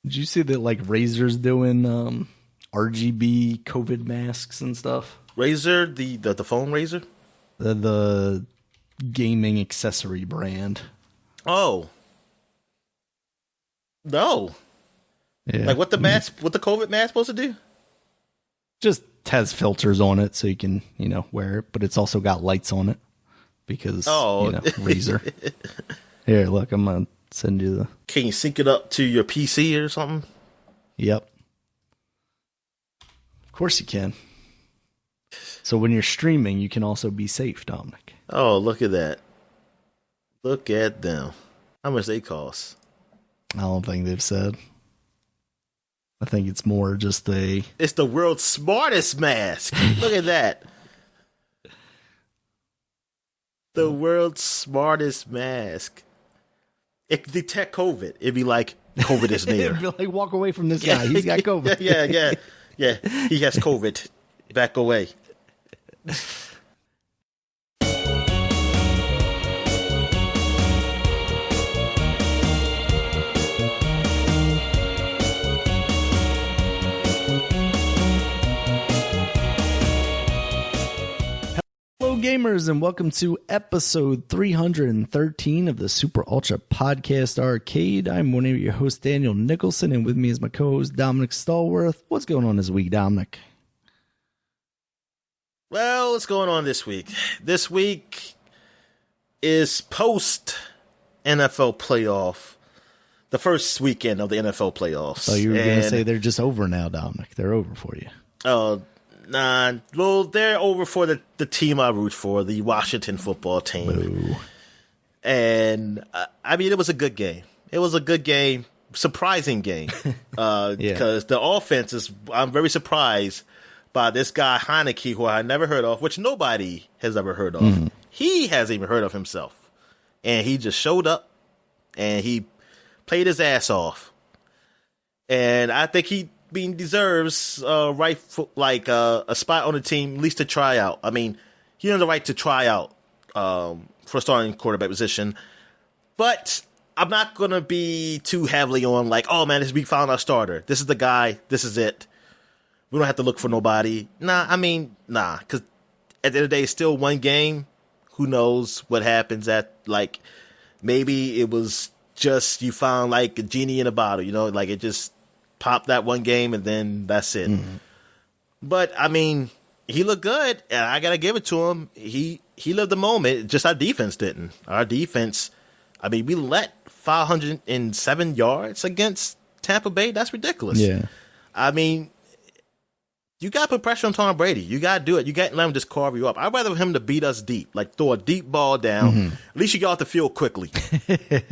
Did you see that like Razer's doing RGB COVID masks and stuff? Razer, the phone Razer? The gaming accessory brand. Oh. No. Yeah. Like what the COVID mask supposed to do? Just has filters on it so you can, wear it, but it's also got lights on it because, Razer. Here, look, I'm going to send you the... Can you sync it up to your PC or something? Yep. Of course you can. So when you're streaming, you can also be safe, Dominic. Oh, look at that. Look at them. How much they cost? I don't think they've said. I think it's more just It's the world's smartest mask. Look at that. The world's smartest mask. It can detect COVID. It'd be like, COVID is near. It'd be like, walk away from this guy. He's got COVID. Yeah. He has COVID. Back away. Hello, gamers, and welcome to episode 313 of the Super Ultra Podcast Arcade. I'm one of your hosts, Daniel Nicholson, and with me is my co-host, Dominic Stallworth. What's going on this week, Dominic? Well, what's going on this week? This week is post-NFL playoff, the first weekend of the NFL playoffs. So you were going to say they're just over now, Dominic. They're over for you. Oh, nah. Well, they're over for the team I root for, the Washington football team. Boo. And, it was a good game. It was a good game, surprising game. Because the offense is, I'm very surprised by this guy, Heineke, who I never heard of, which nobody has ever heard of. Mm-hmm. He hasn't even heard of himself. And he just showed up, and he played his ass off. And I think he deserves a spot on the team, at least to try out. I mean, he has the right to try out for a starting quarterback position. But I'm not going to be too heavily on like, oh, man, we found our starter. This is the guy. This is it. We don't have to look for nobody. Nah, because at the end of the day, it's still one game. Who knows what happens like, maybe it was just you found like a genie in a bottle, like it just popped that one game and then that's it. Mm-hmm. But, he looked good, and I got to give it to him. He lived the moment, just our defense didn't. Our defense, we let 507 yards against Tampa Bay. That's ridiculous. Yeah. You got to put pressure on Tom Brady. You got to do it. You got to let him just carve you up. I'd rather him to beat us deep, like throw a deep ball down. Mm-hmm. At least you get off the field quickly.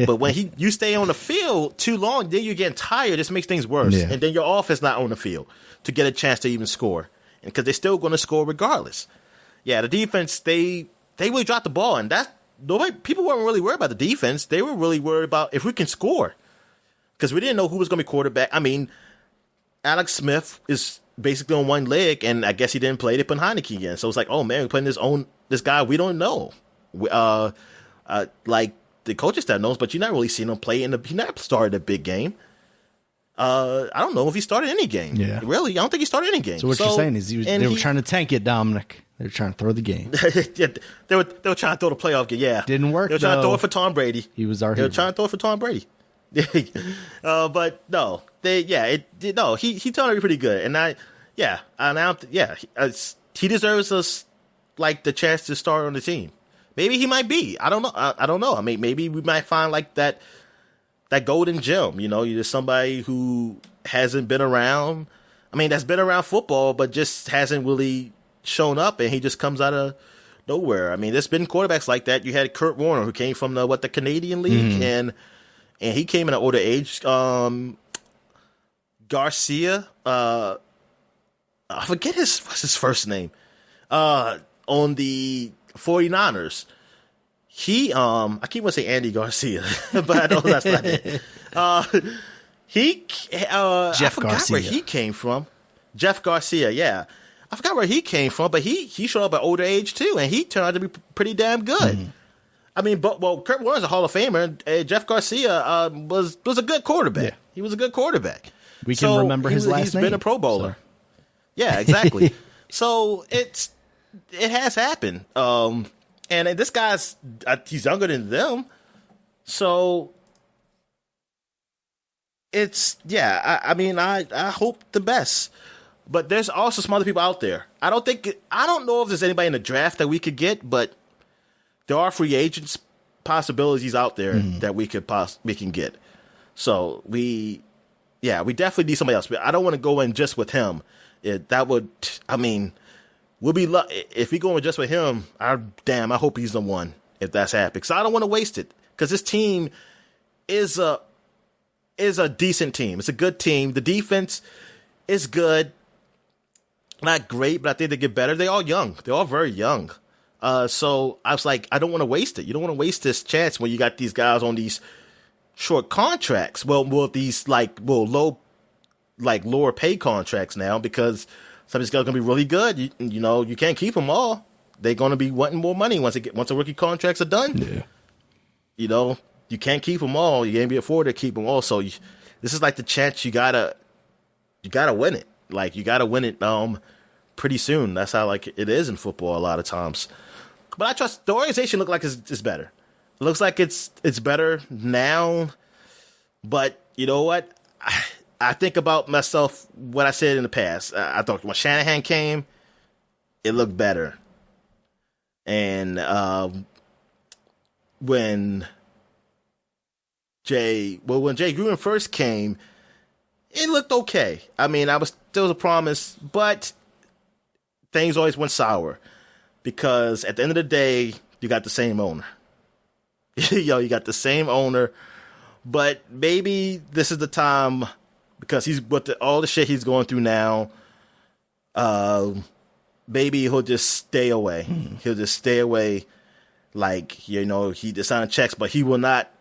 But when you stay on the field too long, then you're getting tired. This makes things worse. Yeah. And then your offense not on the field to get a chance to even score. Because they're still going to score regardless. Yeah, the defense, they really dropped the ball. And people weren't really worried about the defense. They were really worried about if we can score. Because we didn't know who was going to be quarterback. Alex Smith is basically on one leg, and I guess he didn't play. They put Heineke again, so it's like, oh man, we're playing this guy we don't know. Like the coaching staff knows, but you're not really seeing him play he not started a big game. I don't know if he started any game. Yeah, really, I don't think he started any game. So what you're saying is they were trying to tank it, Dominic. They were trying to throw the game. Yeah, they were trying to throw the playoff game. Yeah, didn't work. They were trying to throw it for Tom Brady. He was our. They were trying to throw it for Tom Brady. But no, he turned out to be pretty good, and he deserves us like the chance to start on the team. Maybe he might be. I don't know. I don't know. Maybe we might find like that golden gem. You're somebody who hasn't been around. That's been around football, but just hasn't really shown up, and he just comes out of nowhere. There's been quarterbacks like that. You had Kurt Warner, who came from the Canadian League, and he came in an older age. Garcia, I forget what's his first name, on the 49ers. He, I keep wanting to say Andy Garcia, but I know that's not it. I forgot Garcia. Where he came from. Jeff Garcia, yeah. I forgot where he came from, but he showed up at older age too, and he turned out to be pretty damn good. Mm-hmm. Kurt Warner's a Hall of Famer. Jeff Garcia was a good quarterback. He was a good quarterback. We can remember his last name. He's been a Pro Bowler. So. Yeah, exactly. So it has happened. And this guy's he's younger than them. So it's I mean I hope the best. But there's also some other people out there. I don't know if there's anybody in the draft that we could get, but there are free agents possibilities out there that we can get. So we definitely need somebody else. But I don't want to go in just with him. We'll be if we go in just with him. I hope he's the one if that's happening. Because I don't want to waste it. Because this team is a decent team. It's a good team. The defense is good. Not great, but I think they get better. They're all young. They're all very young. So I was like, I don't want to waste it. You don't want to waste this chance when you got these guys on these short contracts. Well, these lower pay contracts now because some of these guys are going to be really good. You can't keep them all. They're going to be wanting more money once the rookie contracts are done. Yeah. You can't keep them all. You can't be afforded to keep them all. So this is like the chance you gotta win it. Like you gotta win it pretty soon. That's how like it is in football a lot of times. But I trust the organization. Look like it's better. It looks like it's better now. But you know what? I think about myself what I said in the past. I thought when Shanahan came, it looked better. And when Jay Gruden first came, it looked okay. I mean, there was a promise, but things always went sour because at the end of the day, you got the same owner. You got the same owner, but maybe this is the time because he's all the shit he's going through now. Maybe he'll just stay away. He'll just stay away. Like, he just signed checks, but he will not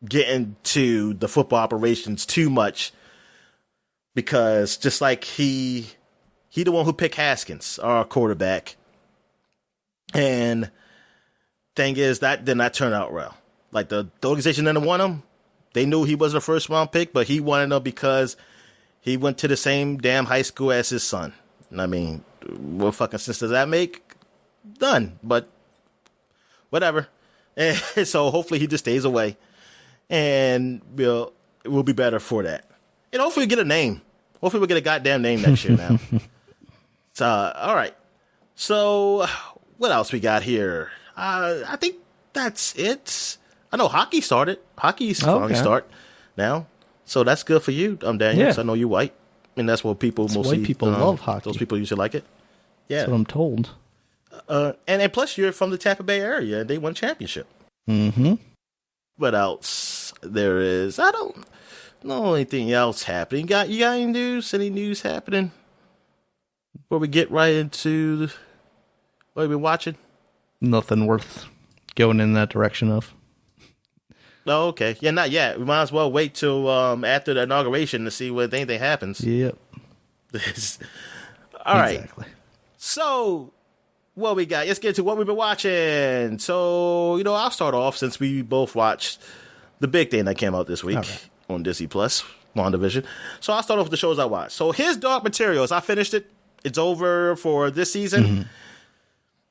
get into the football operations too much because just like he the one who picked Haskins, our quarterback. And thing is, that did not turn out well. Like the organization didn't want him. They knew he wasn't a first round pick, but he wanted him because he went to the same damn high school as his son. And I mean, what fucking sense does that make? None, but whatever. And so hopefully he just stays away. And we'll be better for that. And hopefully we get a name. Hopefully we'll get a goddamn name next year now. So, all right. So, what else we got here? I think that's it. I know hockey started. Hockey's finally start now. So that's good for you, Daniel. Yeah. I know you're white. And that's what people mostly... White people love hockey. Those people usually like it. Yeah. That's what I'm told. And plus you're from the Tampa Bay area. And they won a championship. Mm-hmm. What else there is? I don't know anything else happening. You got any news? Any news happening? Before we get right into what we've been watching? Nothing worth going in that direction of. Oh, okay. Yeah, not yet. We might as well wait till after the inauguration to see if anything happens. Yep. All right. Exactly. So, what we got? Let's get to what we've been watching. So, I'll start off since we both watched the big thing that came out this week on Disney Plus, WandaVision. So, I'll start off with the shows I watched. So, here's Dark Materials. I finished it. It's over for this season.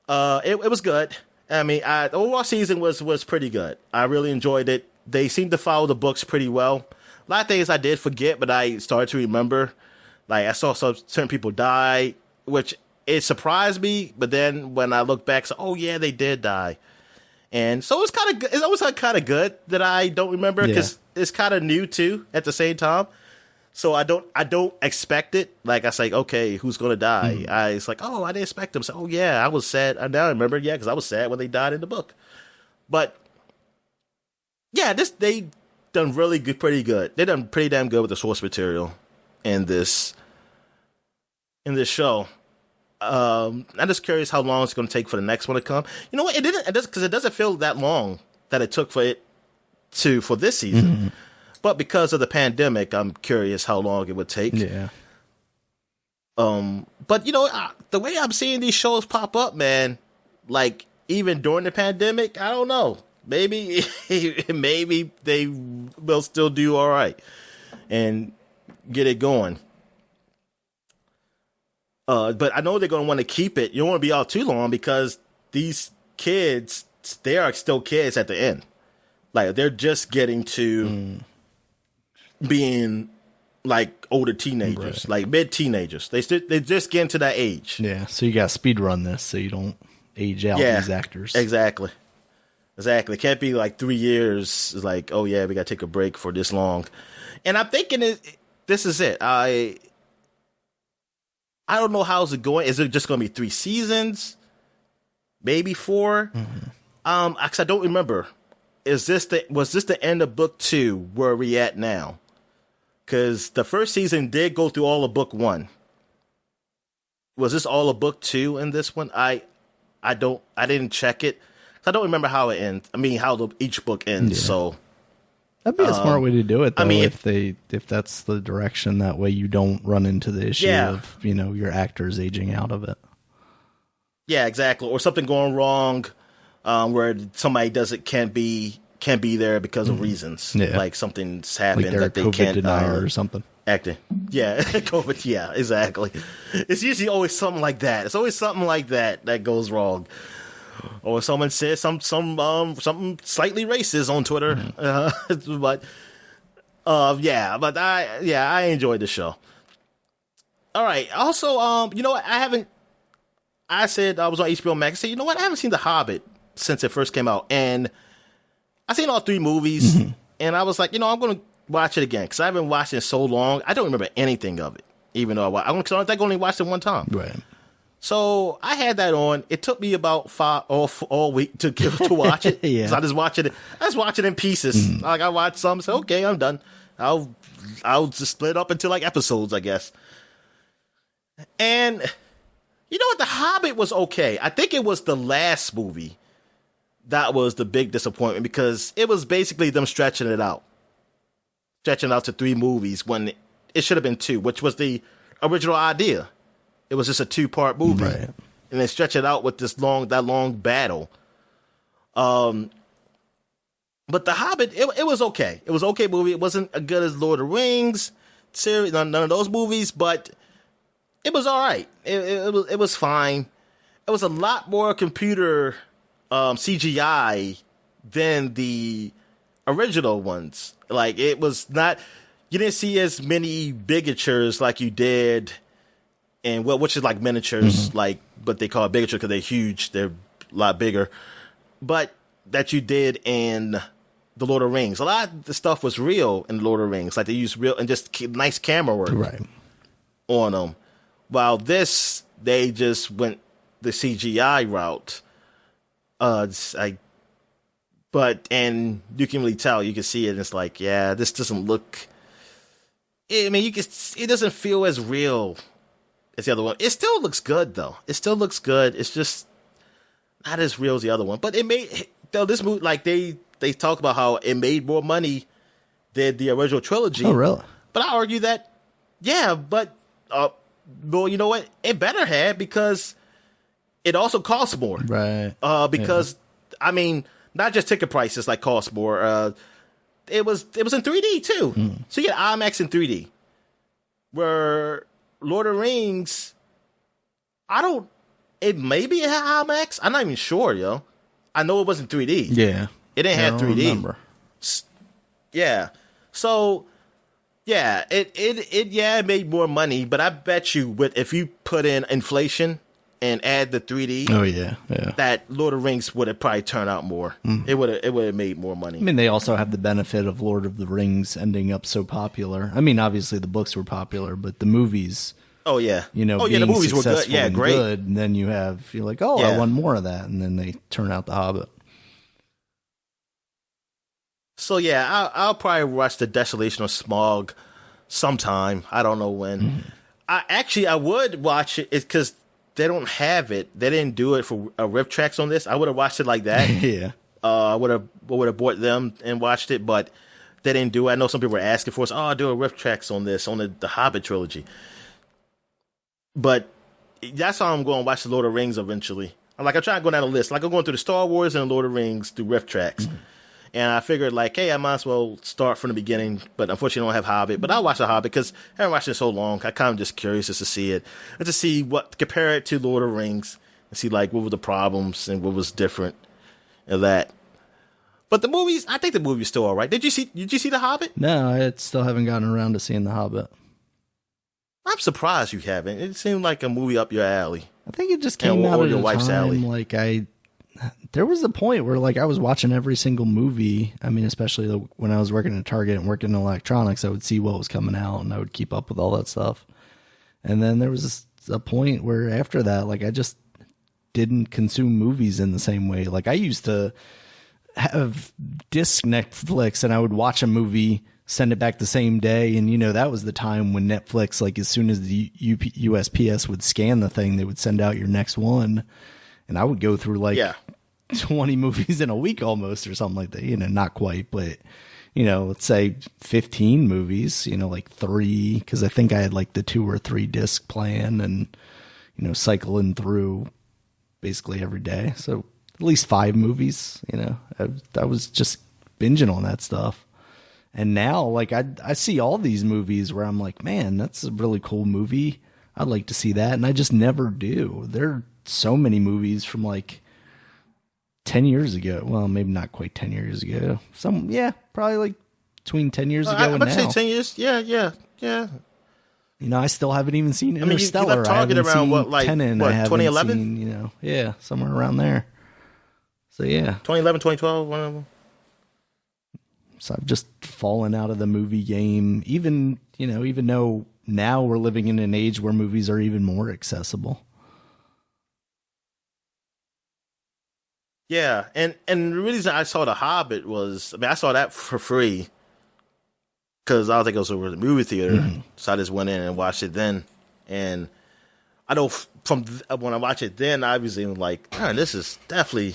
Mm-hmm. It was good. I mean, the overall season was pretty good. I really enjoyed it. They seemed to follow the books pretty well. A lot of things I did forget, but I started to remember. Like, I saw certain people die, which it surprised me. But then when I look back, oh yeah, they did die. And so it's kind of good. It's always kind of good that I don't remember because it's kind of new too at the same time. So I don't expect it. Like I say, okay, who's gonna die? Mm-hmm. It's like, oh, I didn't expect them. So, oh yeah, I was sad. Now I remember, because I was sad when they died in the book. But yeah, they done really good, pretty good. They done pretty damn good with the source material in this show. I'm just curious how long it's gonna take for the next one to come. You know what? It didn't. Because it doesn't feel that long that it took for this season. Mm-hmm. But because of the pandemic, I'm curious how long it would take. Yeah. But the way I'm seeing these shows pop up, man, like even during the pandemic, I don't know. Maybe they will still do all right. and get it going. But I know they're going to want to keep it. You don't want to be out too long because these kids, they are still kids at the end. Like, they're just getting to being like older teenagers, like mid-teenagers. They just getting to that age. Yeah, so you got to speed run this so you don't age out these actors. Exactly. It can't be like 3 years. It's like, oh yeah, we got to take a break for this long. And I'm thinking this is it. I don't know how's it going. Is it just going to be 3 seasons? Maybe 4? Because I don't remember. Was this the end of book 2 where we at now? Because the first season did go through all of book 1. Was this all of book 2 in this one? I didn't check it. I don't remember how it ends. I mean, how each book ends. Yeah. So that'd be a smart way to do it, though. I mean, if that's the direction, that way you don't run into the issue of your actors aging out of it. Yeah, exactly. Or something going wrong, where somebody can't be there because of reasons. Yeah. Like something's happened that they COVID can't denier or something. Acting. Yeah, COVID. Yeah, exactly. It's usually always something like that. It's always something like that goes wrong. Or someone says something slightly racist on Twitter. But I enjoyed the show. All right. Also, you know what? I said I was on HBO Max. I said, you know what? I haven't seen The Hobbit since it first came out, and I've seen all 3 movies, and I was like, I'm going to watch it again because I've been watching it so long. I don't remember anything of it, even though I think I only watched it one time. Right. So I had that on. It took me about all week to watch it. Yeah. So I just watch it in pieces. Like I watched some, so okay, I'm done. I'll just split it up into like episodes, I guess. And you know what? The Hobbit was okay. I think it was the last movie that was the big disappointment because it was basically them stretching it out to 3 movies when it should have been 2, which was the original idea. It was just a 2-part movie, right. And they stretch it out with that long battle. But The Hobbit, it was okay. It was an okay movie. It wasn't as good as Lord of the Rings series, none of those movies, but it was all right. It was fine. It was a lot more computer CGI than the original ones. Like it was not. You didn't see as many bigatures like you did. And which is like miniatures, but they call it bigatures because they're huge. They're a lot bigger. But that you did in the Lord of the Rings. A lot of the stuff was real in the Lord of the Rings. Like they used real and just nice camera work on them. While this, they just went the CGI route. And you can really tell. You can see it. And it's like, yeah, this doesn't look. I mean, it doesn't feel as real. It's the other one. It still looks good, though. It still looks good. It's just not as real as the other one. But it made this movie, like they talk about how it made more money than the original trilogy. Oh, really? But I argue that, yeah, but well, you know what? It better have because it also costs more, right? Because I mean, not just ticket prices like cost more. It was in 3D too, so you get IMAX in 3D. Where Lord of the Rings, it maybe it had IMAX. I'm not even sure, yo. I know it wasn't 3D. Yeah. It didn't have 3D. Remember. Yeah. So, yeah, it made more money, but I bet you if you put in inflation and add the 3D, that Lord of the Rings would have probably turned out more. It would have made more money. I mean, they also have the benefit of Lord of the Rings ending up so popular. I mean, obviously the books were popular, but the movies. Oh yeah, being the movies were good. Yeah, great. Good, and then you're like, I want more of that, and then they turn out The Hobbit. So yeah, I'll probably watch The Desolation of Smaug sometime. I don't know when. I would watch it because they don't have it. They didn't do it for riff tracks on this. I would have watched it like that. Yeah. I would have bought them and watched it, but they didn't do it. I know some people were asking for us. I'll do a riff tracks on this, on the Hobbit trilogy. But that's how I'm going to watch the Lord of the Rings eventually. I'm trying to go down the list. Like I'm going through the Star Wars and the Lord of the Rings through riff tracks. And I figured, like, hey, I might as well start from the beginning. But unfortunately, I don't have Hobbit. But I'll watch The Hobbit because I haven't watched it in so long. I kind of just curious just to see it. And to see compare it to Lord of the Rings. And see, like, what were the problems and what was different and that. But the movies, I think the movie's still all right. Did you see The Hobbit? No, I still haven't gotten around to seeing The Hobbit. I'm surprised you haven't. It seemed like a movie up your alley. I think it just came out at your wife's alley. Like there was a point where like I was watching every single movie. I mean, especially when I was working at Target and working in electronics, I would see what was coming out and I would keep up with all that stuff. And then there was a point where after that, like I just didn't consume movies in the same way. Like I used to have disc Netflix and I would watch a movie, send it back the same day. And, you know, that was the time when Netflix, like as soon as the USPS would scan the thing, they would send out your next one. And I would go through like 20 movies in a week almost or something like that. You know, not quite, but, you know, let's say 15 movies, you know, like 3, because I think I had like the 2 or 3 disc plan and, you know, cycling through basically every day. So at least 5 movies, you know, I was just binging on that stuff. And now, like, I see all these movies where I'm like, man, that's a really cool movie. I'd like to see that. And I just never do. There are so many movies from, like, 10 years ago. Well, maybe not quite 10 years ago. Probably, like, between 10 years ago and now. I'd say 10 years. Yeah. You know, I still haven't even seen Interstellar. You left Target around, Tenet, 2011? You know, yeah, somewhere around there. So, yeah. 2011, 2012, one of them. So I've just fallen out of the movie game, even though now we're living in an age where movies are even more accessible. Yeah, and the reason I saw The Hobbit was, I saw that for free because I don't think it was over the movie theater, so I just went in and watched it then. And I know from when I watched it then, I was even like, man, this is definitely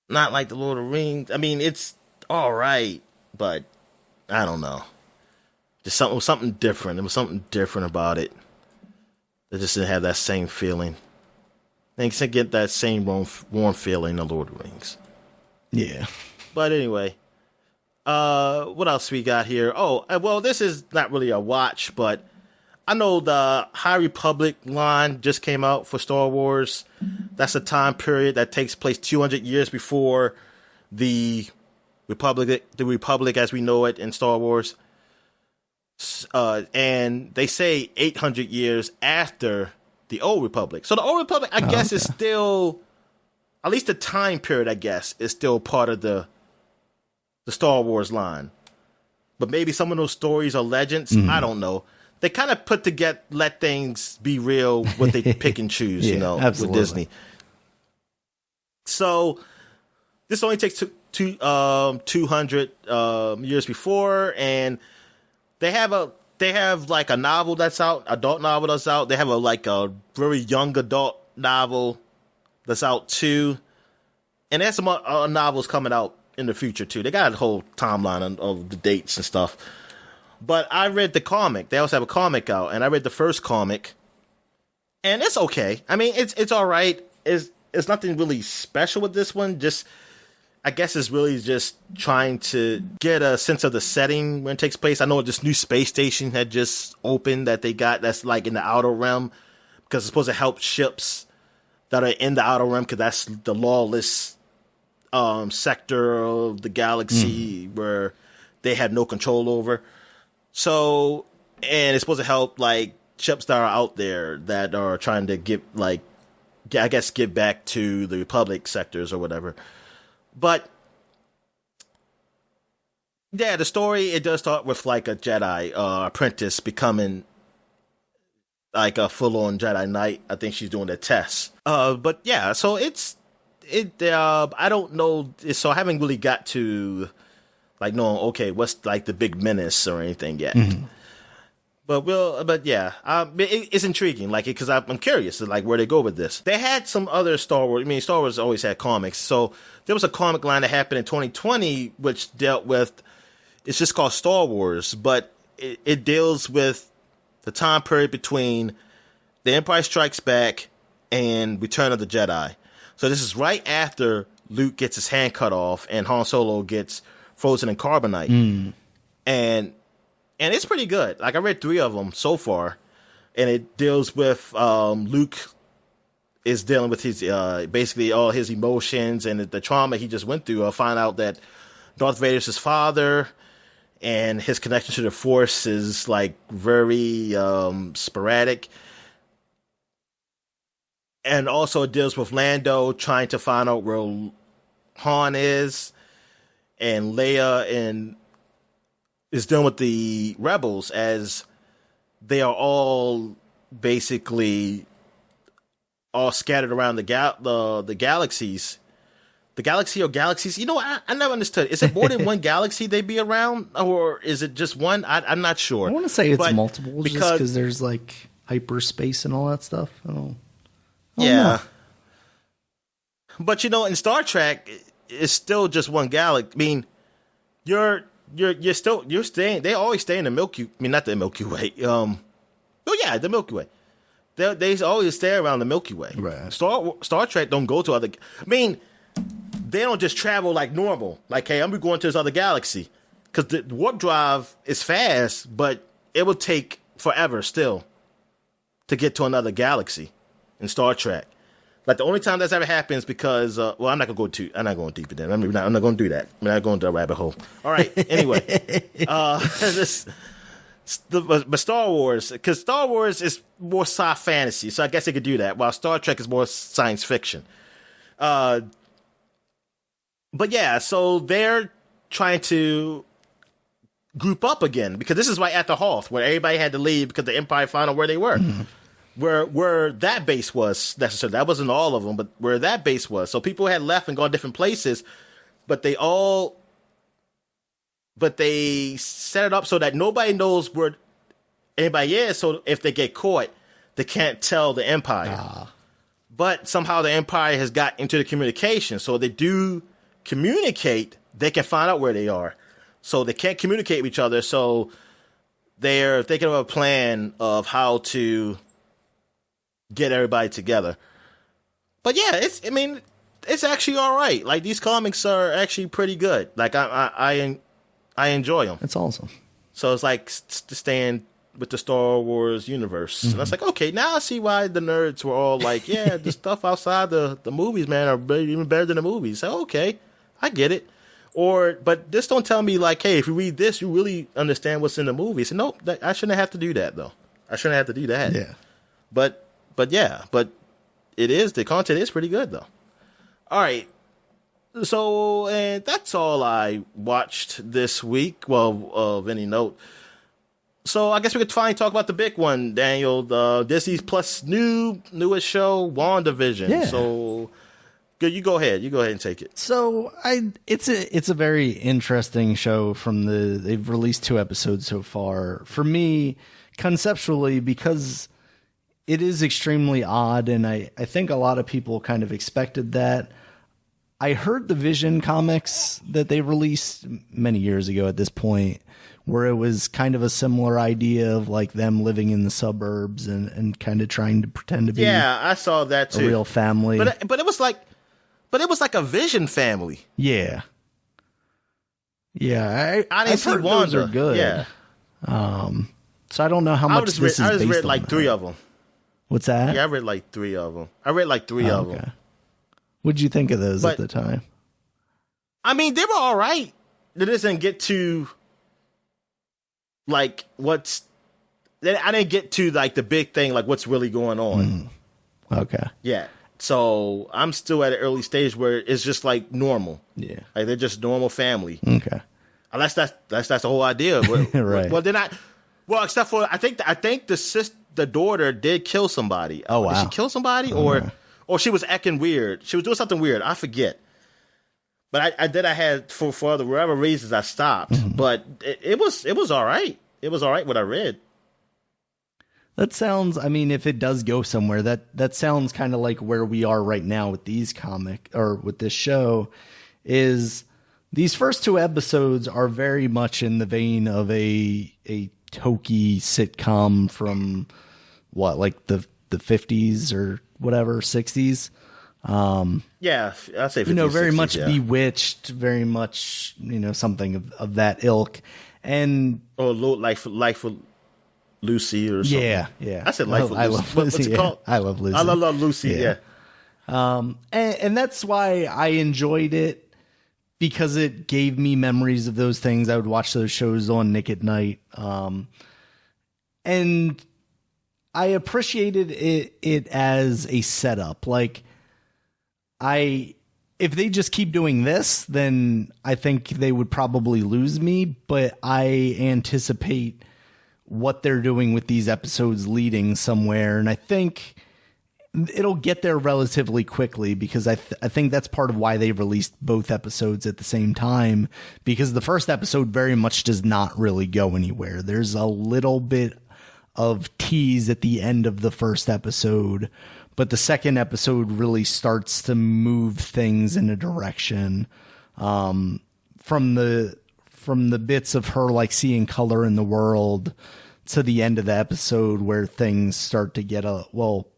not like the Lord of the Rings. I mean, it's all right, but I don't know. Just something different. There was something different about it. It just didn't have that same feeling. And you get that same warm feeling in Lord of the Rings. Yeah. But anyway, what else we got here? Oh, well, this is not really a watch, but I know the High Republic line just came out for Star Wars. That's a time period that takes place 200 years before the Republic as we know it in Star Wars. And they say 800 years after the Old Republic. So the Old Republic, I guess, is still, at least the time period, I guess, is still part of the Star Wars line. But maybe some of those stories are legends. I don't know. They kind of put together, let things be real, what they pick and choose, you know, absolutely. With Disney. So this only takes 200 years before, and they have like a novel that's out, adult novel that's out. They have a very young adult novel that's out too, and there's some novels coming out in the future too. They got a whole timeline of the dates and stuff. But I read the comic. They also have a comic out, and I read the first comic, and it's okay. I mean, it's all right. It's nothing really special with this one. Just, I guess it's really just trying to get a sense of the setting when it takes place. I know this new space station had just opened that they got that's like in the outer realm because it's supposed to help ships that are in the outer realm because that's the lawless sector of the galaxy where they had no control over. So, and it's supposed to help like ships that are out there that are trying to give back to the Republic sectors or whatever. But yeah, the story, it does start with like a Jedi apprentice becoming like a full-on Jedi Knight. I think she's doing the test. But yeah, so I don't know. So I haven't really got to like knowing, okay, what's like the big menace or anything yet. But yeah, it's intriguing, like, because I'm curious, like, where they go with this. They had some other Star Wars. I mean, Star Wars always had comics. So there was a comic line that happened in 2020, which dealt with. It's just called Star Wars, but it deals with the time period between The Empire Strikes Back and Return of the Jedi. So this is right after Luke gets his hand cut off and Han Solo gets frozen in carbonite. And it's pretty good. Like, I read 3 of them so far, and it deals with Luke is dealing with his basically all his emotions and the trauma he just went through. I find out that Darth Vader's his father, and his connection to the Force is like very sporadic. And also it deals with Lando trying to find out where Han is, and Leia and is dealing with the rebels as they are all basically all scattered around the galaxies. The galaxy or galaxies? You know, I never understood. Is it more than one galaxy they be around, or is it just one? I'm not sure. I want to say it's multiple, because there's like hyperspace and all that stuff. I don't know. But you know, in Star Trek, it's still just one galaxy. I mean, you're staying. They always stay in the Milky. I mean, not the Milky Way. The Milky Way. They always stay around the Milky Way. Right. Star Trek don't go to other. I mean, they don't just travel like normal. Like, hey, I'm going to this other galaxy, because the warp drive is fast, but it will take forever still to get to another galaxy in Star Trek. Like, the only time that's ever happened is because, I'm not going deep in that. I'm not going to do that. I'm not going to a rabbit hole. All right. Anyway, but Star Wars, because Star Wars is more sci fantasy, so I guess they could do that, while Star Trek is more science fiction. But yeah, so they're trying to group up again, because this is right at the Hoth, where everybody had to leave because the Empire found out where they were. Where that base was necessarily. That wasn't all of them, but where that base was. So people had left and gone different places, but they set it up so that nobody knows where anybody is. So if they get caught, they can't tell the Empire. But somehow the Empire has got into the communication. So they do communicate, they can find out where they are. So they can't communicate with each other. So they're thinking of a plan of how to get everybody together. But yeah, it's actually all right. Like, these comics are actually pretty good. Like, I enjoy them. It's awesome. So it's like staying with the Star Wars universe. And I was like, okay, now I see why the nerds were all like, yeah, the stuff outside the movies, man, are even better than the movies. So, okay, I get it. But this don't tell me, like, hey, if you read this, you really understand what's in the movie. So, nope, I shouldn't have to do that, though. I shouldn't have to do that. Yeah. But the content is pretty good, though. All right. So, and that's all I watched this week. Well, of any note. So I guess we could finally talk about the big one, Daniel. The Disney Plus newest show, WandaVision. Yeah. So, good. You go ahead. And take it. So it's a very interesting show. They've released 2 episodes so far. For me, conceptually, because it is extremely odd, and I think a lot of people kind of expected that. I heard the Vision comics that they released many years ago at this point, where it was kind of a similar idea of like them living in the suburbs and kind of trying to pretend to be I saw that too. A real family. But it was like a Vision family. Yeah. Yeah. I didn't see Wanda. Those are good. Yeah. So I don't know how much this is based on. I just read like 3 of them. What's that? Yeah, I read like 3 of them. of them. What'd you think of those at the time? I mean, they were all right. They didn't get to like I didn't get to like the big thing, like what's really going on. Okay. Yeah. So I'm still at an early stage where it's just like normal. Yeah. Like they're just normal family. Okay. Unless that's the whole idea. Right. Well, they're not. Well, except for I think the daughter did kill somebody. Oh, wow. Did she kill somebody or she was acting weird? She was doing something weird. I forget. But I had for whatever reasons I stopped. But it was all right. It was all right what I read. That sounds, I mean, if it does go somewhere, that sounds kind of like where we are right now with these with this show, is these first 2 episodes are very much in the vein of a hokey sitcom from like the 50s or whatever, 60s. Yeah, I'd say 50s, very 60s, much yeah. Bewitched, very much, something of that ilk. And or Life with Lucy or something. Yeah. I said Life with Lucy. Love Lucy. What's it called? I love Lucy. I love Lucy. Yeah. And that's why I enjoyed it, because it gave me memories of those things. I would watch those shows on Nick at Night. And I appreciated it as a setup. Like, if they just keep doing this, then I think they would probably lose me, but I anticipate what they're doing with these episodes leading somewhere. And I think it'll get there relatively quickly, because I think that's part of why they released both episodes at the same time, because the first episode very much does not really go anywhere. There's a little bit of tease at the end of the first episode, but the second episode really starts to move things in a direction, from the bits of her like seeing color in the world to the end of the episode, where things start to get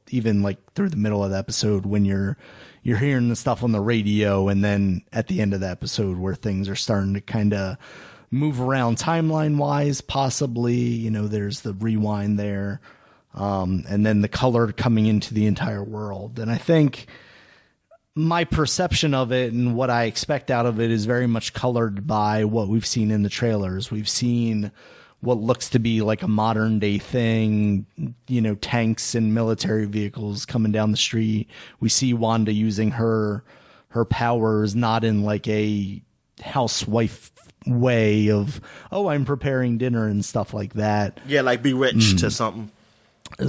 even like through the middle of the episode when you're hearing the stuff on the radio, and then at the end of the episode where things are starting to kind of move around timeline wise, possibly, there's the rewind there. And then the color coming into the entire world. And I think my perception of it and what I expect out of it is very much colored by what we've seen in the trailers. We've seen what looks to be like a modern day thing, tanks and military vehicles coming down the street. We see Wanda using her powers, not in like a housewife way of, I'm preparing dinner and stuff like that. Yeah, like Bewitched or something.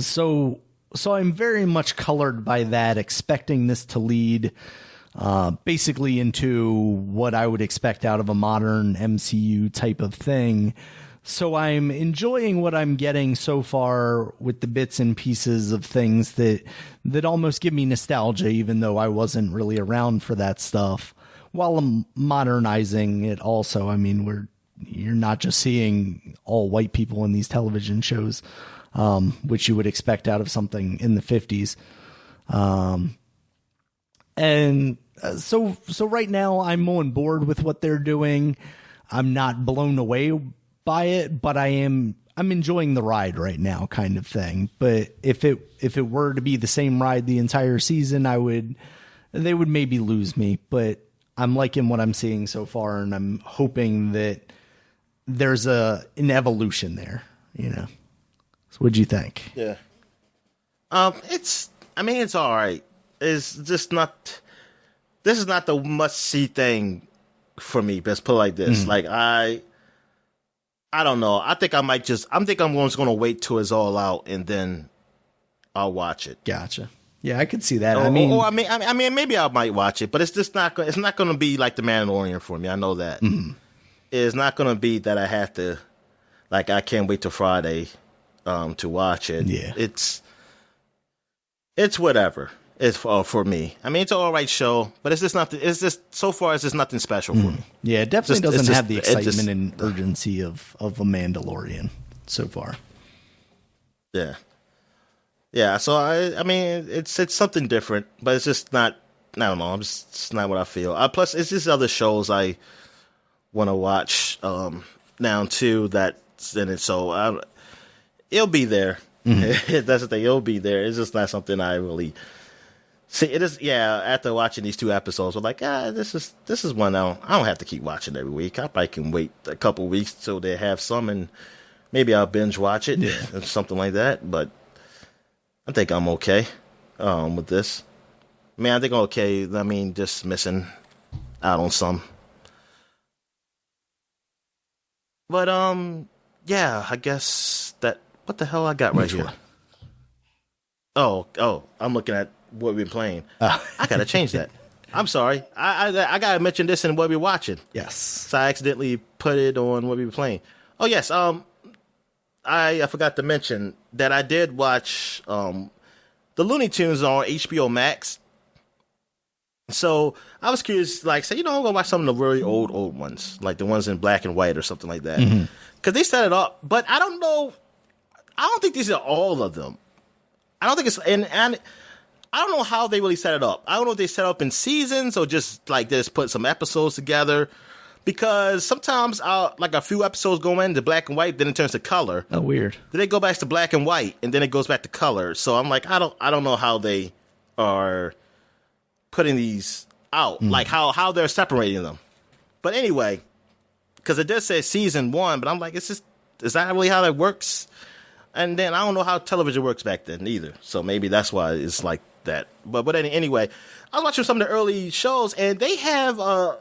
So I'm very much colored by that, expecting this to lead basically into what I would expect out of a modern MCU type of thing. So I'm enjoying what I'm getting so far with the bits and pieces of things that almost give me nostalgia, even though I wasn't really around for that stuff, while I'm modernizing it also. I mean, you're not just seeing all white people in these television shows, which you would expect out of something in the 50s. So right now I'm on board with what they're doing. I'm not blown away by it, but I'm enjoying the ride right now, kind of thing. But if it were to be the same ride the entire season, they would maybe lose me, but I'm liking what I'm seeing so far, and I'm hoping that there's an evolution there, So what'd you think? Yeah. It's all right. It's just not, this is not the must-see thing for me. Let's put it like this. Mm-hmm. Like, I don't know. I think I'm just going to wait till it's all out and then I'll watch it. Gotcha. Yeah, I could see that. I mean, maybe I might watch it, but it's just not going to be like The Mandalorian for me. I know that. Mm-hmm. It's not going to be that I have to, like, I can't wait till Friday to watch it. Yeah. It's whatever. It's for me. I mean, it's an all right show, but it's just so far it's just nothing special for me. Yeah, it definitely doesn't have the excitement and urgency of a Mandalorian so far. Yeah. Yeah, so I mean, it's something different, but it's just not, I don't know, it's not what I feel. Plus, it's just other shows I want to watch now too that's in it, so it'll be there. Mm-hmm. That's the thing, it'll be there. It's just not something I really see. It is, yeah, after watching these 2 episodes, I'm like, this is one I don't have to keep watching every week. I probably can wait a couple weeks till they have some, and maybe I'll binge watch it or something like that, but I think I'm okay with this. I mean, I think I'm okay. I mean, just missing out on some. But, yeah, I guess that... What the hell I got right here? Oh, I'm looking at what we've been playing. I got to change that. I'm sorry. I got to mention this in what we're watching. Yes. So I accidentally put it on what we were playing. Oh, yes. I forgot to mention that I did watch the Looney Tunes on HBO Max. So I was curious, like, say, I'm going to watch some of the really old ones, like the ones in black and white or something like that. Because they set it up, but I don't know. I don't think these are all of them. I don't think it's, and I I don't know how they really set it up. I don't know if they set up in seasons or just like just put some episodes together. Because sometimes like a few episodes go into black and white, then it turns to color. Oh, weird. Then it go back to black and white, and then it goes back to color. So I'm like, I don't know how they are putting these out, like how they're separating them. But anyway, because it does say season 1, but I'm like, is that really how that works? And then I don't know how television works back then either. So maybe that's why it's like that. But anyway, I was watching some of the early shows, and they have a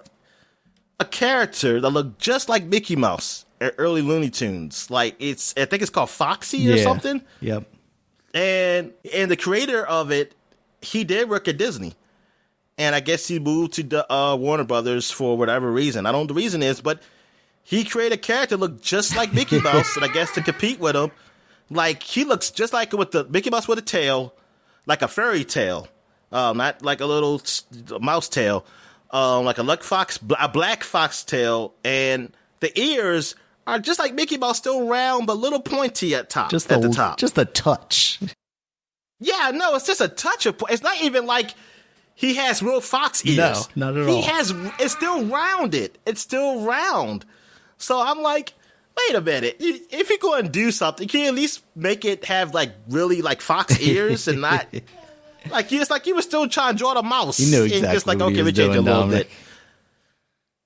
character that looked just like Mickey Mouse, early Looney Tunes. Like I think it's called Foxy or something. Yep. And the creator of it, he did work at Disney. And I guess he moved to Warner Brothers for whatever reason. I don't know what the reason is, but he created a character that looked just like Mickey Mouse, and I guess to compete with him. Like, he looks just like with the Mickey Mouse with a tail, like a fairy tail, not like a little mouse tail. Like a black fox tail, and the ears are just like Mickey Mouse, still round but a little pointy at the top. Just a touch. Yeah, no, it's just a touch of. It's not even like he has real fox ears. No, not at all. It's still rounded. It's still round. So I'm like, wait a minute. If you're going to do something, can you at least make it have like really like fox ears and not. Like, it's like you were still trying to draw the mouse. You knew exactly and just like, what okay, he was we changed it a doing, little Dominic.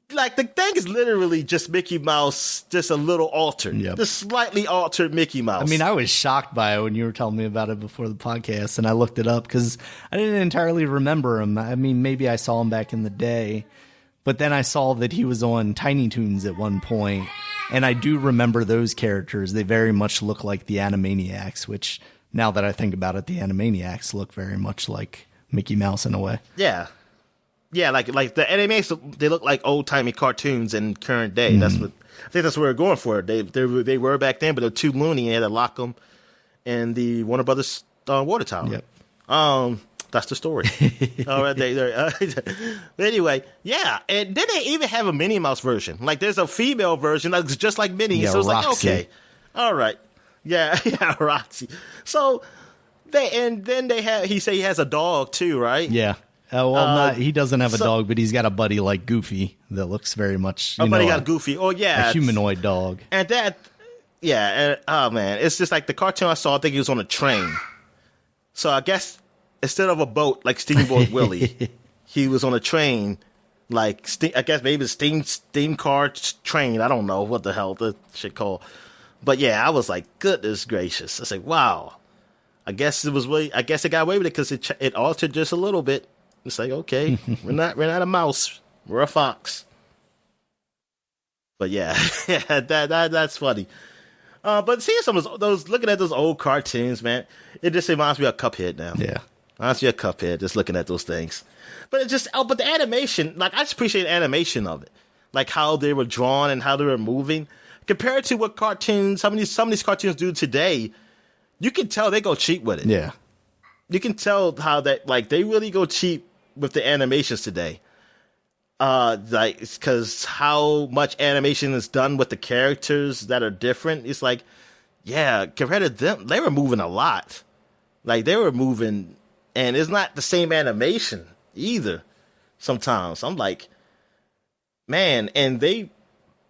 bit. Like, the thing is literally just Mickey Mouse, just a little altered. Yep. Just slightly altered Mickey Mouse. I mean, I was shocked by it when you were telling me about it before the podcast, and I looked it up because I didn't entirely remember him. I mean, maybe I saw him back in the day, but then I saw that he was on Tiny Toons at one point, and I do remember those characters. They very much look like the Animaniacs, which... Now that I think about it, the Animaniacs look very much like Mickey Mouse in a way. Yeah. Yeah, like the Animaniacs, they look like old-timey cartoons in current day. I think that's what we're going for. They were back then, but they're too loony, and they had to lock them in the Warner Brothers water tower. Yep. That's the story. All right, anyway, yeah. And then they even have a Minnie Mouse version. Like, there's a female version that's just like Minnie. Yeah, so it's Roxy. like, okay, all right. Yeah, Roxy. So he say he has a dog too, right? Yeah. He doesn't have a dog, but he's got a buddy like Goofy that looks very much. Buddy got Goofy. Oh yeah, a humanoid dog. And oh man, it's just like the cartoon I saw. I think he was on a train. So I guess instead of a boat like Steamboat Willie, he was on a train. Like I guess maybe a steam car train. I don't know what the hell the shit called. But yeah, I was like, goodness gracious. I was like, wow. I guess it got away with it because it altered just a little bit. It's like, okay, we're not a mouse, we're a fox. But yeah, that's funny. But seeing some of those, looking at those old cartoons, man, it just reminds me of Cuphead now. Yeah, reminds me of Cuphead. Just looking at those things. But but the animation, like I just appreciate the animation of it, like how they were drawn and how they were moving. Compared to what cartoons, some of these cartoons do today, you can tell they go cheap with it. Yeah. You can tell how that, like, they really go cheap with the animations today. Like, because how much animation is done with the characters that are different. It's like, yeah, compared to them, they were moving a lot. Like, they were moving, and it's not the same animation either sometimes. I'm like, man,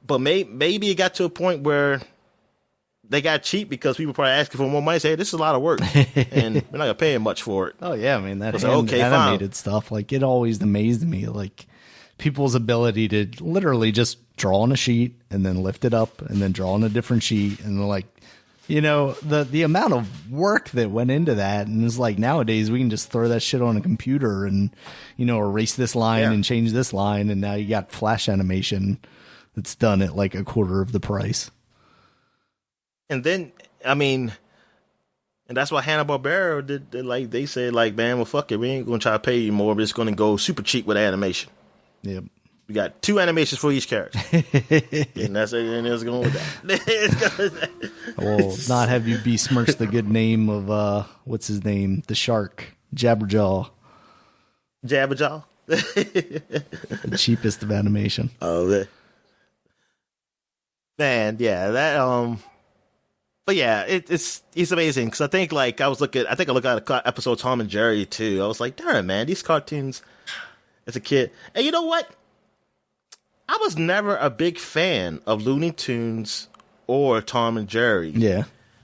but maybe it got to a point where they got cheap because people probably asking for more money. Say, hey, this is a lot of work, and we're not gonna pay him much for it. Oh yeah, I mean that fine. animated stuff, like it always amazed me, like people's ability to literally just draw on a sheet and then lift it up and then draw on a different sheet, and like, you know, the amount of work that went into that. And it's like nowadays we can just throw that shit on a computer and, you know, erase this line and change this line, and now you got Flash animation that's done at like a quarter of the price. And then, I mean, and that's why Hanna-Barbera did, like, they said, like, man, well, fuck it, we ain't gonna try to pay you more, we're just gonna go super cheap with animation. Yep. We got 2 animations for each character. And that's it, and it's going with that. I will not have you besmirch the good name of, what's his name? The shark. Jabberjaw. Jabberjaw? The cheapest of animation. Oh, man, yeah, that, But yeah, he's amazing because I think I looked at an episode of Tom and Jerry too. I was like, darn man, these cartoons as a kid. And you know what? I was never a big fan of Looney Tunes or Tom and Jerry. Yeah,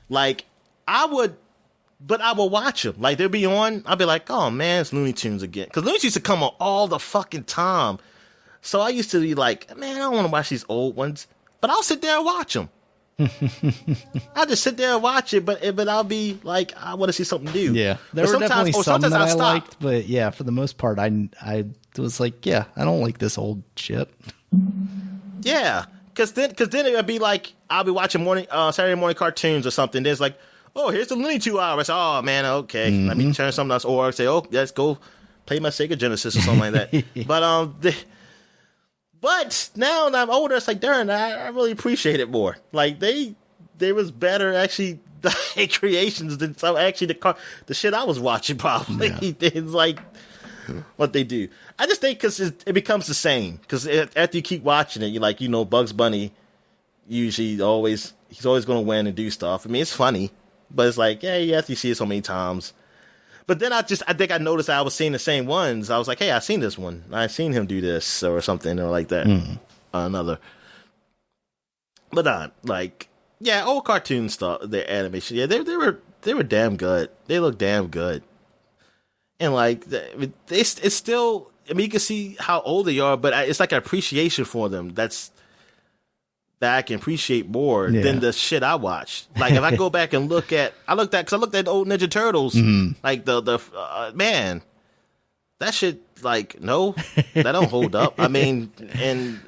I would watch them. They'd be on. I'd be like, oh man, it's Looney Tunes again. Because Looney Tunes used to come on all the fucking time. So I used to be like, man, I don't want to watch these old ones. But I'll sit there and watch them. I'll just sit there and watch it, but I'll be like, I want to see something new. Yeah, there were definitely some that I liked, but yeah, for the most part, I was like, yeah, I don't like this old shit. Yeah, because then it would be like, I'll be watching Saturday morning cartoons or something. There's like, oh, here's the Looney Tunes hour. Oh man, okay, let me turn something else, or say, oh, let's go play my Sega Genesis or something like that. But now that I'm older, it's like, darn, I really appreciate it more. They was better actually creations than the shit I was watching probably. Yeah. It's like what they do. I just think because it becomes the same. Because after you keep watching it, you're like, Bugs Bunny he's always going to win and do stuff. I mean, it's funny, but it's like, yeah, you have to see it so many times. But then I think I noticed I was seeing the same ones. I was like, hey, I've seen this one. I've seen him do this or something or like that. Another. But old cartoon stuff, the animation, yeah, they were damn good. They look damn good. And it's still, I mean, you can see how old they are, but it's like an appreciation for them. That I can appreciate more than the shit I watched. If I go back and looked at old Ninja Turtles, man, that shit, no, that don't hold up. I mean, and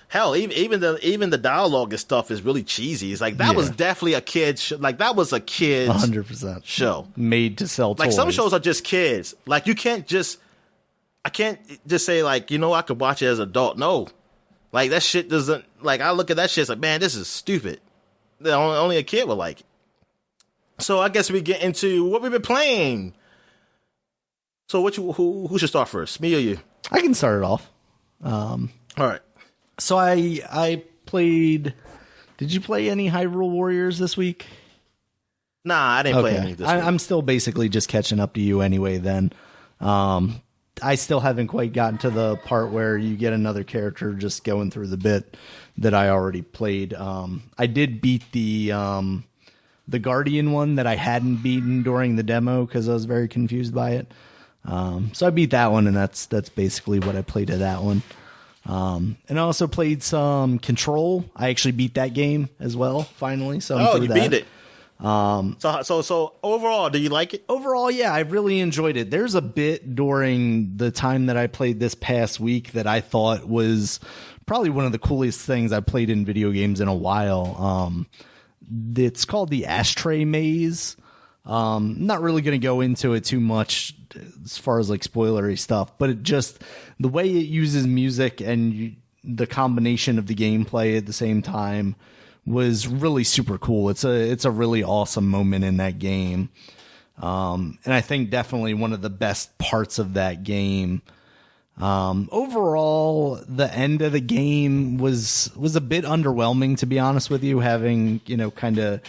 hell, even the dialogue and stuff is really cheesy. It's like, that was definitely a kid that was a kid's 100% show. Made to sell toys. Some shows are just kids. I can't just say I could watch it as an adult. No. That shit doesn't, I look at that shit, it's like, man, this is stupid. Only a kid would like it. So I guess we get into what we've been playing. So who should start first, me or you? I can start it off. All right. So I played, did you play any Hyrule Warriors this week? Nah, I didn't play any this week. I'm still basically just catching up to you anyway then. I still haven't quite gotten to the part where you get another character just going through the bit that I already played. I did beat the Guardian one that I hadn't beaten during the demo because I was very confused by it. So I beat that one, and that's basically what I played of that one. And I also played some Control. I actually beat that game as well, finally. So I'm through that. Beat it. So overall, do you like it? Overall, yeah, I really enjoyed it. There's a bit during the time that I played this past week that I thought was probably one of the coolest things I played in video games in a while. It's called the Ashtray Maze. Not really going to go into it too much as far as spoilery stuff, but the way it uses music and the combination of the gameplay at the same time was really super cool. It's a really awesome moment in that game. And I think definitely one of the best parts of that game. Overall, the end of the game was a bit underwhelming, to be honest with you, having, kind of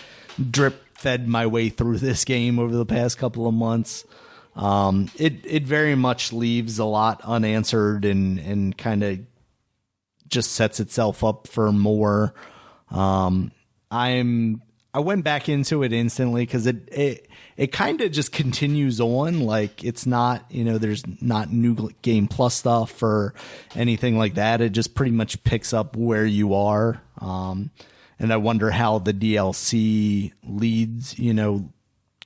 drip fed my way through this game over the past couple of months. It very much leaves a lot unanswered and kind of just sets itself up for more. I went back into it instantly because it kind of just continues on. It's not, there's not new game plus stuff or anything like that. It just pretty much picks up where you are. And I wonder how the DLC leads,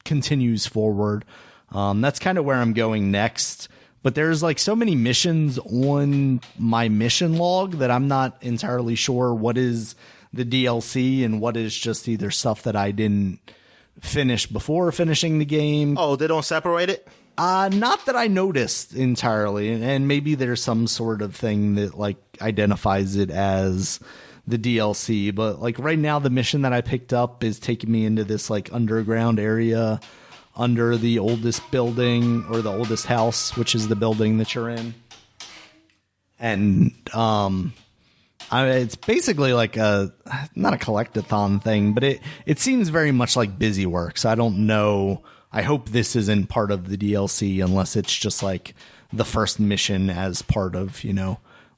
continues forward. That's kind of where I'm going next. But there's so many missions on my mission log that I'm not entirely sure what is the DLC and what is just either stuff that I didn't finish before finishing the game. Oh, they don't separate it? Not that I noticed entirely. And maybe there's some sort of thing that identifies it as the DLC. But right now, the mission that I picked up is taking me into this underground area under the oldest building or the oldest house, which is the building that you're in. And It's basically like not a collectathon thing, but it seems very much like busy work. So I don't know. I hope this isn't part of the DLC unless it's just like the first mission as part of,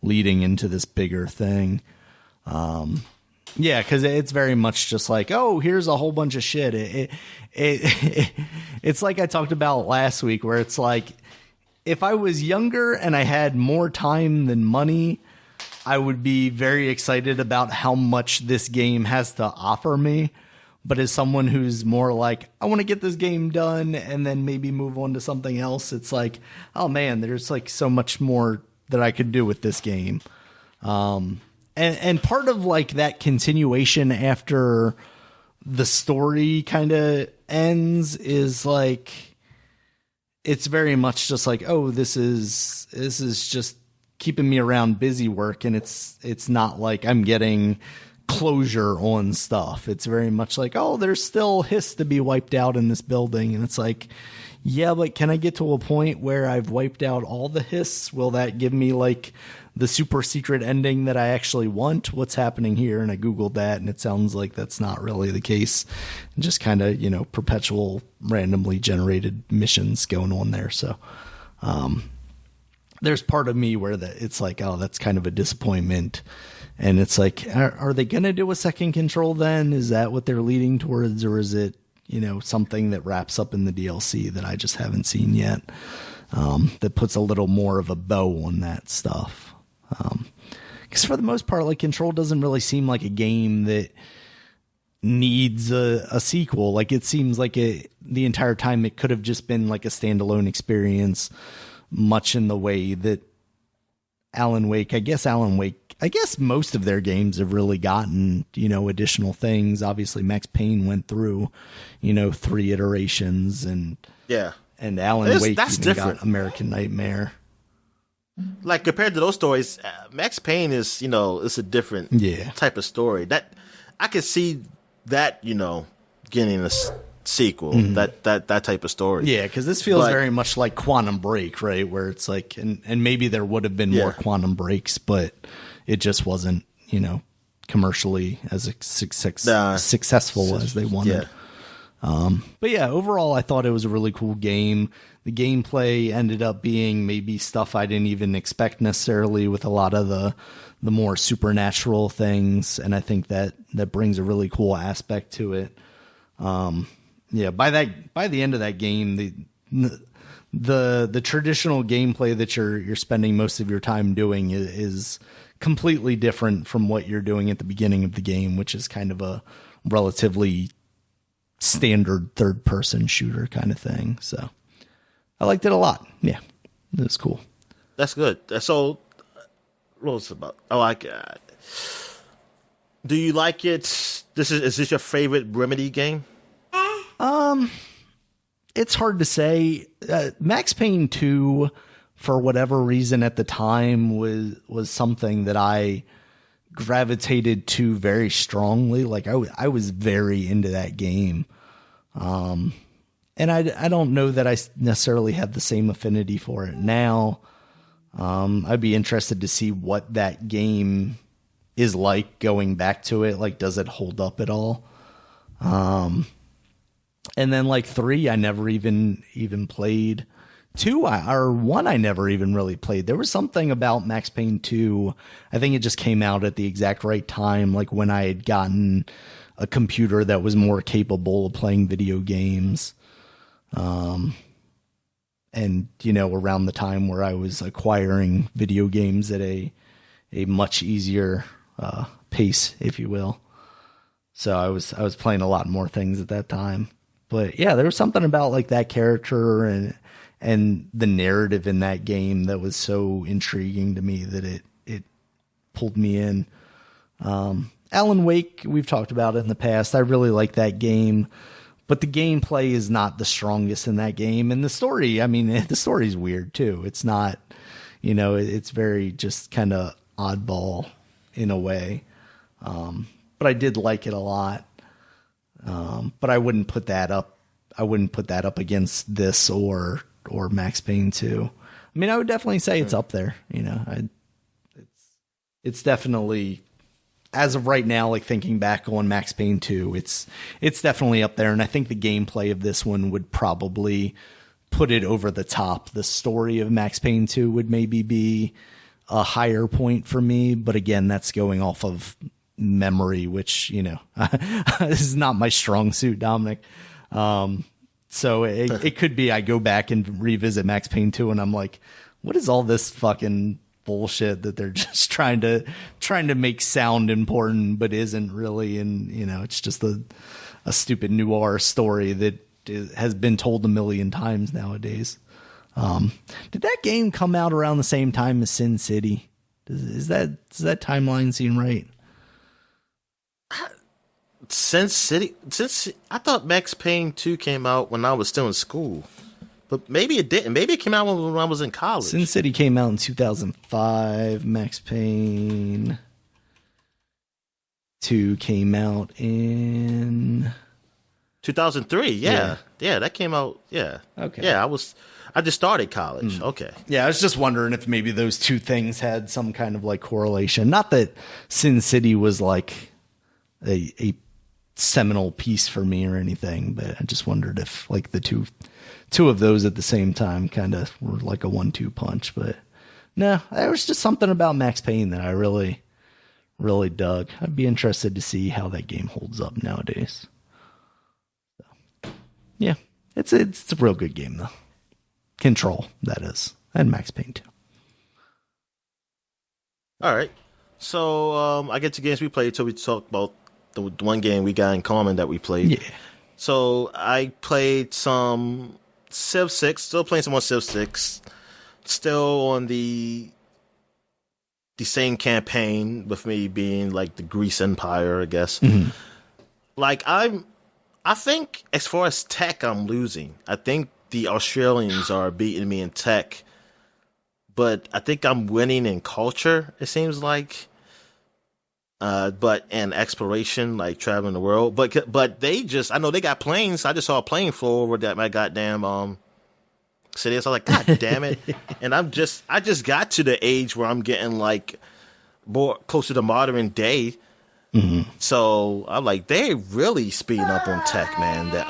leading into this bigger thing. Yeah, because it's very much just like, oh, here's a whole bunch of shit. It's like I talked about last week, where it's like, if I was younger and I had more time than money, I would be very excited about how much this game has to offer me. But as someone who's more like, I want to get this game done and then maybe move on to something else, it's like, oh man, there's like so much more that I could do with this game. And part of like that continuation after the story kind of ends is like, it's very much just like, oh, this is just keeping me around busy work. And it's not like I'm getting closure on stuff. It's very much like, oh, there's still hiss to be wiped out in this building. And it's like, yeah, but can I get to a point where I've wiped out all the hiss? Will that give me like the super secret ending that I actually want? What's happening here? And I Googled that, and it sounds like that's not really the case. Just kind of, perpetual randomly generated missions going on there. So, there's part of me where it's like, oh, that's kind of a disappointment. And it's like, are they going to do a second Control then? Is that what they're leading towards? Or is it, something that wraps up in the DLC that I just haven't seen yet? That puts a little more of a bow on that stuff. Because for the most part, like, Control doesn't really seem like a game that needs a sequel. Like, it seems like the entire time it could have just been like a standalone experience, much in the way that Alan Wake, I guess most of their games have really gotten, additional things. Obviously, Max Payne went through, 3 iterations, and Alan Wake even different. Got American Nightmare. Like, compared to those stories, Max Payne is, it's a different type of story. That I could see that, getting a sequel, that type of story. Yeah, because this feels very much like Quantum Break, right? Where it's like, and maybe there would have been more Quantum Breaks, but it just wasn't, commercially as successful as they wanted. But yeah, overall, I thought it was a really cool game. The gameplay ended up being maybe stuff I didn't even expect necessarily, with a lot of the more supernatural things. And I think that brings a really cool aspect to it. By the end of that game, the traditional gameplay that you're spending most of your time doing is completely different from what you're doing at the beginning of the game, which is kind of a relatively standard third-person shooter kind of thing. So I liked it a lot. Yeah, it was cool. That's good. So what was it about? Oh, I got. Do you like it? Is this your favorite Remedy game? It's hard to say. Max Payne 2, for whatever reason at the time, was something that I gravitated to very strongly. Like, I was very into that game. And I don't know that I necessarily have the same affinity for it now. I'd be interested to see what that game is like going back to it. Like, does it hold up at all? And then like 3, I never even played. 2 or 1, I never even really played. There was something about Max Payne 2. I think it just came out at the exact right time, like when I had gotten a computer that was more capable of playing video games. And around the time where I was acquiring video games at a much easier pace, if you will. So I was playing a lot more things at that time. But yeah, there was something about like that character and the narrative in that game that was so intriguing to me that it pulled me in. Alan Wake, we've talked about it in the past. I really like that game, but the gameplay is not the strongest in that game. And the story, the story's weird too. It's not, it's very just kind of oddball in a way. But I did like it a lot. But I wouldn't put that up. I wouldn't put that up against this or Max Payne 2. I would definitely say it's up there. it's definitely, as of right now, like thinking back on Max Payne 2, it's definitely up there. And I think the gameplay of this one would probably put it over the top. The story of Max Payne 2 would maybe be a higher point for me. But again, that's going off of memory, which, this is not my strong suit, Dominic. So it could be I go back and revisit Max Payne 2 and I'm like, what is all this fucking bullshit that they're just trying to make sound important but isn't really, and it's just a stupid noir story that has been told a million times nowadays. Did that game come out around the same time as Sin City? Does that timeline seem right? Since I thought Max Payne 2 came out when I was still in school, but maybe it didn't. Maybe it came out when I was in college. Sin City came out in 2005. Max Payne 2 came out in 2003. Yeah, that came out. Yeah, okay. Yeah, I just started college. Okay. Yeah, I was just wondering if maybe those two things had some kind of like correlation. Not that Sin City was like a seminal piece for me or anything, but I just wondered if like the two of those at the same time kind of were like a 1-2 punch. But no, there was just something about Max Payne that I really, really dug. I'd be interested to see how that game holds up nowadays. So, yeah, it's a real good game though. Control, that is, and Max Payne 2. All right, so I get to games we played. So we talked about the one game we got in common that we played. Yeah. So I played some Civ 6, still playing some more Civ 6, still on the same campaign with me being like the Greece Empire, I guess. Mm-hmm. Like I think as far as tech, I'm losing. I think the Australians are beating me in tech, but I think I'm winning in culture, it seems like. But in exploration, like traveling the world, but I know they got planes. I just saw a plane flow over that my goddamn city. So I was like, God damn it! And I just got to the age where I'm getting like more closer to modern day. Mm-hmm. So I'm like, they really speeding up on tech, man. That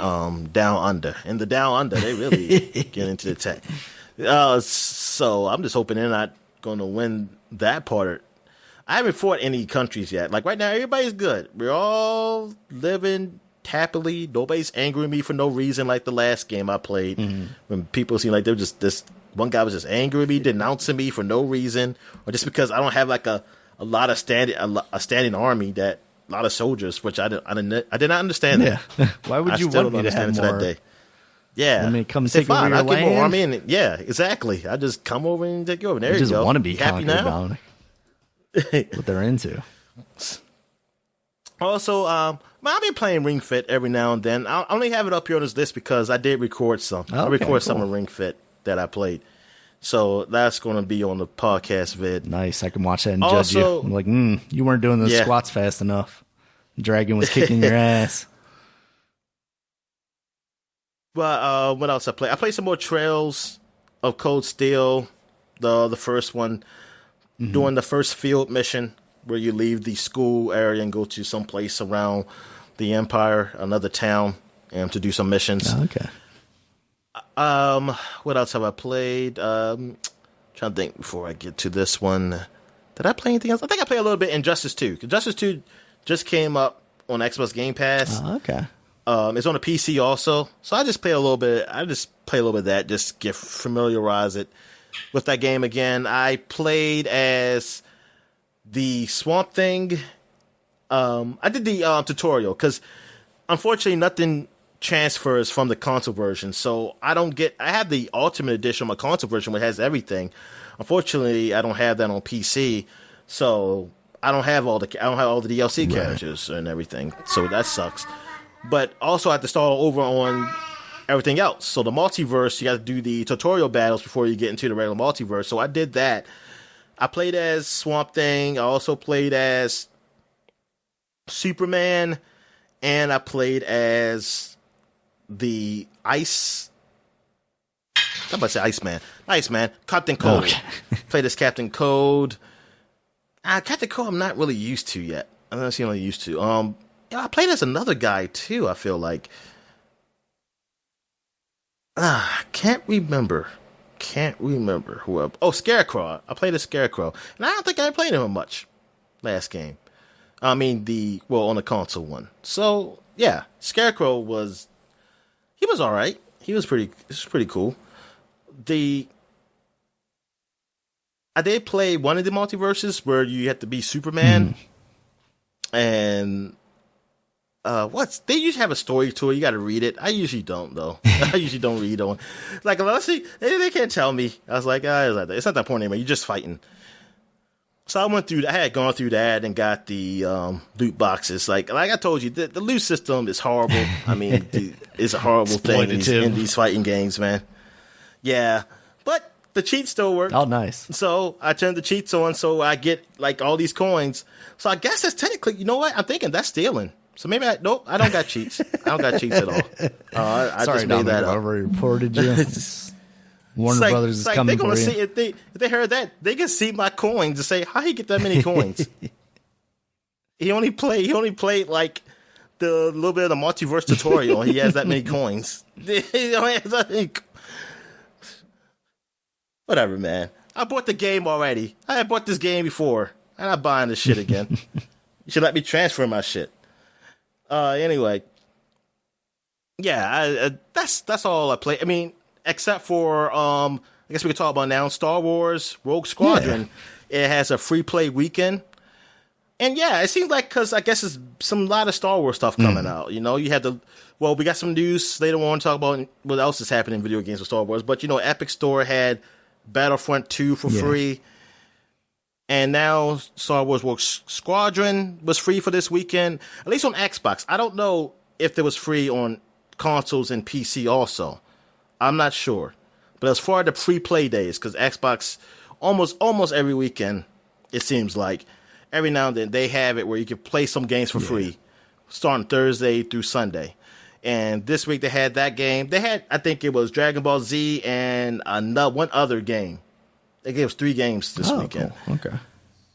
down under, and the down under, they really get into the tech. So I'm just hoping they're not going to win that part. I haven't fought any countries yet. Like right now, everybody's good. We're all living happily. Nobody's angering me for no reason. Like the last game I played, when people seem like they were just this one guy was just angry at me, denouncing me for no reason, or just because I don't have like a lot of standing army, that a lot of soldiers, which I did not understand. Yeah, why would you want me to have more? That day. Yeah, I mean, come take over your I'll land. Get more army, and yeah, exactly. I just come over and take you over. There you just go. Want to be happy conquered, now? Dominic. What they're into. Also, I've been playing Ring Fit every now and then. I only have it up here on this list because I did record some. Okay, I recorded some of Ring Fit that I played. So that's going to be on the podcast vid. Nice. I can watch that and judge you. I'm like, you weren't doing the squats fast enough. Dragon was kicking your ass. Well, what else I played? I played some more Trails of Cold Steel, the first one. Doing the first field mission where you leave the school area and go to some place around the Empire, another town, and to do some missions. Oh, okay. What else have I played? Trying to think before I get to this one. Did I play anything else? I think I played a little bit in Injustice 2. Injustice 2 just came up on Xbox Game Pass. Oh, okay. It's on the PC also. So I just play a little bit. I just play a little bit of that, just get familiarize it with that game again. I played as the Swamp Thing. I did the tutorial because unfortunately nothing transfers from the console version, so I have the Ultimate Edition, my console version, which has everything. Unfortunately, I don't have that on PC, so I don't have all the DLC characters and everything. So that sucks. But also I have to start over on everything else. So the multiverse, you got to do the tutorial battles before you get into the regular multiverse. So I did that. I played as Swamp Thing. I also played as Superman, and I played as the Ice. I'm about to say Iceman. Captain Cold. Okay. Played as Captain Cold. Tactical, I'm not really used to yet. I'm not really used to. I played as another guy too. I feel like. Can't remember. Can't remember who. Scarecrow. I played as Scarecrow, and I don't think I played him much last game. I mean on the console one. So yeah, Scarecrow was all right. He was pretty cool. I did play one of the multiverses where you have to be Superman, and they usually have a story to it. You got to read it. I usually don't though. I usually don't read on. Like let's see, they can't tell me. I was like, it's not that point anymore. You're just fighting. So I had gone through that and got the loot boxes. Like I told you, the loot system is horrible. I mean, it's a horrible thing in these fighting games, man. Yeah, but the cheats still work. Oh, nice. So I turned the cheats on, so I get like all these coins. So I guess that's technically, you know what? I'm thinking that's stealing. So maybe I don't got cheats. I don't got cheats at all. I Sorry, just made that up. I already reported you. Warner Brothers is coming for you. See, if they heard that, they can see my coins and say, how he get that many coins? He only played like the little bit of the multiverse tutorial. He has that many coins. Whatever, man. I bought the game already. I had bought this game before. I'm not buying this shit again. You should let me transfer my shit. Anyway. Yeah, that's all I play. I mean, except for, I guess we could talk about now, Star Wars Rogue Squadron. Yeah. It has a free play weekend. And yeah, it seems like, because I guess it's a lot of Star Wars stuff coming out. You know, you had we got some news later on to talk about what else is happening in video games with Star Wars. But, Epic Store had Battlefront 2 for free. And now Star Wars Rogue Squadron was free for this weekend, at least on Xbox. I don't know if it was free on consoles and PC also. I'm not sure. But as far as the pre-play days, because Xbox almost every weekend, it seems like, every now and then they have it where you can play some games for free, starting Thursday through Sunday. And this week they had that game. They had, I think it was Dragon Ball Z and one other game. They gave us 3 games this weekend. Cool. Okay.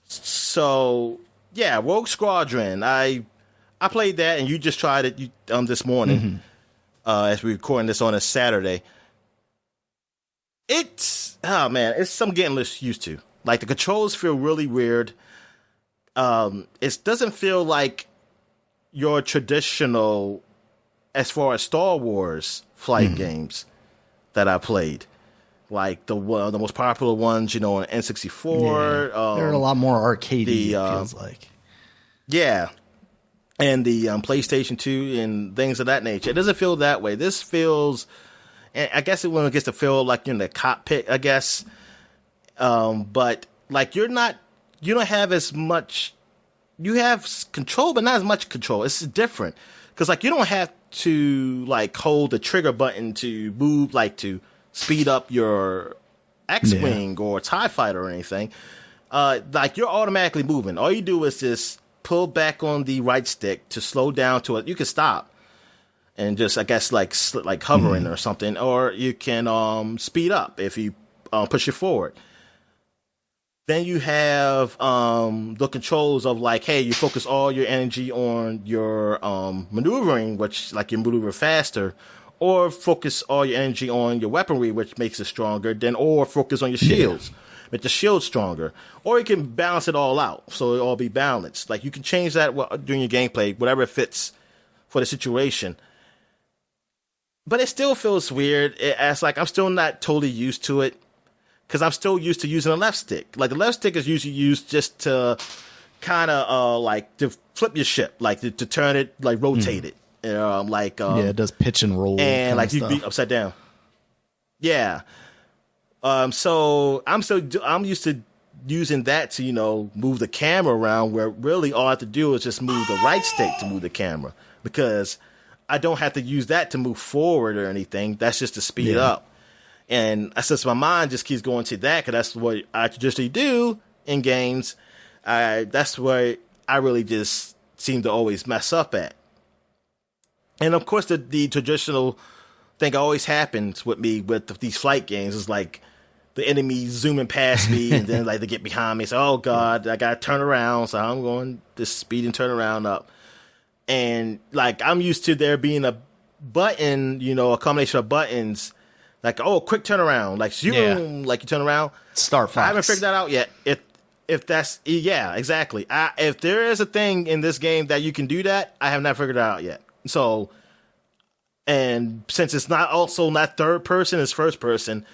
So yeah, Rogue Squadron. I played that, and you just tried it this morning. As we're recording this on a Saturday. It's something getting used to. Like the controls feel really weird. It doesn't feel like your traditional, as far as Star Wars flight games that I played. Like the most popular ones, on N64. Yeah. They're a lot more arcadey, it feels like. Yeah. And the PlayStation 2 and things of that nature. It doesn't feel that way. This feels, and I guess when it gets to feel like you're in the cockpit, I guess. But like you don't have as much, you have control, but not as much control. It's different. Because like you don't have to like hold the trigger button to move, like to speed up your X-Wing or TIE Fighter or anything. Like you're automatically moving. All you do is just pull back on the right stick to slow down to it. You can stop and just, I guess, like hovering or something, or you can speed up if you push it forward. Then you have the controls of like, hey, you focus all your energy on your maneuvering, which like you maneuver faster, or focus all your energy on your weaponry, which makes it stronger. Or focus on your shields. Make the shield stronger, or you can balance it all out, so it'll all be balanced. Like you can change that during your gameplay, whatever it fits for the situation. But it still feels weird. It's like I'm still not totally used to it, because I'm still used to using a left stick. Like the left stick is usually used just to kind of like to flip your ship, like to turn it, like rotate it. It does pitch and roll, and like you can be upside down. Yeah. So I'm used to using that to, move the camera around, where really all I have to do is just move the right stick to move the camera, because I don't have to use that to move forward or anything. That's just to speed up. And since my mind just keeps going to that, because that's what I traditionally do in games, that's where I really just seem to always mess up at. And of course, the traditional thing always happens with me with these flight games is like, the enemy zooming past me, and then like they get behind me. So, oh God, I gotta turn around. So I'm going this speed and turn around up. And like I'm used to there being a button, a combination of buttons, like quick turnaround, like zoom, like you turn around. Star Fox. I haven't figured that out yet. If that's exactly. If there is a thing in this game that you can do that, I have not figured it out yet. So, and since it's not third person, it's first person.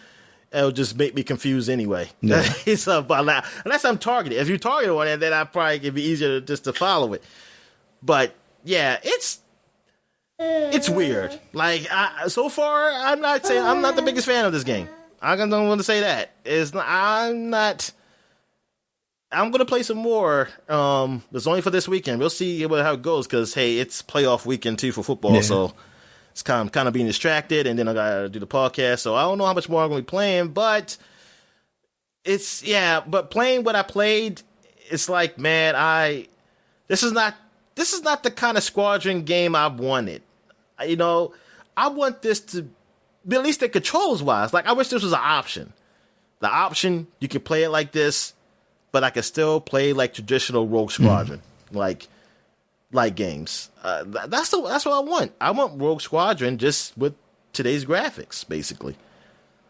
It'll just make me confused anyway. Yeah. So, unless I'm targeted. If you target on it, then I probably it'd be easier just to follow it. But yeah, it's weird. Like so far, I'm not the biggest fan of this game. I don't want to say that. I'm gonna play some more. It's only for this weekend. We'll see how it goes because hey, it's playoff weekend too for football. Yeah. So it's kind of being distracted, and then I gotta do the podcast. So I don't know how much more I'm gonna be playing, but But playing what I played, it's like, man, this is not the kind of Squadron game I wanted. I want this to be at least the controls wise. Like I wish this was an option. The option you could play it like this, but I could still play like traditional Rogue Squadron, like games. That's what I want. I want Rogue Squadron just with today's graphics, basically,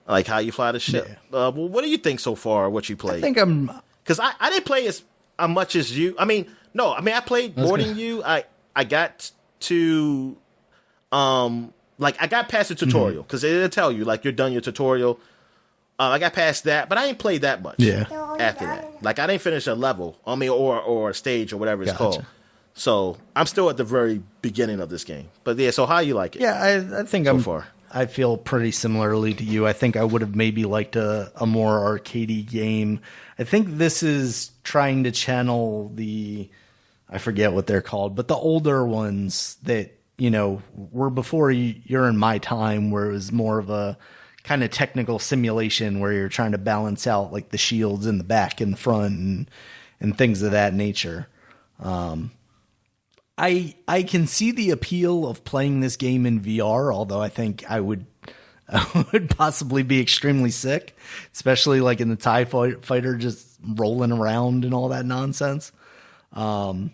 like how you fly the ship. Yeah. Well, what do you think so far? What you played? I think because I didn't play as much as you. I played more than you. I got to I got past the tutorial because it'll tell you like you're done your tutorial. I got past that, but I ain't played that much. Yeah. After that, like I didn't finish a level, or a stage or whatever it's called. So I'm still at the very beginning of this game. But yeah, so how you like it? Yeah, I think so far. I feel pretty similarly to you. I think I would have maybe liked a more arcadey game. I think this is trying to channel I forget what they're called, but the older ones that, were before you're in my time, where it was more of a kind of technical simulation where you're trying to balance out like the shields in the back and the front and things of that nature. I can see the appeal of playing this game in VR, although I think I would possibly be extremely sick, especially like in the TIE fighter, just rolling around and all that nonsense. I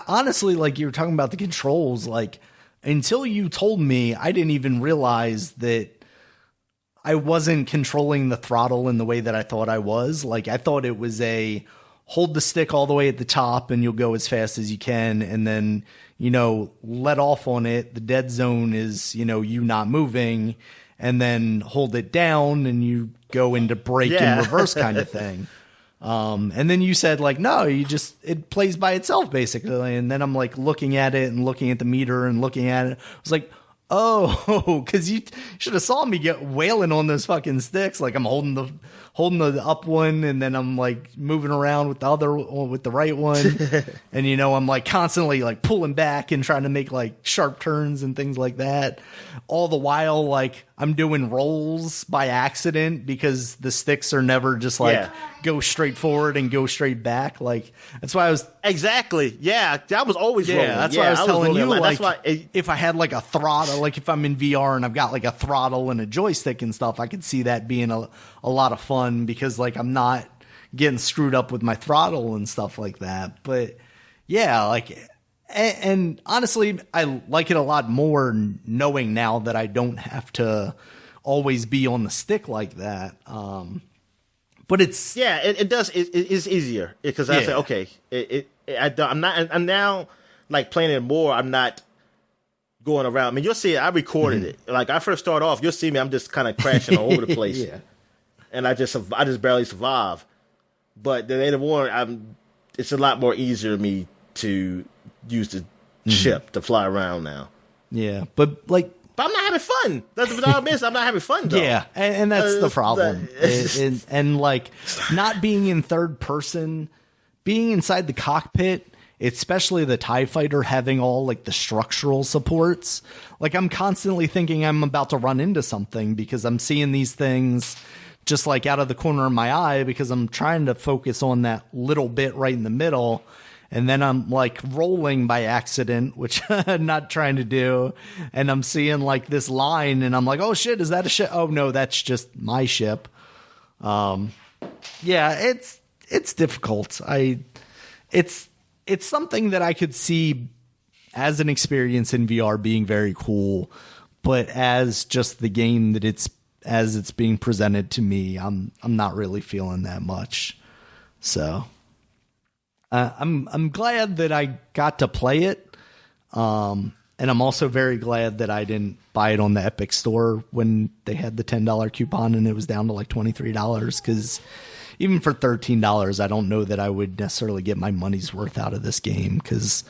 honestly, like you were talking about the controls, like until you told me, I didn't even realize that I wasn't controlling the throttle in the way that I thought I was. Like I thought it was hold the stick all the way at the top and you'll go as fast as you can. And then, let off on it. The dead zone is, you not moving, and then hold it down and you go into brake and reverse kind of thing. And then you said like, no, it plays by itself basically. And then I'm like looking at it and looking at the meter and looking at it. I was like, oh, cause you should have saw me get wailing on those fucking sticks. Like I'm holding the up one and then I'm like moving around with the right one. And I'm like constantly like pulling back and trying to make like sharp turns and things like that. All the while, like I'm doing rolls by accident because the sticks are never just like go straight forward and go straight back. Like that's why I was exactly. Yeah. That was always rolling. That's why I was telling you, like, if I had like a throttle, like if I'm in VR and I've got like a throttle and a joystick and stuff, I could see that being a lot of fun because like I'm not getting screwed up with my throttle and stuff like that. But yeah, like, and honestly, I like it a lot more knowing now that I don't have to always be on the stick like that. But it's it does. It's easier because I say okay. I'm now like playing it more. I'm not going around. I mean, you'll see it. I recorded it. Like I first start off, you'll see me. I'm just kind of crashing all over the place. And I just barely survive. But the later on, it's a lot more easier for me to use the ship to fly around now. Yeah, but I'm not having fun. That's what I miss. I'm not having fun though. Yeah, and that's the problem. And like not being in third person, being inside the cockpit, especially the TIE fighter having all like the structural supports. Like I'm constantly thinking I'm about to run into something because I'm seeing these things just like out of the corner of my eye because I'm trying to focus on that little bit right in the middle. and then I'm like rolling by accident, which I'm not trying to do, and I'm seeing like this line, and I'm like, oh shit, is that a ship? Oh no, that's just my ship. Yeah, it's difficult. It's something that I could see as an experience in VR being very cool, but as just the game that it's being presented to me, I'm not really feeling that much. So I'm glad that I got to play it, and I'm also very glad that I didn't buy it on the Epic Store when they had the $10 coupon and it was down to like $23, because even for $13, I don't know that I would necessarily get my money's worth out of this game, because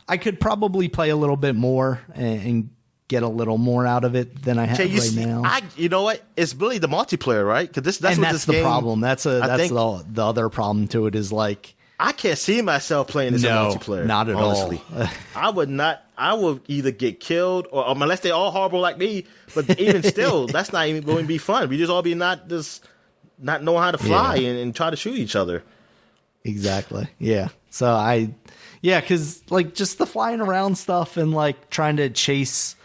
I could probably play a little bit more and get a little more out of it than I have right now. You know what? It's really the multiplayer, right? Because that's the problem. That's the other problem to it is like, I can't see myself playing this in multiplayer. Not at honestly. all. I would not. I would either get killed or unless they're all horrible like me. But even still, that's not even going to be fun. We just all be not knowing how to fly and try to shoot each other. Exactly. Yeah. So because like just the flying around stuff and like trying to chase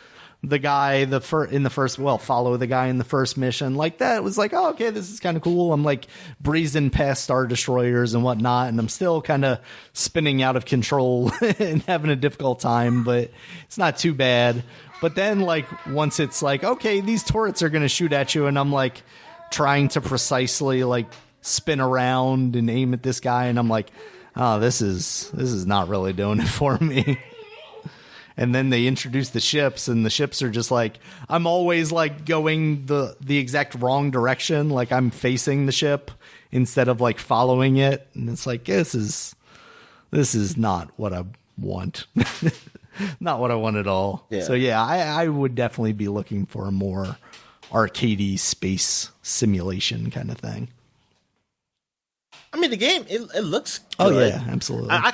the guy follow the guy in the first mission, like that was like, oh, okay, this is kind of cool. I'm like breezing past Star Destroyers and whatnot, and I'm still kind of spinning out of control and having a difficult time, but it's not too bad. But then like once it's like, okay, these turrets are going to shoot at you, and I'm like trying to precisely like spin around and aim at this guy, and I'm like, oh, this is not really doing it for me. And then they introduce the ships, and the ships are just like, I'm always like going the exact wrong direction. Like I'm facing the ship instead of like following it. And it's like, this is not what I want. Not what I want at all. Yeah. So yeah, I would definitely be looking for a more arcadey space simulation kind of thing. I mean, the game, it looks good. Oh, yeah, absolutely. I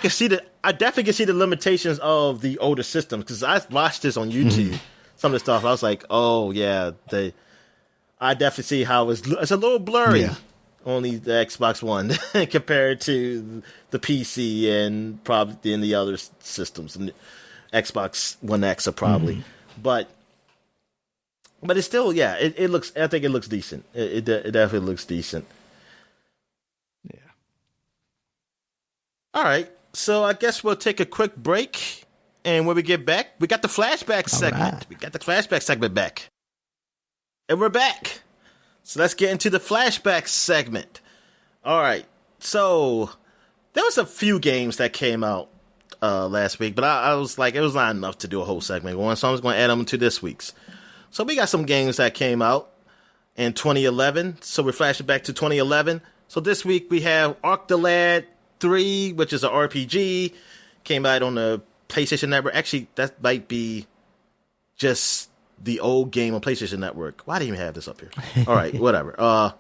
definitely can see the limitations of the older systems, because I watched this on YouTube, some of the stuff. I was like, oh, yeah, I definitely see how it's a little blurry on the Xbox One compared to the PC and probably in the other systems. And Xbox One X are probably. But it's still, it looks, I think it looks decent. It definitely looks decent. All right, so I guess we'll take a quick break, and when we get back, we got the flashback segment. Right. We got the flashback segment back. And we're back. So let's get into the flashback segment. All right, so there was a few games that came out last week, but I was like, it was not enough to do a whole segment on, so I was going to add them to this week's. So we got some games that came out in 2011, so we're flashing back to 2011. So this week we have Arc the Lad 3, which is an RPG, came out on the PlayStation Network. Actually, that might be just the old game on PlayStation Network. Why do you even have this up here? All right, whatever. I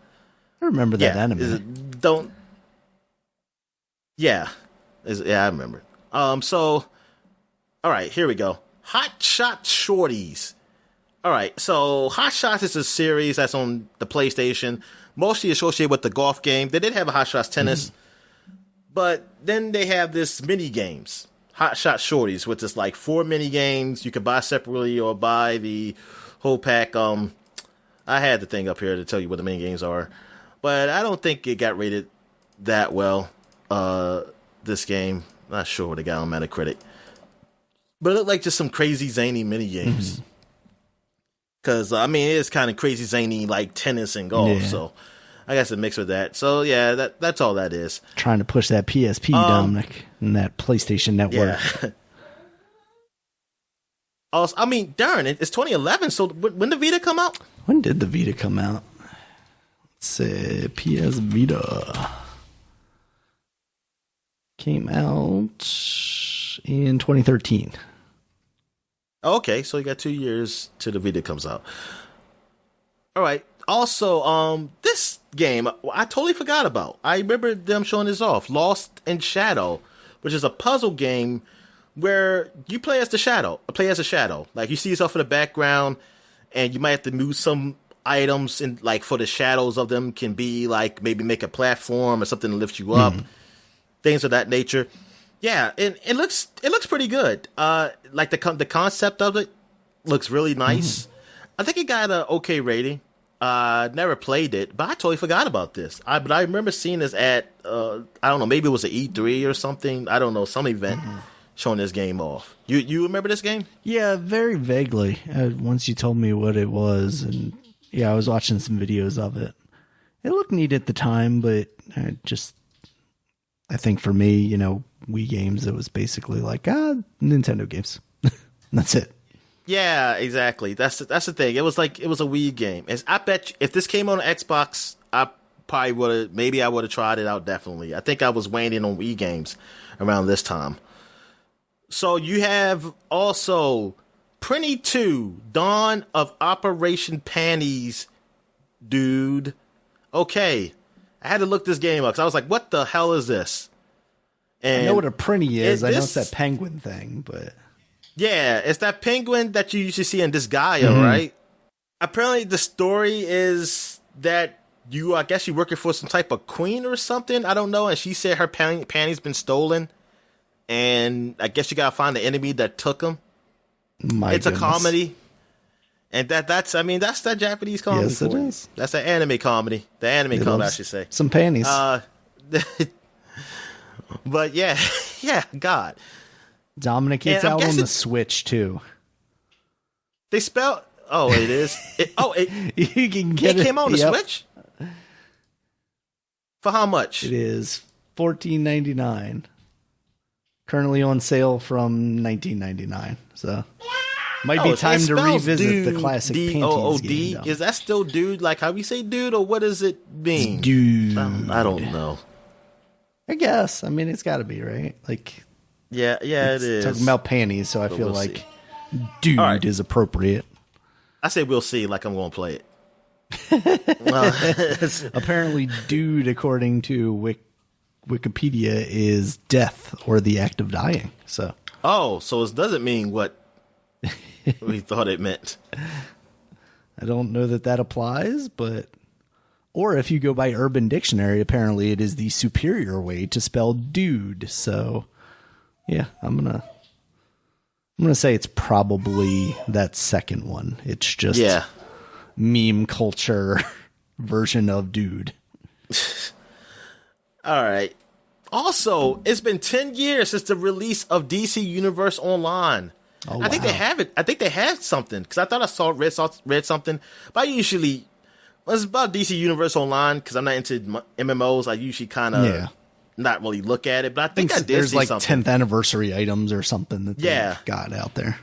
remember that anime. I remember. So, all right, here we go. Hot Shot Shorties. All right, so Hot Shots is a series that's on the PlayStation, mostly associated with the golf game. They did have a Hot Shots Tennis. But then they have this mini games, Hot Shot Shorties, which is like 4 mini games. You can buy separately or buy the whole pack. I had the thing up here to tell you what the mini games are, but I don't think it got rated that well. This game, not sure what it got on Metacritic, but it looked like just some crazy zany mini games. Because I mean, it is kind of crazy zany like tennis and golf, so. I guess a mix with that. So, yeah, that's all that is. Trying to push that PSP, Dominic, and that PlayStation Network. Yeah. Also, I mean, darn, it's 2011, so when did Vita come out? When did the Vita come out? Let's see, PS Vita. Came out in 2013. Okay, so you got 2 years till the Vita comes out. All right. Also, this game I totally forgot about. I remember them showing this off. Lost in Shadow, which is a puzzle game where you play as a shadow. Like you see yourself in the background, and you might have to move some items, and like for the shadows of them can be like maybe make a platform or something to lift you up, things of that nature. Yeah, and it looks pretty good. Like the concept of it looks really nice. I think it got an okay rating. Never played it, but I totally forgot about this. But I remember seeing this at I don't know, maybe it was an E3 or something. I don't know, some event showing this game off. You remember this game? Yeah, very vaguely. Once you told me what it was, and yeah, I was watching some videos of it. It looked neat at the time, but I think for me, Wii games, it was basically like, Nintendo games. That's it. Yeah, exactly. That's the thing. It was a Wii game. I bet you, if this came on Xbox, I probably would have. Maybe I would have tried it out. Definitely. I think I was waiting on Wii games around this time. So you have also Prinny 2, Dawn of Operation Panties, dude. Okay, I had to look this game up because I was like, "What the hell is this?" And I know what a Prinny is. I know it's that penguin thing, but. Yeah, it's that penguin that you usually see in Disgaea, right? Apparently, the story is that I guess you're working for some type of queen or something. I don't know. And she said her panties been stolen. And I guess you gotta find the enemy that took them. It's a comedy. And that's that Japanese comedy. Yes, it is. That's an anime comedy. The anime comedy, I should say. Some panties. But yeah, God. Dominic, it's out on the Switch too. They spell. Oh, it is. You can get it. It came out on the Switch. For how much? It is $14.99. Currently on sale from $19.99. So might be time to revisit the classic panties game. Is that still dude? Like how we say dude, or what does it mean? It's dude. I don't know. I guess. I mean, it's got to be right. Like. Yeah, it is. Talking about panties, so I feel like dude is appropriate. I say we'll see, like I'm going to play it. Apparently, dude, according to Wikipedia, is death or the act of dying. So, so it doesn't mean what we thought it meant. I don't know that applies, but or if you go by Urban Dictionary, apparently it is the superior way to spell dude. So. Yeah, I'm gonna say it's probably that second one. It's just meme culture version of dude. All right. Also, it's been 10 years since the release of DC Universe Online. Oh, I think they have it. I think they have something because I thought I read something. But I usually, when it's about DC Universe Online, because I'm not into MMOs, I usually kind of. Not really look at it, but I think I did there's see like something. 10th anniversary items or something that they got out there.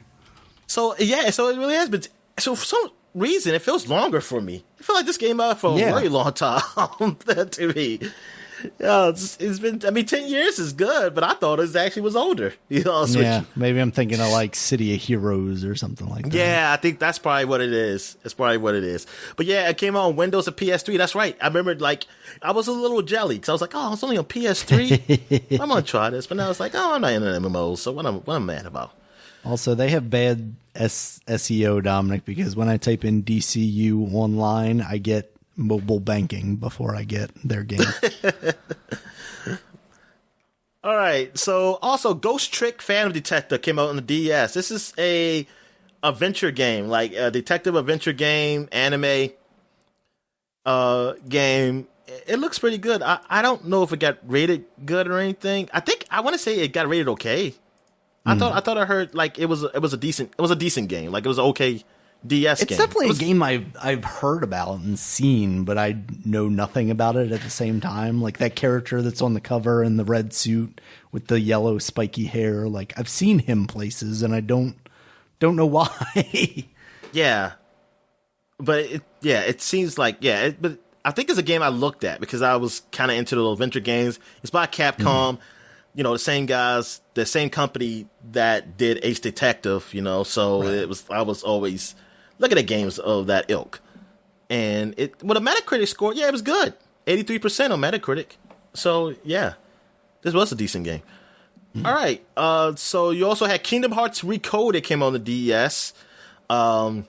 So it really has been. So for some reason, it feels longer for me. I feel like this came out for a very long time to me. It's been. 10 years is good, but I thought it actually was older. Maybe I'm thinking of like City of Heroes or something like that. Yeah, I think that's probably what it is. But yeah, it came out on Windows and PS3. That's right. I remember I was a little jelly because I was like, oh, it's only on PS3. I'm gonna try this, but now it's like, oh, I'm not into MMOs. So what I'm mad about? Also, they have bad SEO, Dominic, because when I type in DCU online, I get mobile banking before I get their game. All right. So also Ghost Trick Phantom Detector came out on the DS. This is a adventure game, like a detective adventure game, anime game. It looks pretty good. I don't know if it got rated good or anything. I want to say it got rated okay. I thought I heard like it was a decent game. Like it was an okay DS game. It's definitely a game I've heard about and seen, but I know nothing about it at the same time. Like that character that's on the cover in the red suit with the yellow spiky hair. Like I've seen him places, and I don't know why. Yeah, but it seems like but I think it's a game I looked at because I was kind of into the adventure games. It's by Capcom. The same guys, the same company that did Ace Detective. So I was always looking at games of that ilk. And with a Metacritic score, it was good. 83% on Metacritic. So, yeah, this was a decent game. All right. So you also had Kingdom Hearts Recoded came on the DS. I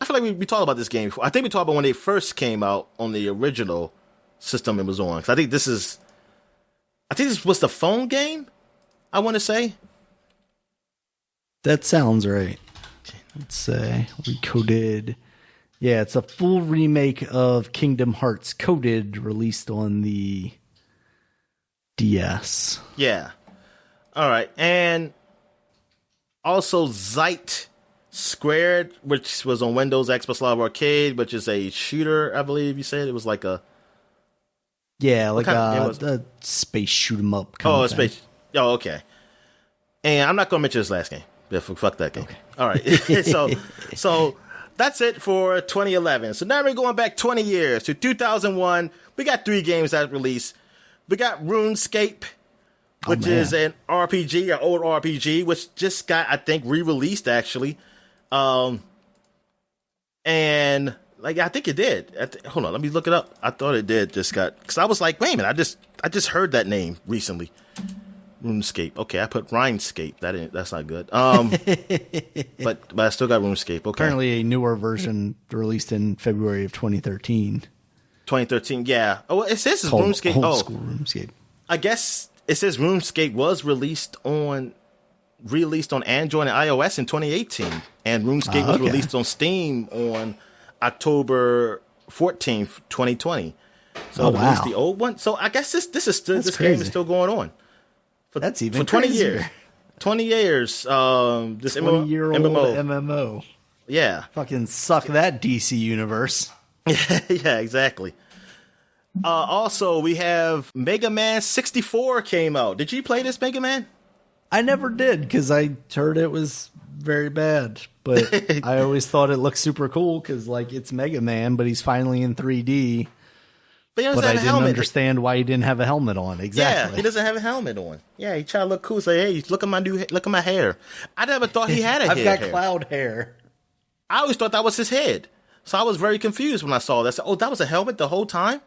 feel like we talked about this game before. I think we talked about when they first came out on the original system it was on. 'Cause I think this was the phone game. I want to say. That sounds right. Let's say Recoded. Yeah, it's a full remake of Kingdom Hearts Coded, released on the DS. Yeah. All right. And also Zeit Squared, which was on Windows, Xbox Live Arcade, which is a shooter, I believe you said. It was like a... Yeah, like a space shoot 'em up kind of thing. Space. Oh, okay. And I'm not going to mention this last game. Yeah, fuck that game. Okay. All right. So that's it for 2011. So now we're going back 20 years to 2001. We got 3 games that released. We got RuneScape, which is an RPG, an old RPG, which just got, I think, re-released actually. And like, I think it did. Hold on, let me look it up. I thought it did just got, because I was like, wait a minute, I just heard that name recently. RuneScape. Okay, I put RuneScape. That's not good. But I still got RuneScape. Okay. Apparently a newer version released in February of 2013. 2013, yeah. Oh, it says it's RuneScape. Old school RuneScape. I guess it says RuneScape was released on Android and iOS in 2018, and RuneScape was released on Steam on October 14th, 2020. So at least the old one. So I guess this game is still going on. That's even for 20 crazier. years. 20 years. This 20-year-old MMO. Yeah. Fucking suck that, DC Universe. Yeah, exactly. Also, we have Mega Man 64 came out. Did you play this Mega Man? I never did, because I heard it was very bad. But I always thought it looked super cool, because like it's Mega Man, but he's finally in 3D. But I didn't understand why he didn't have a helmet on. Exactly. Yeah, he doesn't have a helmet on. Yeah, he tried to look cool. Say, hey, look at my hair. I never thought he had a head. I've got cloud hair. I always thought that was his head. So I was very confused when I saw that. I said, oh, that was a helmet the whole time?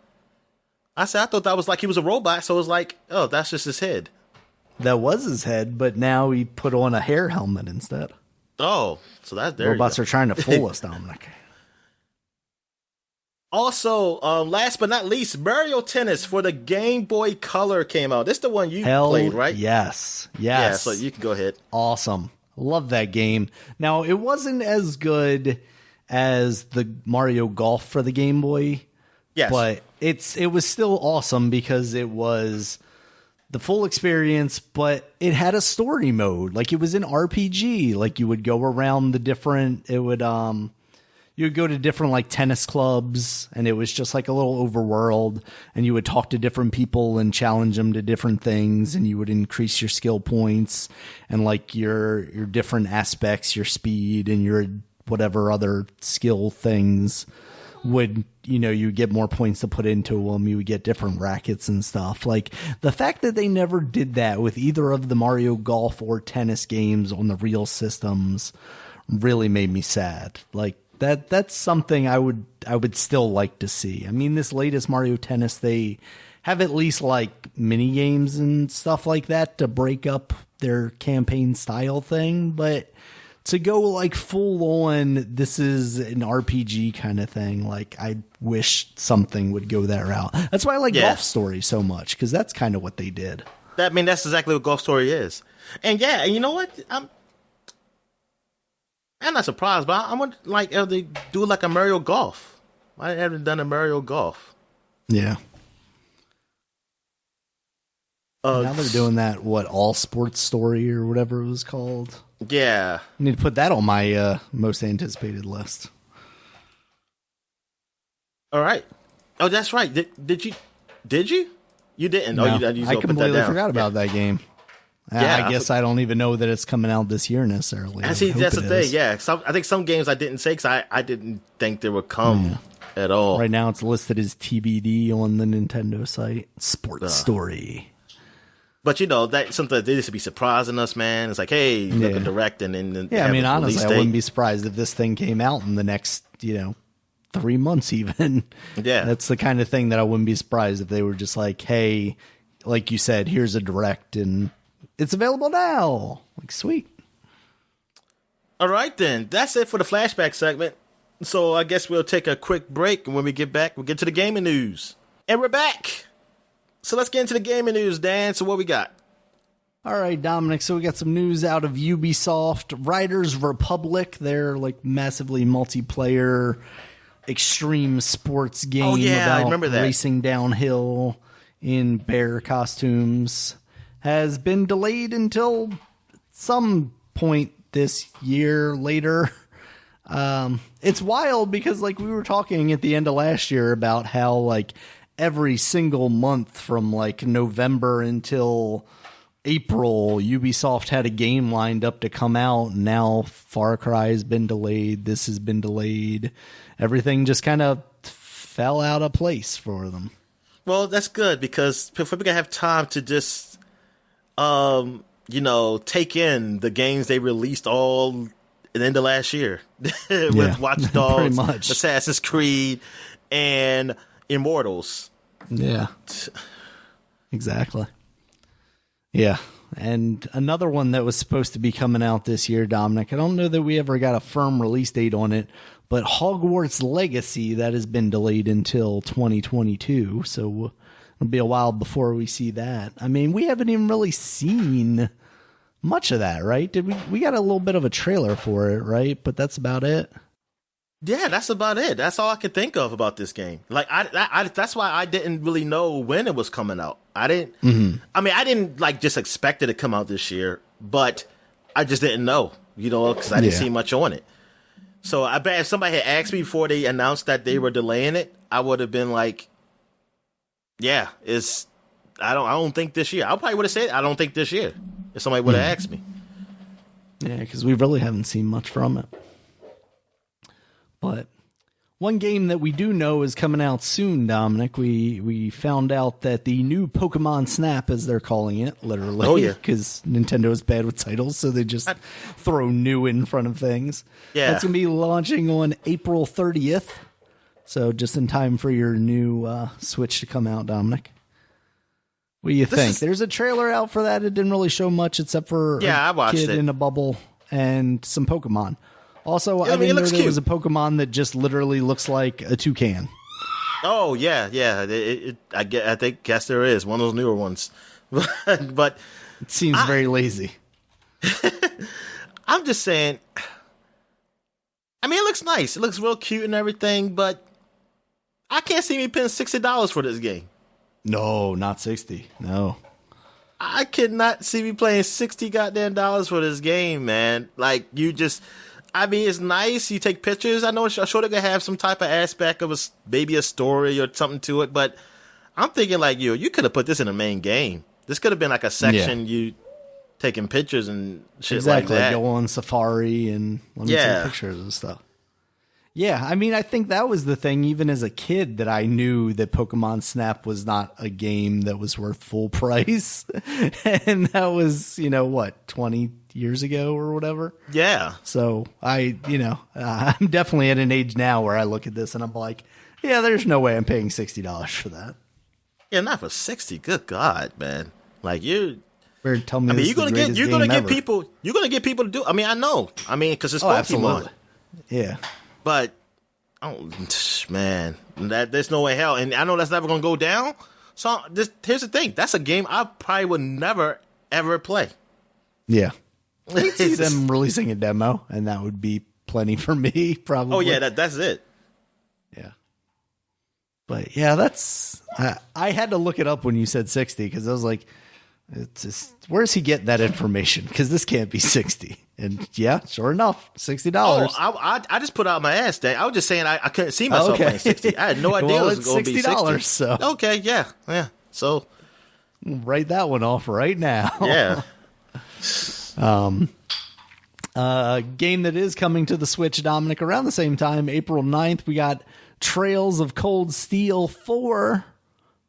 I thought that was like he was a robot. So it was like, oh, that's just his head. That was his head, but now he put on a hair helmet instead. Oh, so that's there. Robots are trying to fool us, Dominic. Also, last but not least, Mario Tennis for the Game Boy Color came out. This is the one you played, right? Yes. Yeah, so you can go ahead. Awesome. Love that game. Now, it wasn't as good as the Mario Golf for the Game Boy. Yes. But it was still awesome because it was the full experience, but it had a story mode. Like, it was an RPG. Like, you would go around the different... You would go to different like tennis clubs, and it was just like a little overworld, and you would talk to different people and challenge them to different things, and you would increase your skill points and like your different aspects, your speed and your whatever other skill things would, you get more points to put into them. You would get different rackets and stuff. Like the fact that they never did that with either of the Mario Golf or tennis games on the real systems really made me sad. Like, that's something I would still like to see. I mean, this latest Mario Tennis, they have at least like mini games and stuff like that to break up their campaign style thing, but to go like full on, this is an RPG kind of thing. Like, I wish something would go that route. That's why I like Golf Story so much, because that's kind of what they did. That's exactly what Golf Story is. And yeah, and you know what? I'm not surprised, but I would like if they do like a Mario Golf. Why haven't they done a Mario Golf? Yeah. Now they're doing that, All Sports Story or whatever it was called. Yeah. I need to put that on my most anticipated list. All right. Oh, that's right. Did you? You didn't. No, oh, you I completely forgot about that game. Yeah, I guess I don't even know that it's coming out this year necessarily. I see, that's the thing. Yeah, I think some games I didn't say because I didn't think they would come at all. Right now, it's listed as TBD on the Nintendo site. Sports Story. But that's something they used to be surprising us, man. It's like, hey, look at direct and then I mean, honestly, I wouldn't be surprised if this thing came out in the next 3 months even. Yeah, that's the kind of thing that I wouldn't be surprised if they were just like, hey, like you said, here's a direct and it's available now. Like, sweet. All right, then. That's it for the flashback segment. So I guess we'll take a quick break, and when we get back, we'll get to the gaming news. And we're back. So let's get into the gaming news, Dan. So what we got? All right, Dominic, so we got some news out of Ubisoft. Riders Republic, their like massively multiplayer extreme sports game I about remember that. racing downhill in bear costumes, has been delayed until some point this year later. It's wild because like we were talking at the end of last year about how like every single month from like November until April, Ubisoft had a game lined up to come out. And now Far Cry has been delayed. This has been delayed. Everything just kind of fell out of place for them. Well, that's good because people can have time to just, take in the games they released all at the end of last year with Watch Dogs, Assassin's Creed, and Immortals. Yeah, exactly. Yeah, and another one that was supposed to be coming out this year, Dominic, I don't know that we ever got a firm release date on it, but Hogwarts Legacy, that has been delayed until 2022, so it'll be a while before we see that. I mean, we haven't even really seen much of that, right? We got a little bit of a trailer for it, right? But that's about it. Yeah, that's about it. That's all I could think of about this game. Like, I that's why I didn't really know when it was coming out. I didn't. Mm-hmm. I mean, I didn't like just expect it to come out this year, but I just didn't know, because I didn't see much on it. So I bet if somebody had asked me before they announced that they were delaying it, I would have been like, "Yeah, I don't think this year." I probably would have said, "I don't think this year," if somebody would have asked me. Yeah, because we really haven't seen much from it. But one game that we do know is coming out soon, Dominic. We found out that the new Pokémon Snap, as they're calling it, literally. Oh, yeah. Because Nintendo is bad with titles, so they just throw new in front of things. Yeah. That's going to be launching on April 30th. So just in time for your new Switch to come out, Dominic. What do you think? There's a trailer out for that. It didn't really show much except for a kid in a bubble and some Pokemon. Also, I didn't know there was a Pokemon that just literally looks like a toucan. Oh, yeah. I guess there is one of those newer ones. But it seems very lazy. I'm just saying, I mean, it looks nice. It looks real cute and everything, but I can't see me paying $60 for this game. No, not 60. No. I could not see me playing $60 goddamn dollars for this game, man. Like, I mean, it's nice. You take pictures. I'm sure they could have some type of aspect of maybe a story or something to it. But I'm thinking like you could have put this in the main game. This could have been like a section you taking pictures and shit like that. Go on Safari and let me take pictures and stuff. Yeah, I mean, I think that was the thing, even as a kid, that I knew that Pokemon Snap was not a game that was worth full price. And that was, 20 years ago or whatever? Yeah. So I'm definitely at an age now where I look at this and I'm like, yeah, there's no way I'm paying $60 for that. Yeah, not for 60. Good God, man. Like you're telling me you're gonna get people to do. I mean, I know. I mean, because it's Pokemon. Absolutely. Yeah. But, man, there's no way hell. And I know that's never going to go down. So here's the thing. That's a game I probably would never, ever play. Yeah. I could see them releasing a demo, and that would be plenty for me, probably. Oh, yeah, that's it. Yeah. But, yeah, I had to look it up when you said 60, because I was like, where's he getting that information? Because this can't be 60. And yeah, sure enough, $60. Oh, I just put out my ass day. I was just saying I couldn't see myself playing 60. I had no idea it was going to be $60. So. Okay, yeah. So write that one off right now. Yeah. Game that is coming to the Switch, Dominic, around the same time, April 9th, we got Trails of Cold Steel 4.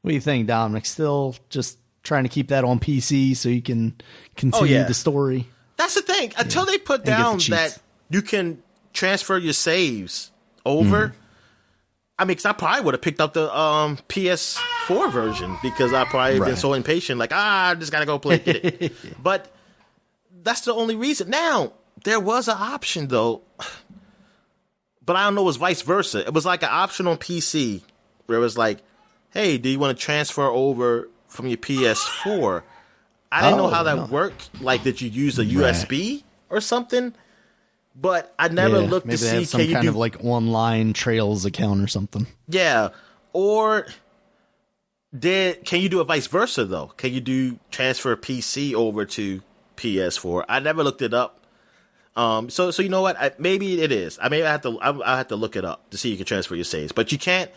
What do you think, Dominic? Still just trying to keep that on PC so you can continue the story? That's the thing. Until they put down that you can transfer your saves over. I mean, because I probably would have picked up the PS4 version because I probably been so impatient. Like, I just got to go play it. But that's the only reason. Now, there was an option, though. But I don't know it was vice versa. It was like an option on PC where it was like, hey, do you want to transfer over from your PS4? I didn't know how that worked. Like, did you use a USB or something? But I never looked to see some kind of like online Trails account or something. Yeah, or can you do it vice versa though? Can you do transfer PC over to PS4? I never looked it up. So you know what? Maybe it is. I have to look it up to see if you can transfer your saves. But you can't.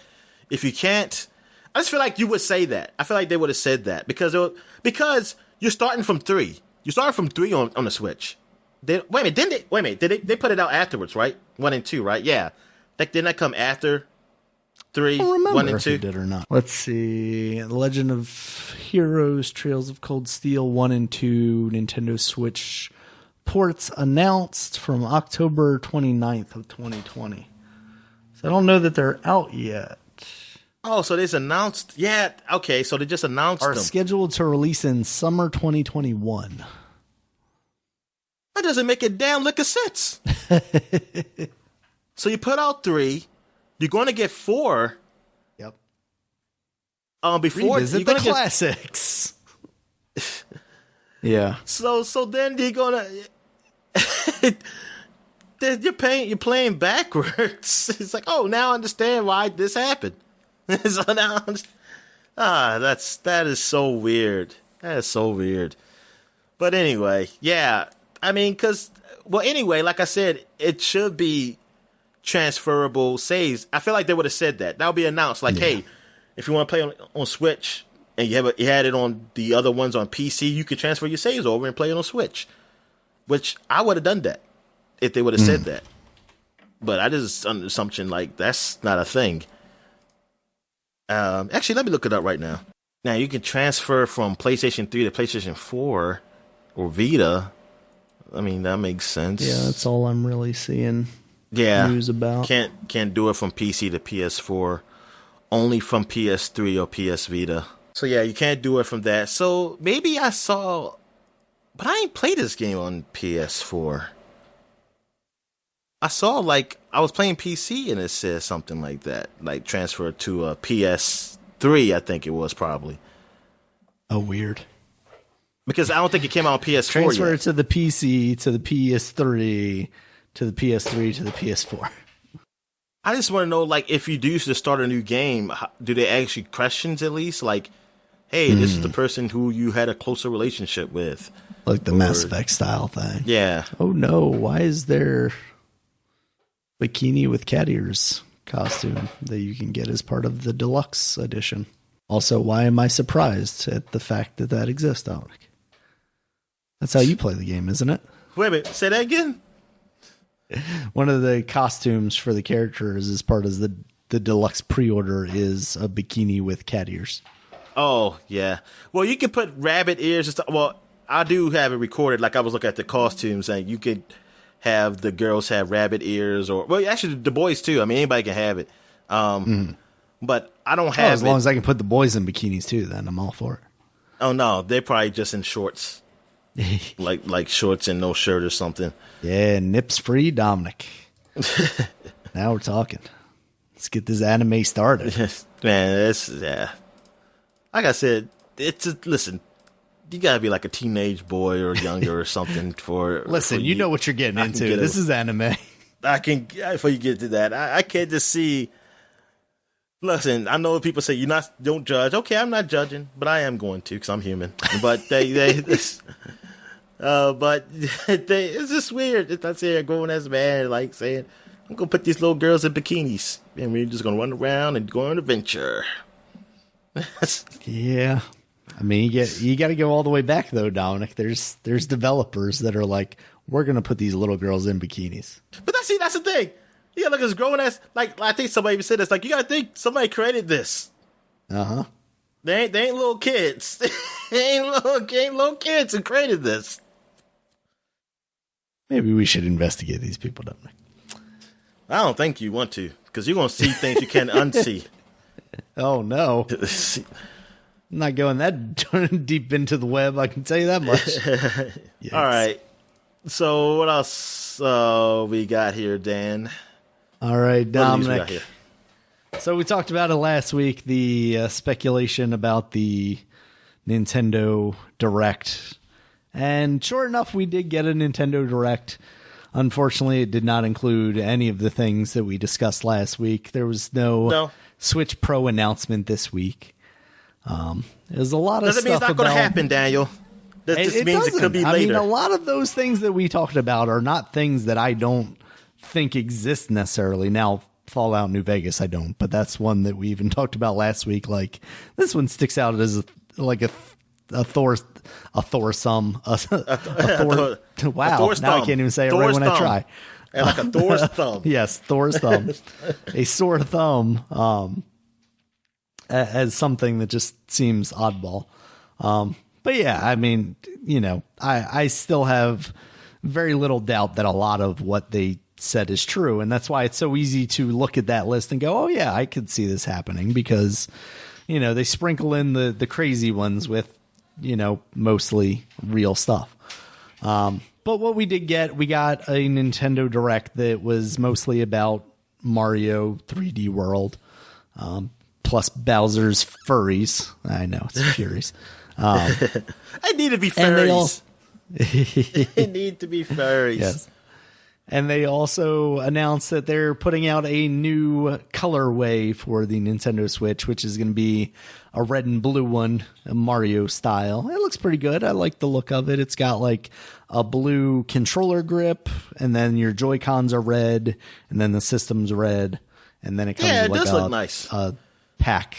If you can't, I just feel like you would say that. I feel like they would have said that because you're starting from 3. You started from 3 on the Switch. Wait a minute, did they put it out afterwards, right? 1 and 2, right? Yeah. Didn't that come after 3, 1 and 2? If it did or not. Let's see. The Legend of Heroes, Trails of Cold Steel 1 and 2, Nintendo Switch ports announced from October 29th of 2020. So I don't know that they're out yet. Oh, so they announced. Yeah, okay, so they just announced them. Are scheduled to release in summer 2021. That doesn't make a damn lick of sense. So you put out 3. You're going to get 4. Yep. Before revisit you're the classics. Yeah. So then you're gonna. You're playing backwards. It's like, oh, now I understand why this happened. So now, that is so weird. That is so weird. But anyway, yeah. I mean, anyway, like I said, it should be transferable saves. I feel like they would have said that. That would be announced. Like, hey, if you want to play on Switch and you had it on the other ones on PC, you could transfer your saves over and play it on Switch. Which I would have done that if they would have said that. But I just under the assumption like that's not a thing. Actually, let me look it up right now. Now you can transfer from PlayStation 3 to PlayStation 4 or Vita. I mean, that makes sense. Yeah, that's all I'm really seeing news about. Can't do it from PC to PS4. Only from PS3 or PS Vita. So yeah, you can't do it from that. So maybe I saw, but I ain't played this game on PS4. I saw I was playing PC and it says something like that, like transfer to a PS3. I think it was probably. Oh, weird. Because I don't think it came out on PS4 transfer yet. to the PC, to the PS3, to the PS3, to the PS4. I just want to know, like, if you do to start a new game, do they ask you questions at least? Like, hey, this is the person who you had a closer relationship with. Like the Mass Effect style thing. Yeah. Oh, no. Why is there bikini with cat ears costume that you can get as part of the deluxe edition? Also, why am I surprised at the fact that exists, Dominic? That's how you play the game, isn't it? Wait a minute. Say that again? One of the costumes for the characters as part of the deluxe pre-order is a bikini with cat ears. Oh, yeah. Well, you can put rabbit ears and stuff. Well, I do have it recorded. Like, I was looking at the costumes, and you could have the girls have rabbit ears, or well, actually the boys too. I mean, anybody can have it. But I don't have as long as I can put the boys in bikinis too, then I'm all for it. Oh no, they're probably just in shorts, like shorts and no shirt or something. Yeah, nips free, Dominic. Now we're talking. Let's get this anime started. Man, like I said, listen. You gotta be like a teenage boy or younger or something for. Listen, you know what you're getting into. This is anime. Before you get to that, I can't just see. Listen, I know people say don't judge. Okay, I'm not judging, but I am going to because I'm human. But it's just weird. It's not saying grown as man, like saying I'm gonna put these little girls in bikinis and we're just gonna run around and go on an adventure. Yeah. I mean, you got to go all the way back though, Dominic. There's developers that are like, we're gonna put these little girls in bikinis. But that's the thing. You gotta look at this grown ass. Like I think somebody even said this. Like you gotta think somebody created this. They ain't little kids. they ain't little kids who created this. Maybe we should investigate these people, Dominic. I don't think you want to, because you're gonna see things you can't unsee. Oh no. I'm not going that deep into the web, I can tell you that much. All right. So what else we got here, Dan? All right, Dominic. So we talked about it last week, the speculation about the Nintendo Direct. And sure enough, we did get a Nintendo Direct. Unfortunately, it did not include any of the things that we discussed last week. There was no Switch Pro announcement this week. There's a lot of stuff. Doesn't mean it's not going to happen, Daniel. That just means it could be later. I mean, a lot of those things that we talked about are not things that I don't think exist necessarily. Now, Fallout New Vegas, I don't, but that's one that we even talked about last week. Like, this one sticks out as a Thor thumb. Wow, now I can't even say it right when I try. And like a Thor's thumb. Yes, Thor's thumb. A sore thumb as something that just seems oddball. But yeah, I mean, you know, I still have very little doubt that a lot of what they said is true. And that's why it's so easy to look at that list and go, oh yeah, I could see this happening, because, you know, they sprinkle in the crazy ones with, you know, mostly real stuff. But what we did get, we got a Nintendo Direct that was mostly about Mario 3D World, plus Bowser's furries. I know, it's Furies. I need to be furries. They need to be furries. Yes. And they also announced that they're putting out a new colorway for the Nintendo Switch, which is going to be a red and blue one, a Mario style. It looks pretty good. I like the look of it. It's got like a blue controller grip, and then your Joy-Cons are red, and then the system's red, and then it comes with like look nice. A pack,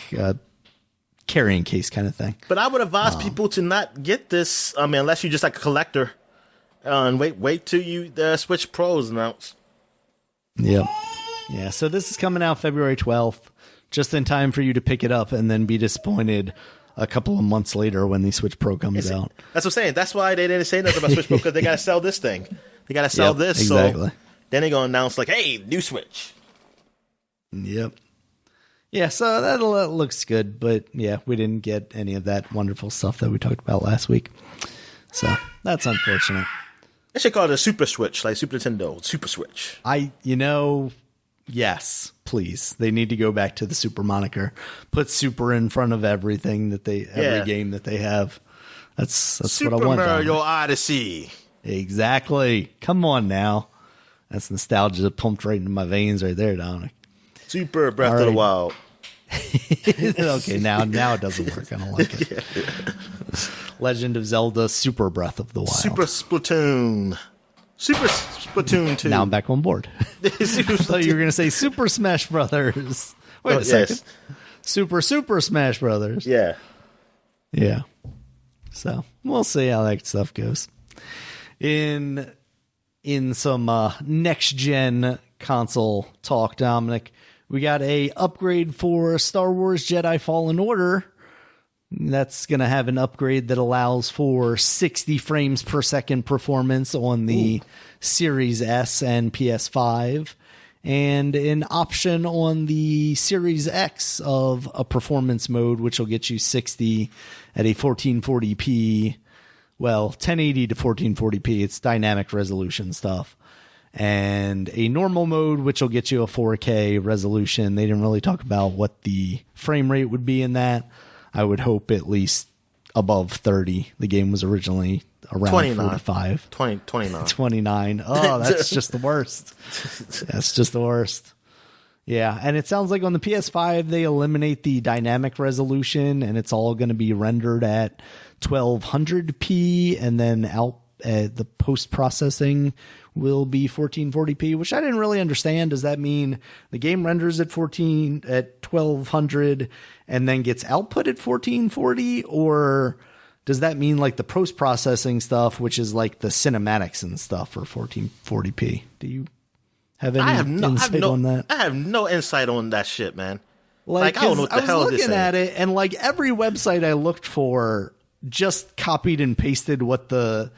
carrying case kind of thing. But I would advise people to not get this, I mean, unless you're just like a collector. And wait till the Switch Pro's announce. Yep. Yeah, so this is coming out February 12th, just in time for you to pick it up and then be disappointed a couple of months later when the Switch Pro comes out. That's what I'm saying. That's why they didn't say nothing about Switch Pro, because they got to sell this thing. They got to sell this. Exactly. So then they're going to announce like, hey, new Switch. Yep. Yeah, so that looks good, but yeah, we didn't get any of that wonderful stuff that we talked about last week. So that's unfortunate. They should call it a Super Switch, like Super Nintendo, Super Switch. Yes, please. They need to go back to the Super moniker. Put Super in front of everything every game that they have. That's Super what I want. Super Mario Odyssey. Exactly. Come on now. That's nostalgia pumped right into my veins right there, Dominic. Super Breath of the Wild. Okay, now it doesn't work. I don't like it. Legend of Zelda Super Breath of the Wild. Super Splatoon 2. Now I'm back on board. I thought you were going to say Super Smash Brothers. Wait a second. Yes. Super Smash Brothers. Yeah. Yeah. So we'll see how that stuff goes. In some next gen console talk, Dominic, we got a upgrade for Star Wars Jedi Fallen Order. That's going to have an upgrade that allows for 60 frames per second performance on the Series S and PS5, and an option on the Series X of a performance mode, which will get you 60 at a 1440p, well, 1080 to 1440p. It's dynamic resolution stuff. And a normal mode, which will get you a 4K resolution. They didn't really talk about what the frame rate would be in that. I would hope at least above 30. The game was originally around 45. 29. Oh, that's just the worst. That's just the worst. Yeah, and it sounds like on the PS5, they eliminate the dynamic resolution, and it's all going to be rendered at 1200p, and then the post-processing will be 1440p, which I didn't really understand. Does that mean the game renders at 1200 and then gets output at 1440, or does that mean like the post-processing stuff, which is like the cinematics and stuff, for 1440p? Do you have any insight on that? I have no insight on that shit, man. Like I don't know what the hell this is. I was looking at it, and like every website I looked for just copied and pasted what the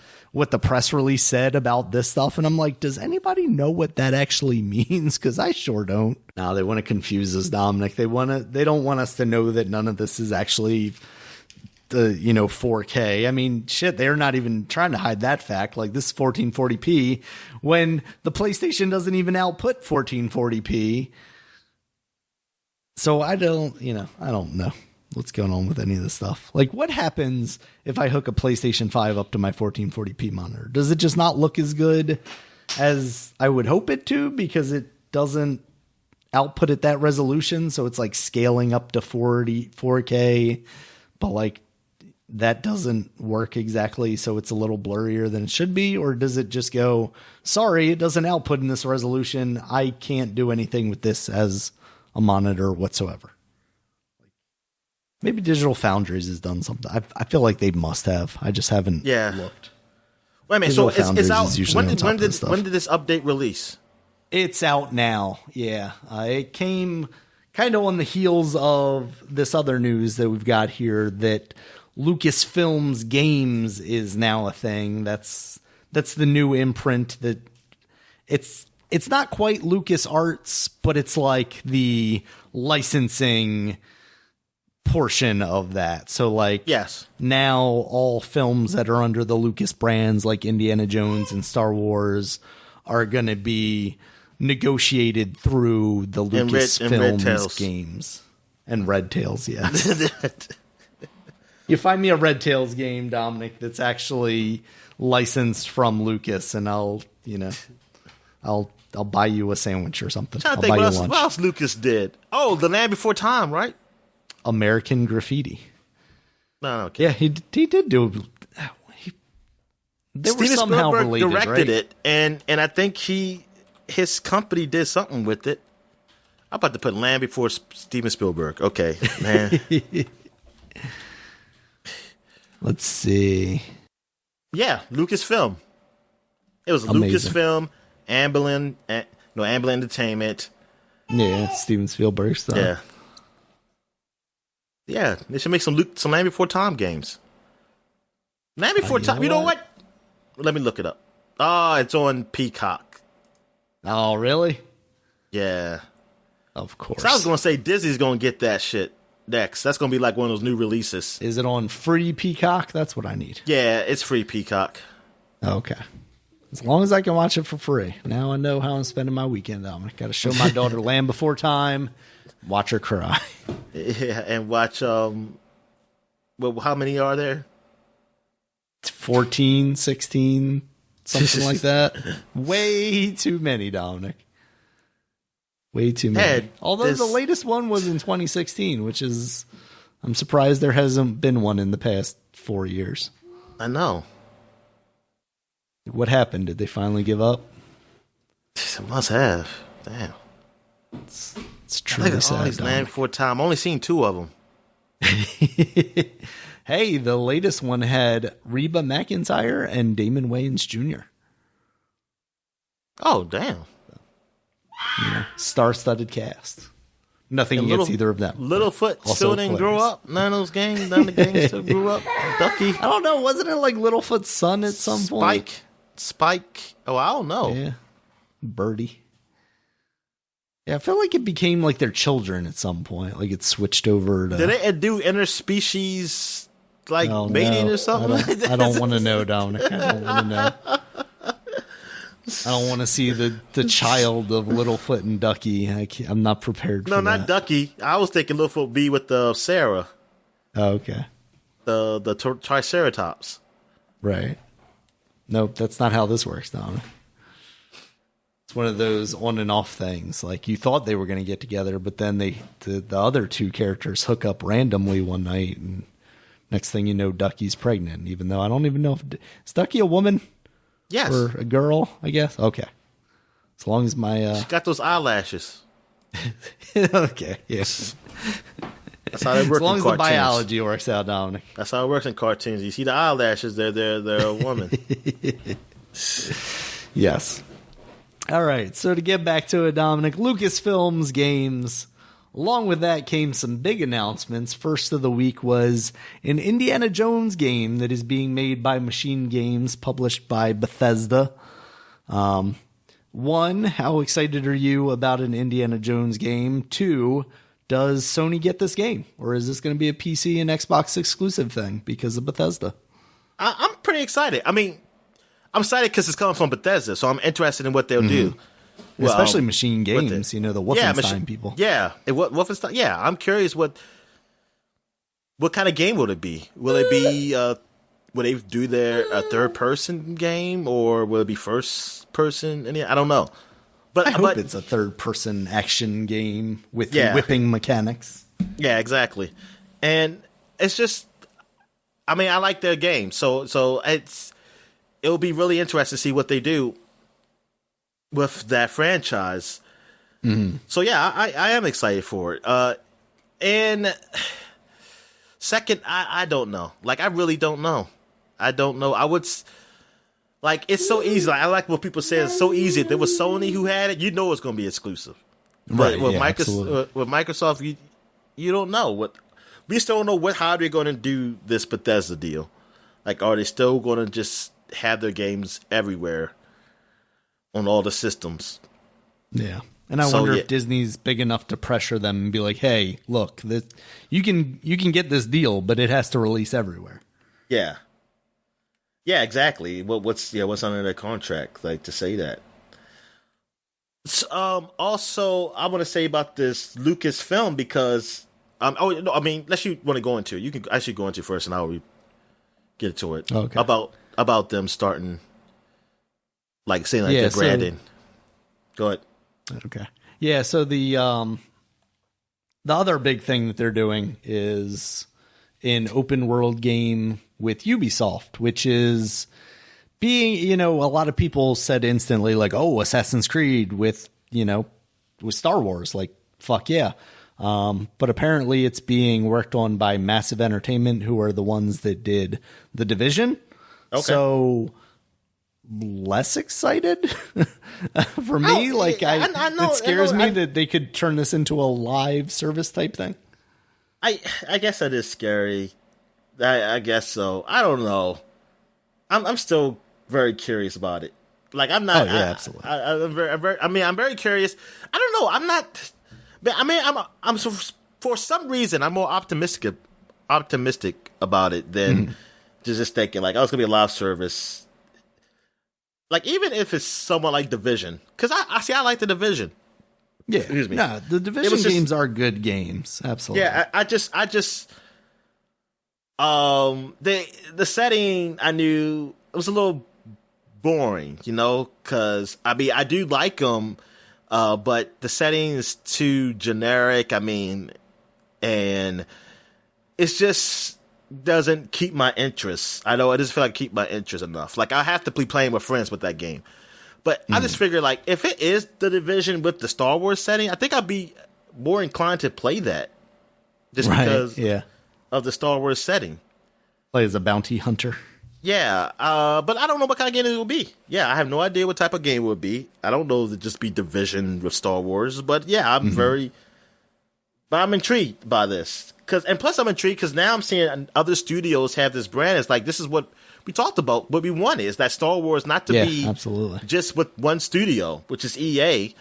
press release said about this stuff, and I'm like, does anybody know what that actually means? Because I sure don't. No, they want to confuse us, Dominic. They don't want us to know that none of this is actually 4K. I mean, shit, they're not even trying to hide that fact. Like, this is 1440p when the PlayStation doesn't even output 1440p. So I don't know. what's going on with any of this stuff. Like, what happens if I hook a PlayStation 5 up to my 1440p monitor? Does it just not look as good as I would hope it to because it doesn't output at that resolution? So it's like scaling up to 4K, but like that doesn't work exactly. So it's a little blurrier than it should be. Or does it just go, sorry, it doesn't output in this resolution. I can't do anything with this as a monitor whatsoever. Maybe Digital Foundries has done something. I feel like they must have. I just haven't looked. Wait a minute. So it's out. When did this update release? It's out now. Yeah. It came kind of on the heels of this other news that we've got here that Lucasfilm Games is now a thing. That's the new imprint that it's not quite LucasArts, but it's like the licensing portion of that. So like, yes, now all films that are under the Lucas brands like Indiana Jones and Star Wars are going to be negotiated through the Lucasfilm Games and Red Tails. Yes. You find me a Red Tails game, Dominic, that's actually licensed from Lucas, and I'll buy you a sandwich or something. I'll buy you lunch. What else Lucas did? Oh, The Land Before Time, right? American Graffiti. No, okay. Yeah, he did do. They were somehow Spielberg related, directed right? it, and I think his company did something with it. I'm about to put Land Before Steven Spielberg. Okay, man. Let's see. Yeah, Lucasfilm. It was Amazing. Lucasfilm, Amblin Entertainment. Yeah, Steven Spielberg stuff. Yeah. Yeah, they should make some Land Before Time games. Land Before Time. You know what? Let me look it up. It's on Peacock. Oh, really? Yeah. Of course. So I was going to say Disney's going to get that shit next. That's going to be like one of those new releases. Is it on free Peacock? That's what I need. Yeah, it's free Peacock. Okay. As long as I can watch it for free. Now I know how I'm spending my weekend. I'm got to show my daughter Land Before Time, watch her cry. Yeah, and watch, how many are there? 14, 16, something like that. Way too many, Dominic. Way too many. Although the latest one was in 2016, which is, I'm surprised there hasn't been one in the past 4 years. I know. What happened? Did they finally give up? It must have. Damn. It's truly sad. Always Land Before Time. Only seen 2 of them. Hey, the latest one had Reba McEntire and Damon Wayans Jr. Oh, damn. Yeah, star-studded cast. Nothing against either of them. Littlefoot still didn't grow up. None of the gangs still grew up. Ducky. I don't know. Wasn't it like Littlefoot's son at some point? Spike. Oh, I don't know. Yeah. Birdie. Yeah, I feel like it became like their children at some point. Like it switched over to... Did they do interspecies mating or something? I don't want to know, Dominic. I don't want to know. I don't want to see the child of Littlefoot and Ducky. I'm not prepared for that. No, not Ducky. I was thinking Littlefoot be with Sarah. Oh, okay. The Triceratops. Right. Nope, that's not how this works, Dominic. It's one of those on and off things. Like you thought they were going to get together, but then the other 2 characters hook up randomly one night, and next thing you know, Ducky's pregnant. Even though I don't even know is Ducky a woman? Yes. Or a girl, I guess. Okay. As long as my she's got those eyelashes. Okay. Yes. That's how they work. As long in as cartoons. the biology works out, Dominic. That's how it works in cartoons. You see the eyelashes, they're a woman. Yes. All right. So to get back to it, Dominic, Lucasfilm Games. Along with that came some big announcements. First of the week was an Indiana Jones game that is being made by Machine Games, published by Bethesda. One, how excited are you about an Indiana Jones game? 2, does Sony get this game? Or is this going to be a PC and Xbox exclusive thing because of Bethesda? I'm pretty excited. I mean, I'm excited because it's coming from Bethesda, so I'm interested in what they'll do. Well, especially Machine Games, the Wolfenstein people. Yeah, Wolfenstein. Yeah, I'm curious what what kind of game will it be? Will it be will they do their third person game, or will it be first person? I don't know. But I hope it's a third person action game with whipping mechanics. Yeah, exactly. And it's just, I mean, I like their game, so it'll be really interesting to see what they do with that franchise. Mm-hmm. So yeah, I am excited for it. And second, I don't know. Like, I really don't know. I don't know. I would, like, it's so easy. Like, I like what people say. It's so easy. If there was Sony who had it, you know it's going to be exclusive. But with Microsoft, you don't know we still don't know how they're going to do this Bethesda deal. Like, are they still going to just have their games everywhere on all the systems? Yeah. And I wonder if Disney's big enough to pressure them and be like, "Hey, look, you can get this deal, but it has to release everywhere." Yeah. Yeah, exactly. What's under their contract, like, to say that? Also, I want to say about this Lucasfilm, because unless you want to go into it, you can actually go into it first, and I'll get to it. Okay. About them starting, like, saying like they're branding. Go ahead. Okay. Yeah. So the other big thing that they're doing is an open world game with Ubisoft, which is being, a lot of people said instantly, like, oh, Assassin's Creed with Star Wars, like, fuck yeah. But apparently it's being worked on by Massive Entertainment, who are the ones that did The Division. Okay. So less excited for me. I know, it scares me that they could turn this into a live service type thing. I guess that is scary. I guess so. I don't know. I'm still very curious about it. Like, I'm not. Oh yeah, absolutely. I'm very curious. I don't know. I'm not. I mean, I'm for some reason I'm more optimistic about it than just thinking like, oh, it's gonna be a live service. Like, even if it's somewhat like Division, because I like the Division. Yeah, excuse me. No, the Division games are good games. Absolutely. Yeah, I just the setting, I knew it was a little boring, because I do like them, but the setting is too generic. I mean, and it's just doesn't keep my interest. I know it doesn't feel like keep my interest enough. Like, I have to be playing with friends with that game. But I just figure, like, if it is the Division with the Star Wars setting, I think I'd be more inclined to play that. Just because of the Star Wars setting. Play as a bounty hunter. Yeah, but I don't know what kind of game it will be. Yeah, I have no idea what type of game it would be. I don't know if it'd just be Division with Star Wars. But yeah, I'm intrigued by this. And plus I'm intrigued because now I'm seeing other studios have this brand. It's like, this is what we talked about. What we want is that Star Wars not to be absolutely just with one studio, which is EA,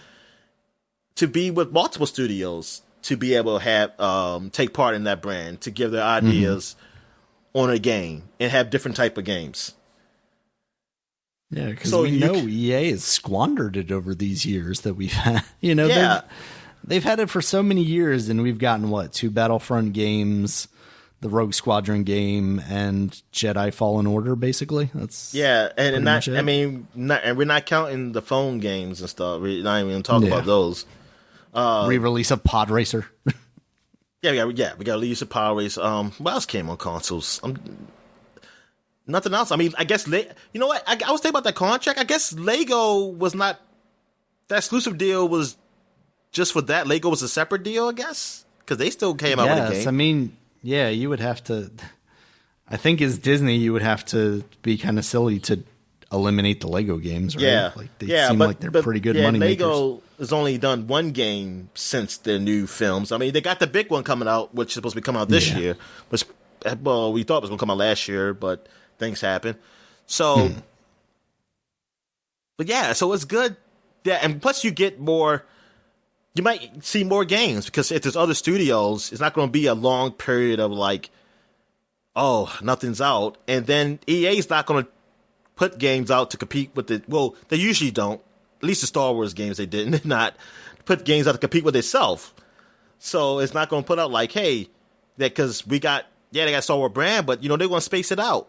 to be with multiple studios, to be able to have take part in that brand, to give their ideas on a game and have different type of games. Yeah, because we know EA has squandered it over these years that we've had. They've had it for so many years, and we've gotten, 2 Battlefront games, the Rogue Squadron game, and Jedi Fallen Order, basically. That's and we're not counting the phone games and stuff. We're not even talking about those. Re-release of Pod Racer. we got release of Pod Racer. What else came on consoles? Nothing else. I mean, I guess you know what? I was thinking about that contract. I guess Lego was not, that exclusive deal was just for that. Lego was a separate deal, I guess, because they still came out with a game. I mean, yeah, you would have to. I think as Disney, you would have to be kind of silly to eliminate the Lego games, right? Yeah, they seem like they're pretty good money makers. Lego has only done one game since their new films. I mean, they got the big one coming out, which is supposed to be coming out this year. Which, we thought it was going to come out last year, but things happen. So, but yeah, so it's good. Yeah, and plus you get more. You might see more games, because if there's other studios, it's not going to be a long period of like, oh, nothing's out. And then EA's not going to put games out to compete with it. Well, they usually don't. At least the Star Wars games, they didn't. Not put games out to compete with itself. So it's not going to put out like, hey, that because we got yeah, they got Star Wars brand, but they're going to space it out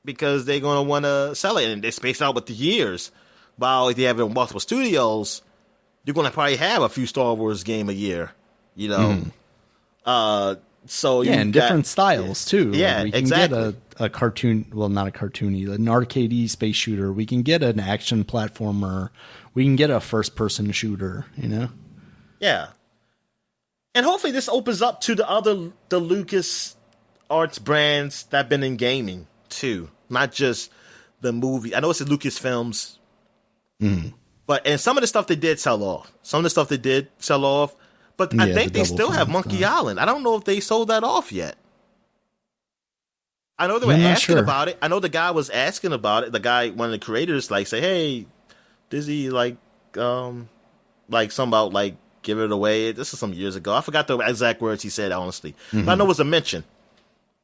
because they're going to want to sell it, and they space it out with the years. While if you have it in multiple studios, you're going to probably have a few Star Wars game a year. So yeah, and different styles too. Yeah, like we can exactly. get a cartoon, well, not a cartoony, an arcadey space shooter. We can get an action platformer. We can get a first-person shooter. Yeah, and hopefully this opens up to the LucasArts brands that have been in gaming too, not just the movie. I know it's the Lucasfilms, but and some of the stuff they did sell off. But I think they still have Monkey Island. I don't know if they sold that off yet. I know they were asking about it. I know the guy was asking about it. The guy, one of the creators, say, "Hey, Disney, something about give it away." This is some years ago. I forgot the exact words he said, honestly, but I know it was a mention.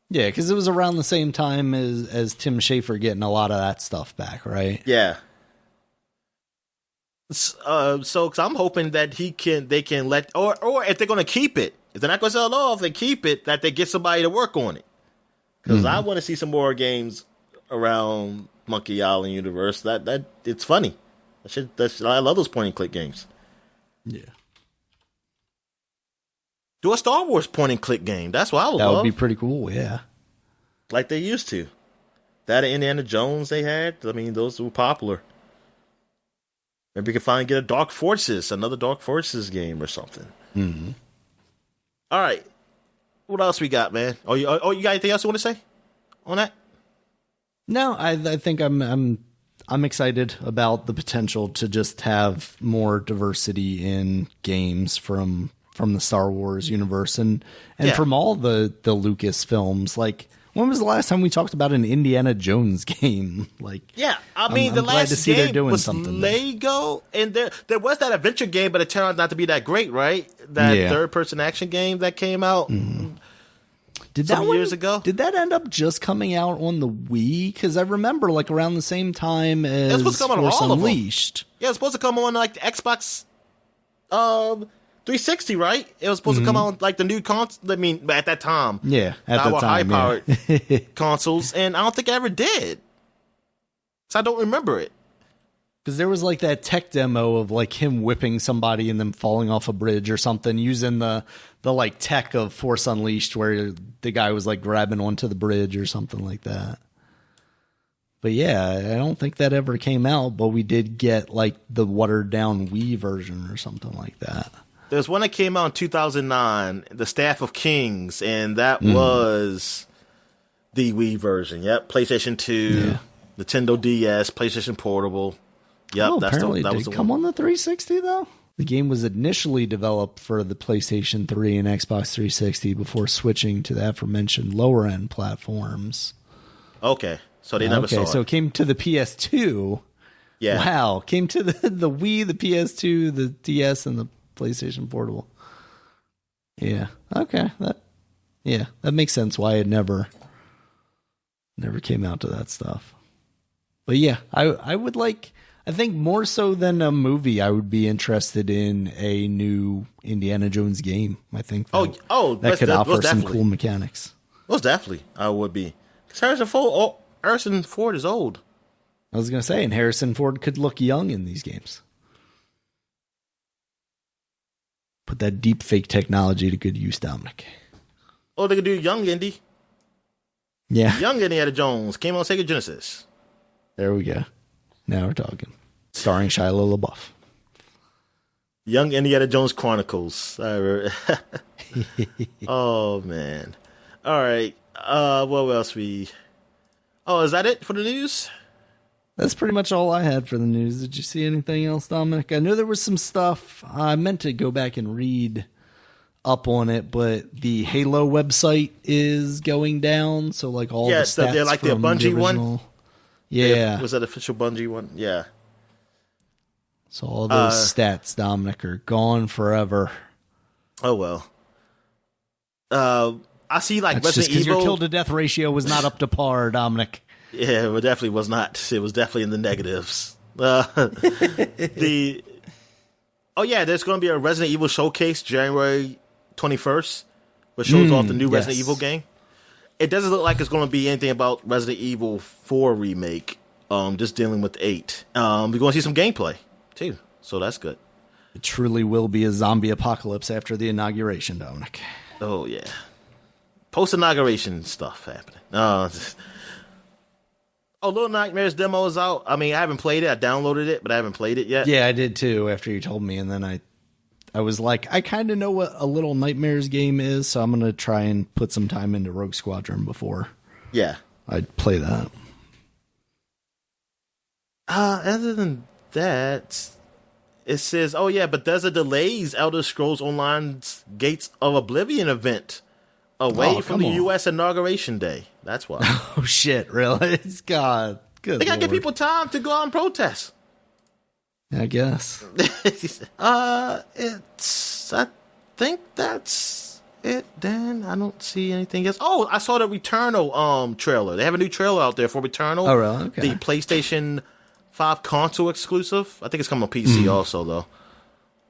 Yeah, because it was around the same time as Tim Schafer getting a lot of that stuff back, right? Yeah. So I'm hoping that they can let, or if they're going to keep it, if they're not going to sell it off, they keep it, that they get somebody to work on it. Because I want to see some more games around Monkey Island universe. That it's funny. I love those point and click games. Yeah. Do a Star Wars point and click game. That's what I would love. That would be pretty cool. Yeah. Like they used to. That Indiana Jones they had. I mean, those were popular. Maybe we can finally get another Dark Forces game or something. Mm-hmm. All right. What else we got, man? You got anything else you want to say on that? No, I think I'm excited about the potential to just have more diversity in games from the Star Wars universe and from all the Lucas films. When was the last time we talked about an Indiana Jones game? I mean, the last game was Lego, and there was that adventure game, but it turned out not to be that great, right? That third-person action game that came out years ago. Did that end up just coming out on the Wii? Because I remember, around the same time as Force Unleashed. Yeah, it was supposed to come on the Xbox 360, right? It was supposed to come out the new console. I mean, at that time. Yeah, at that time. High-powered consoles, and I don't think I ever did. So I don't remember it. Because there was that tech demo of him whipping somebody and them falling off a bridge or something using the tech of Force Unleashed where the guy was grabbing onto the bridge or something like that. But yeah, I don't think that ever came out, but we did get the watered down Wii version or something like that. There's one that came out in 2009, The Staff of Kings, and that was the Wii version. Yep, PlayStation 2, Nintendo DS, PlayStation Portable. Yep, apparently that was it the come one. on the 360 though. The game was initially developed for the PlayStation 3 and Xbox 360 before switching to the aforementioned lower end platforms. Okay, so they never saw it. So it came to the PS2. Yeah. Wow, came to the Wii, the PS2, the DS, and the PlayStation Portable. Yeah. Okay. That makes sense why it never came out to that stuff. But yeah, I would I think more so than a movie, I would be interested in a new Indiana Jones game. I think that could offer some cool mechanics. Most definitely, I would be. Because Harrison Ford is old. I was going to say, and Harrison Ford could look young in these games. Put that deep fake technology to good use, Dominic. Oh, they could do Young Indy. Yeah. Young Indiana Jones came on Sega Genesis. There we go. Now we're talking. Starring Shia LaBeouf. Young Indiana Jones Chronicles. Oh, man. All right. What else Oh, is that it for the news? That's pretty much all I had for the news. Did you see anything else, Dominic? I know there was some stuff. I meant to go back and read up on it, but the Halo website is going down. So all the stats they're the Bungie one. Yeah. Was that official Bungie one? Yeah. So all those stats, Dominic, are gone forever. Oh, well. I see That's Resident just because Evil. your kill to death ratio was not up to par, Dominic. Yeah, it definitely was not. It was definitely in the negatives. There's going to be a Resident Evil showcase January 21st, which shows off the new Resident Evil game. it doesn't look like it's going to be anything about Resident Evil 4 remake. Just dealing with 8. We're going to see some gameplay too, so that's good. It truly will be a zombie apocalypse after the inauguration, Dominic. Oh yeah, post-inauguration stuff happening. Little Nightmares demo is out. I mean, I haven't played it. I downloaded it, but I haven't played it yet. Yeah, I did too. After you told me, and then I was like, I kind of know what a Little Nightmares game is, so I'm gonna try and put some time into Rogue Squadron before. Yeah, I'd play that. Other than that, it says, "Oh yeah, Bethesda delays Elder Scrolls Online's Gates of Oblivion event away from the U.S. inauguration day." That's why. Oh shit! Really? It's God. Good. They gotta give people time to go out and protest. I guess. I think that's it. Dan, I don't see anything else. Oh, I saw the Returnal trailer. They have a new trailer out there for Returnal. Oh, really? Okay. The PlayStation 5 console exclusive. I think it's coming on PC also though.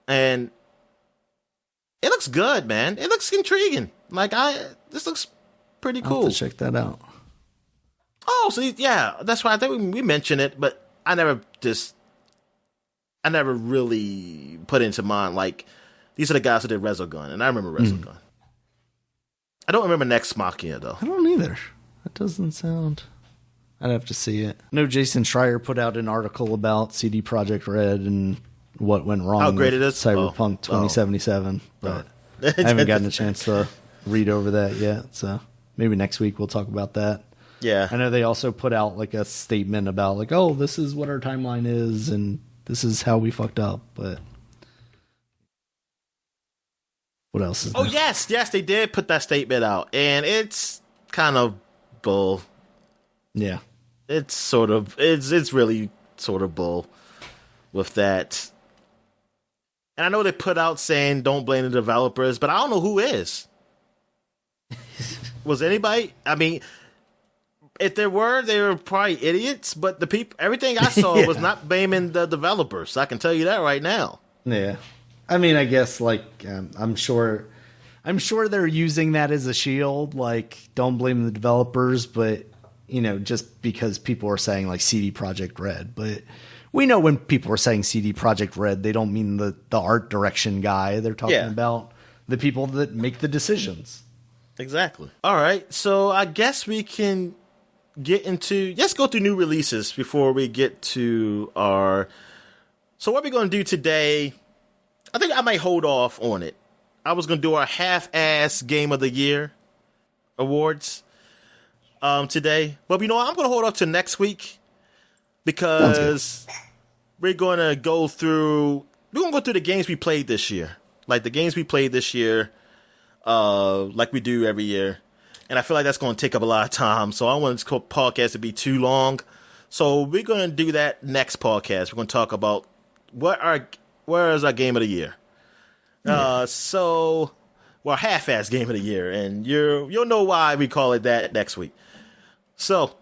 And it looks good, man. It looks intriguing. This looks pretty cool. I'll have to check that out. Oh, so yeah, that's why I think we mentioned it, but I never really put into mind, like, these are the guys who did Resogun, and I remember Resogun. I don't remember Nex Machina, though. I don't either. That doesn't sound... I'd have to see it. I know Jason Schreier put out an article about CD Projekt Red and what went wrong How great it is? Cyberpunk 2077, but I haven't gotten a chance to read over that yet, so maybe next week we'll talk about that. Yeah. I know they also put out like a statement about like, oh, this is what our timeline is and this is how we fucked up, but what else is there? Oh, yes, they did put that statement out, and it's kind of bull. Yeah. It's really sort of bull with that. And I know they put out saying don't blame the developers, but I don't know who is. Was anybody? I mean, if there were, they were probably idiots, but the people, everything I saw was not blaming the developers. I can tell you that right now. Yeah. I mean, I guess like I'm sure they're using that as a shield, like don't blame the developers, but you know, just because people are saying like CD Projekt Red, but we know when people are saying CD Projekt Red, they don't mean the art direction guy. They're talking about the people that make the decisions. Exactly. All right. So I guess we can let's go through new releases before we get to so what we're going to do today, I think I might hold off on it. I was going to do our half-ass Game of the Year awards today. But you know what? I'm going to hold off to next week because we're going to go through the games we played this year. Like the games we played this year, like we do every year. And I feel like that's going to take up a lot of time. So I don't want this podcast to be too long. So we're going to do that next podcast. We're going to talk about where is our Game of the Year. Half-ass Game of the Year. And you'll know why we call it that next week. So,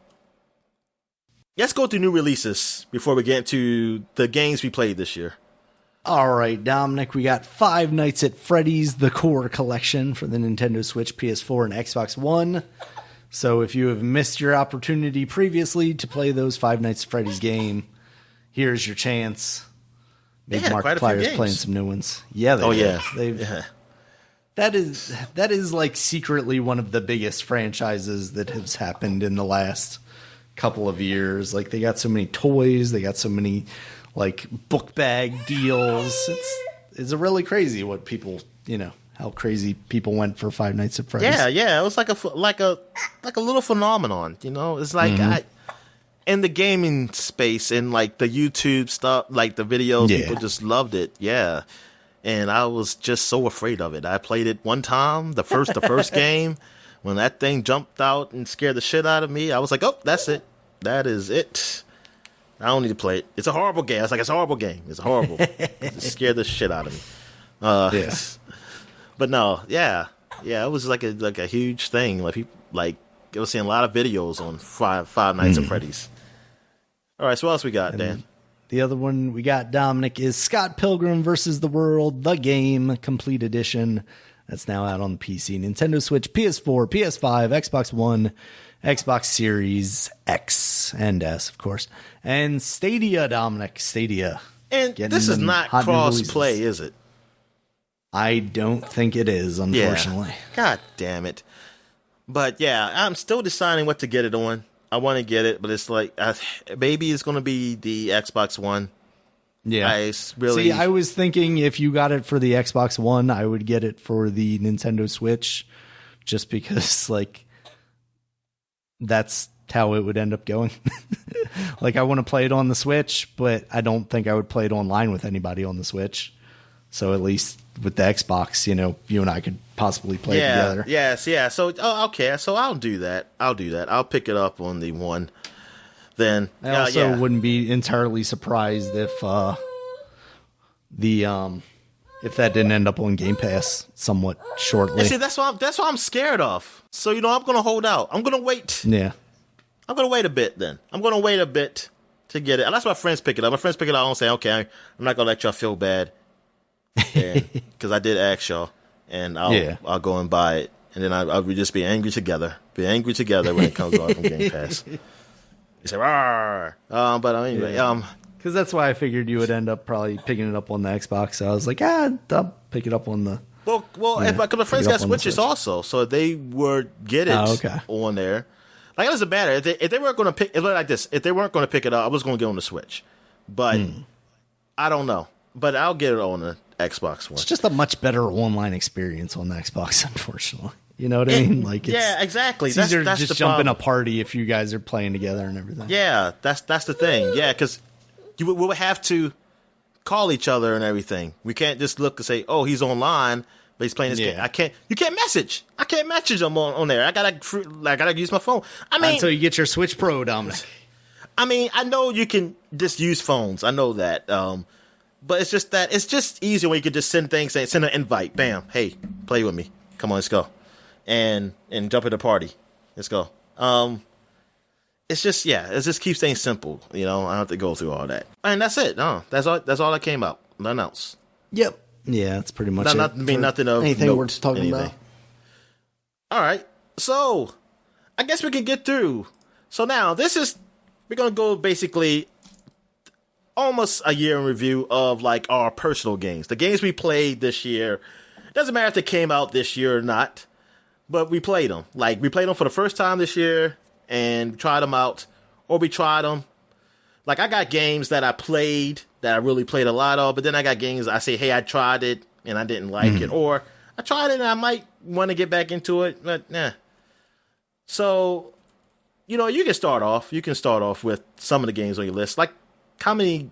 let's go through new releases before we get into the games we played this year. All right, Dominic, we got Five Nights at Freddy's, the Core Collection for the Nintendo Switch, PS4, and Xbox One. So if you have missed your opportunity previously to play those Five Nights at Freddy's game, here's your chance. Maybe Markiplier's playing some new ones. Yeah, That is like secretly one of the biggest franchises that has happened in the last couple of years. Like they got so many toys, they got so many like book bag deals. It's really crazy what people, how crazy people went for Five Nights at Freddy's. Yeah, it was like a little phenomenon. It's like in the gaming space and like the YouTube stuff, like the videos, people just loved it. Yeah. And I was just so afraid of it. I played it one time, the first game, when that thing jumped out and scared the shit out of me. I was like, oh, that's it. That is it. I don't need to play it. It's a horrible game. I was like, it's a horrible game. It's horrible. It scared the shit out of me. But no, yeah, it was like a huge thing. Like people, I was seeing a lot of videos on Five Nights at Freddy's. All right, so what else we got, Dan? The other one we got, Dominic, is Scott Pilgrim vs. the World, the game, complete edition. That's now out on the PC, Nintendo Switch, PS4, PS5, Xbox One, Xbox Series X and S, of course, and Stadia, Dominic. Stadia. And this is not cross-play, is it? I don't think it is, unfortunately. Yeah. God damn it. But yeah, I'm still deciding what to get it on. I want to get it, but it's like, maybe it's going to be the Xbox One. Yeah. I was thinking if you got it for the Xbox One, I would get it for the Nintendo Switch, just because, like, that's how it would end up going. Like, I want to play it on the Switch, but I don't think I would play it online with anybody on the Switch. So at least with the Xbox, you know, you and I could possibly play it together. Yes, yeah. So, okay. So I'll do that. I'll pick it up on the one. Then I also wouldn't be entirely surprised if that didn't end up on Game Pass somewhat shortly. And see, that's what I'm scared of. So, you know, I'm going to hold out. I'm going to wait. Yeah. I'm going to wait a bit then. I'm going to wait a bit to get it. Unless my friends pick it up. My friends pick it up and say, okay, I'm not going to let y'all feel bad. Because I did ask y'all. And I'll go and buy it. And then I'll just be angry together. Be angry together when it comes off from Game Pass. You say, "Rawr!" But anyway, because that's why I figured you would end up probably picking it up on the Xbox. So I was like, I'll pick it up on the. Well, because my friends got Switches also, so they would get it on there. Like, it doesn't matter if they weren't going to pick it like this. If they weren't going to pick it up, I was going to get on the Switch, but I don't know. But I'll get it on the Xbox One. It's just a much better online experience on the Xbox, unfortunately. You know what I mean? Like, exactly. It's easier to just jump in a party if you guys are playing together and everything. Yeah, that's the thing. Yeah, because we would have to call each other and everything. We can't just look and say, "Oh, he's online, but he's playing this game." You can't message. I can't message him on there. I gotta use my phone. I mean, until you get your Switch Pro, Dominic. I mean, I know you can just use phones. I know that. But it's just easier when you can just send an invite. Bam, hey, play with me. Come on, let's go. And jump in the party. Let's go. It just keeps things simple. You know, I don't have to go through all that. And that's it. No, that's all that came out. Nothing else. Yep. Yeah, that's pretty much it. Nothing of anything note, worth talking about. All right. So, I guess we can get through. So now, we're going to go basically almost a year in review of, like, our personal games. The games we played this year. Doesn't matter if they came out this year or not. But we played them. Like, we played them for the first time this year and tried them out. Or we tried them. Like, I got games that I played that I really played a lot of. But then I got games I say, hey, I tried it and I didn't like it. Or I tried it and I might want to get back into it. But, nah. So, you know, you can start off. You can start off with some of the games on your list. Like, how many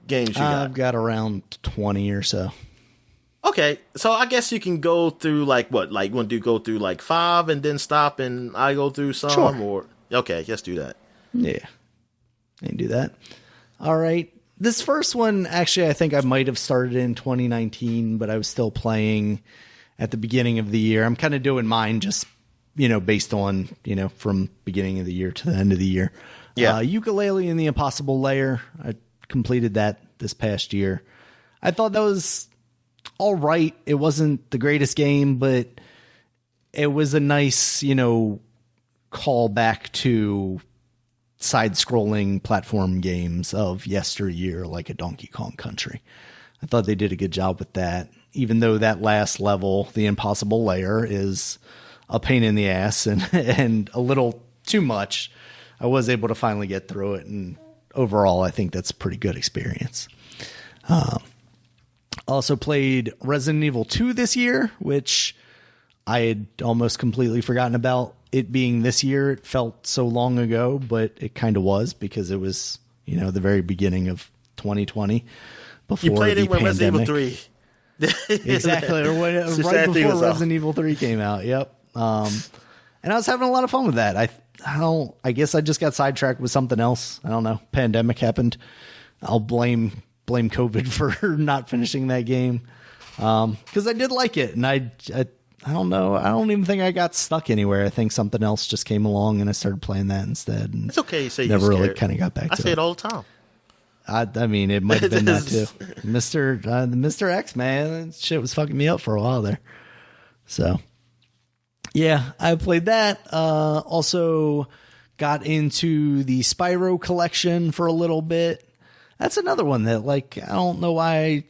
games you got? I've got around 20 or so. Okay, so I guess you can go through, like, what? Like, you want to go through, like, 5 and then stop and I go through some? Sure. Or okay, let's do that. Yeah, I can do that. All right. This first one, actually, I think I might have started in 2019, but I was still playing at the beginning of the year. I'm kind of doing mine just, you know, based on, you know, from beginning of the year to the end of the year. Yeah. Yooka-Laylee and the Impossible Lair. I completed that this past year. I thought that was all right. It wasn't the greatest game, but it was a nice, you know, call back to side-scrolling platform games of yesteryear, like a Donkey Kong Country. I thought they did a good job with that, even though that last level, the Impossible Lair, is a pain in the ass and a little too much. I was able to finally get through it, and overall, I think that's a pretty good experience. Also played Resident Evil 2 this year, which I had almost completely forgotten about it being this year. It felt so long ago, but it kind of was because it was, you know, the very beginning of 2020. Before you played the it when pandemic. Resident Evil 3. Exactly. Or right before Resident Evil 3 came out. Yep. And I was having a lot of fun with that. I guess I just got sidetracked with something else. I don't know. Pandemic happened. I'll blame COVID for not finishing that game. Cause I did like it. And I don't know. I don't even think I got stuck anywhere. I think something else just came along and I started playing that instead. And it's okay. You say never you're really kind of got back to it. I say it all the time. I mean, it might have been that too. Mr. X, man, that shit was fucking me up for a while there. So, yeah, I played that. Also got into the Spyro collection for a little bit. That's another one that, like, I don't know why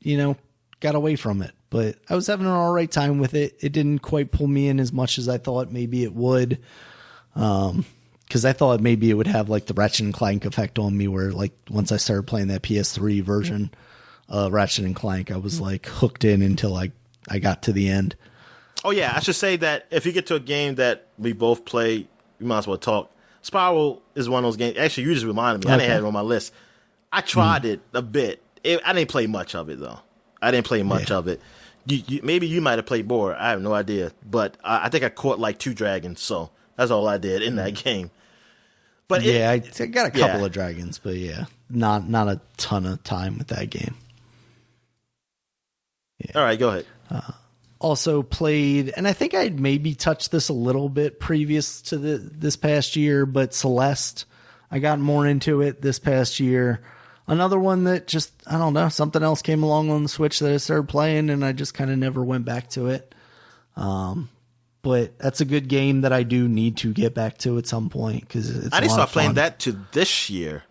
I, got away from it, but I was having an all right time with it. It didn't quite pull me in as much as I thought maybe it would. Because I thought maybe it would have like the Ratchet and Clank effect on me, where like once I started playing that PS3 version of Ratchet and Clank, I was like hooked in until I got to the end. Oh yeah, I should say that if you get to a game that we both play, we might as well talk. Spiral is one of those games. Actually, you just reminded me. I didn't have it on my list. I tried it a bit. I didn't play much of it though. I didn't play much of it. Maybe you might have played more. I have no idea. But I think I caught like 2 dragons, so that's all I did in that game. But I got a couple of dragons, but not a ton of time with that game. Yeah. All right, go ahead. Also played, and I think I'd maybe touched this a little bit previous to this past year, but Celeste, I got more into it this past year. Another one that just, I don't know, something else came along on the Switch that I started playing, and I just kind of never went back to it. But that's a good game that I do need to get back to at some point, because it's I didn't start playing fun. that to this year.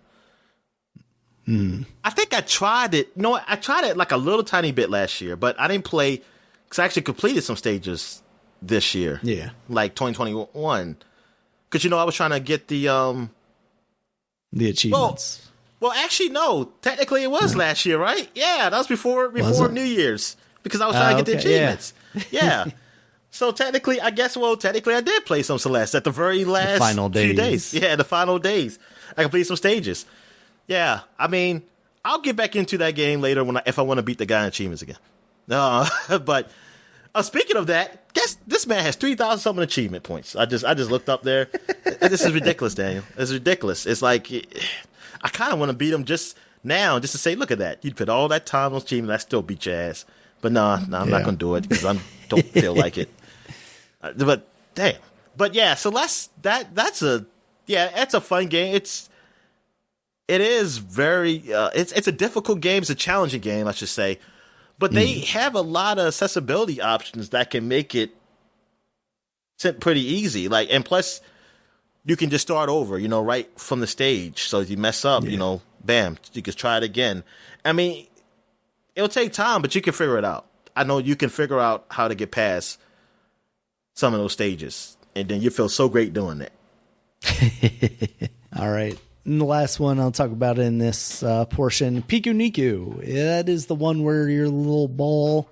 I think I tried it. No, I tried it like a little tiny bit last year, but I didn't play, because I actually completed some stages this year. Yeah. Like 2021. Because, I was trying to get the achievements. Well, actually, no. Technically, it was last year, right? Yeah, that was before New Year's, because I was trying to get the achievements. Yeah. So technically, I did play some Celeste at the very last few days. Yeah, the final days. I completed some stages. Yeah, I mean, I'll get back into that game later if I want to beat the guy in achievements again. But speaking of that, guess this man has 3,000 something achievement points. I just looked up there. This is ridiculous, Daniel. It's ridiculous. It's like I kind of want to beat him just now, just to say, look at that. You put all that time on achievement, I still beat your ass. But no, I'm not going to do it because I don't feel like it. But damn. But yeah, so that's a fun game. It is very it's a difficult game. It's a challenging game, I should say. But they have a lot of accessibility options that can make it pretty easy. Like, and plus, you can just start over, right from the stage. So if you mess up, bam, you can try it again. I mean, it'll take time, but you can figure it out. I know you can figure out how to get past some of those stages, and then you feel so great doing it. All right. And the last one I'll talk about in this portion, Piku Niku. That is the one where you're a little ball,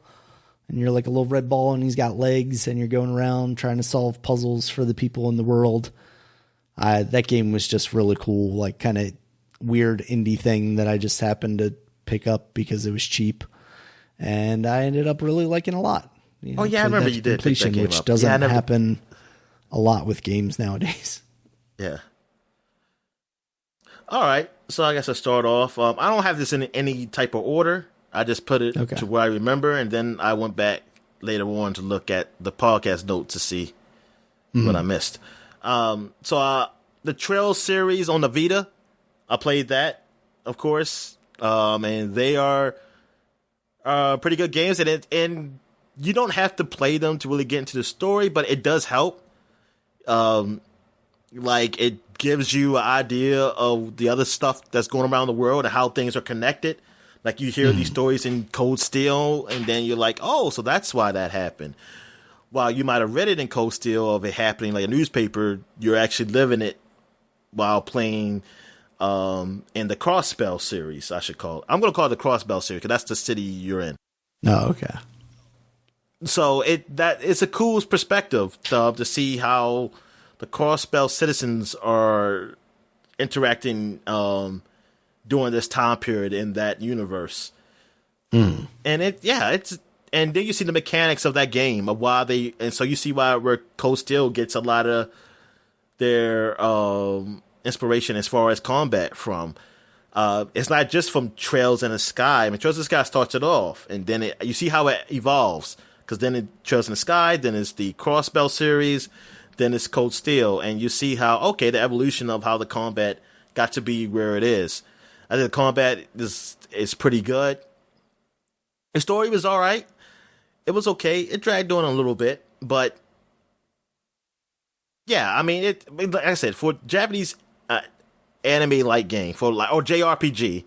and you're like a little red ball, and he's got legs, and you're going around trying to solve puzzles for the people in the world. That game was just really cool, like kind of weird indie thing that I just happened to pick up because it was cheap, and I ended up really liking a lot. I remember you did pick that game which up. Doesn't happen a lot with games nowadays. Yeah. All right, so I guess I'll start off. I don't have this in any type of order. I just put it to where I remember, and then I went back later on to look at the podcast notes to see what I missed. So the Trail series on the Vita, I played that, of course, and they are pretty good games, and you don't have to play them to really get into the story, but it does help. Like, it gives you an idea of the other stuff that's going around the world and how things are connected. Like, you hear these stories in Cold Steel, and then you're like, oh, so that's why that happened. While you might have read it in Cold Steel of it happening like a newspaper, you're actually living it while playing in the Crossbell series, I should call it. I'm going to call it the Crossbell series because that's the city you're in. Oh, okay. So it's a cool perspective to see how the Crossbell citizens are interacting during this time period in that universe. And and then you see the mechanics of that game of why so you see where Cold Steel gets a lot of their inspiration as far as combat from. It's not just from Trails in the Sky. I mean, Trails in the Sky starts it off, and then you see how it evolves. Because then it Trails in the Sky, then it's the Crossbell series, then it's Cold Steel, and you see how the evolution of how the combat got to be where it is. I think the combat is pretty good. The story was all right. it was okay. It dragged on a little bit, but yeah, I mean, like I said, for Japanese anime-like game, or JRPG,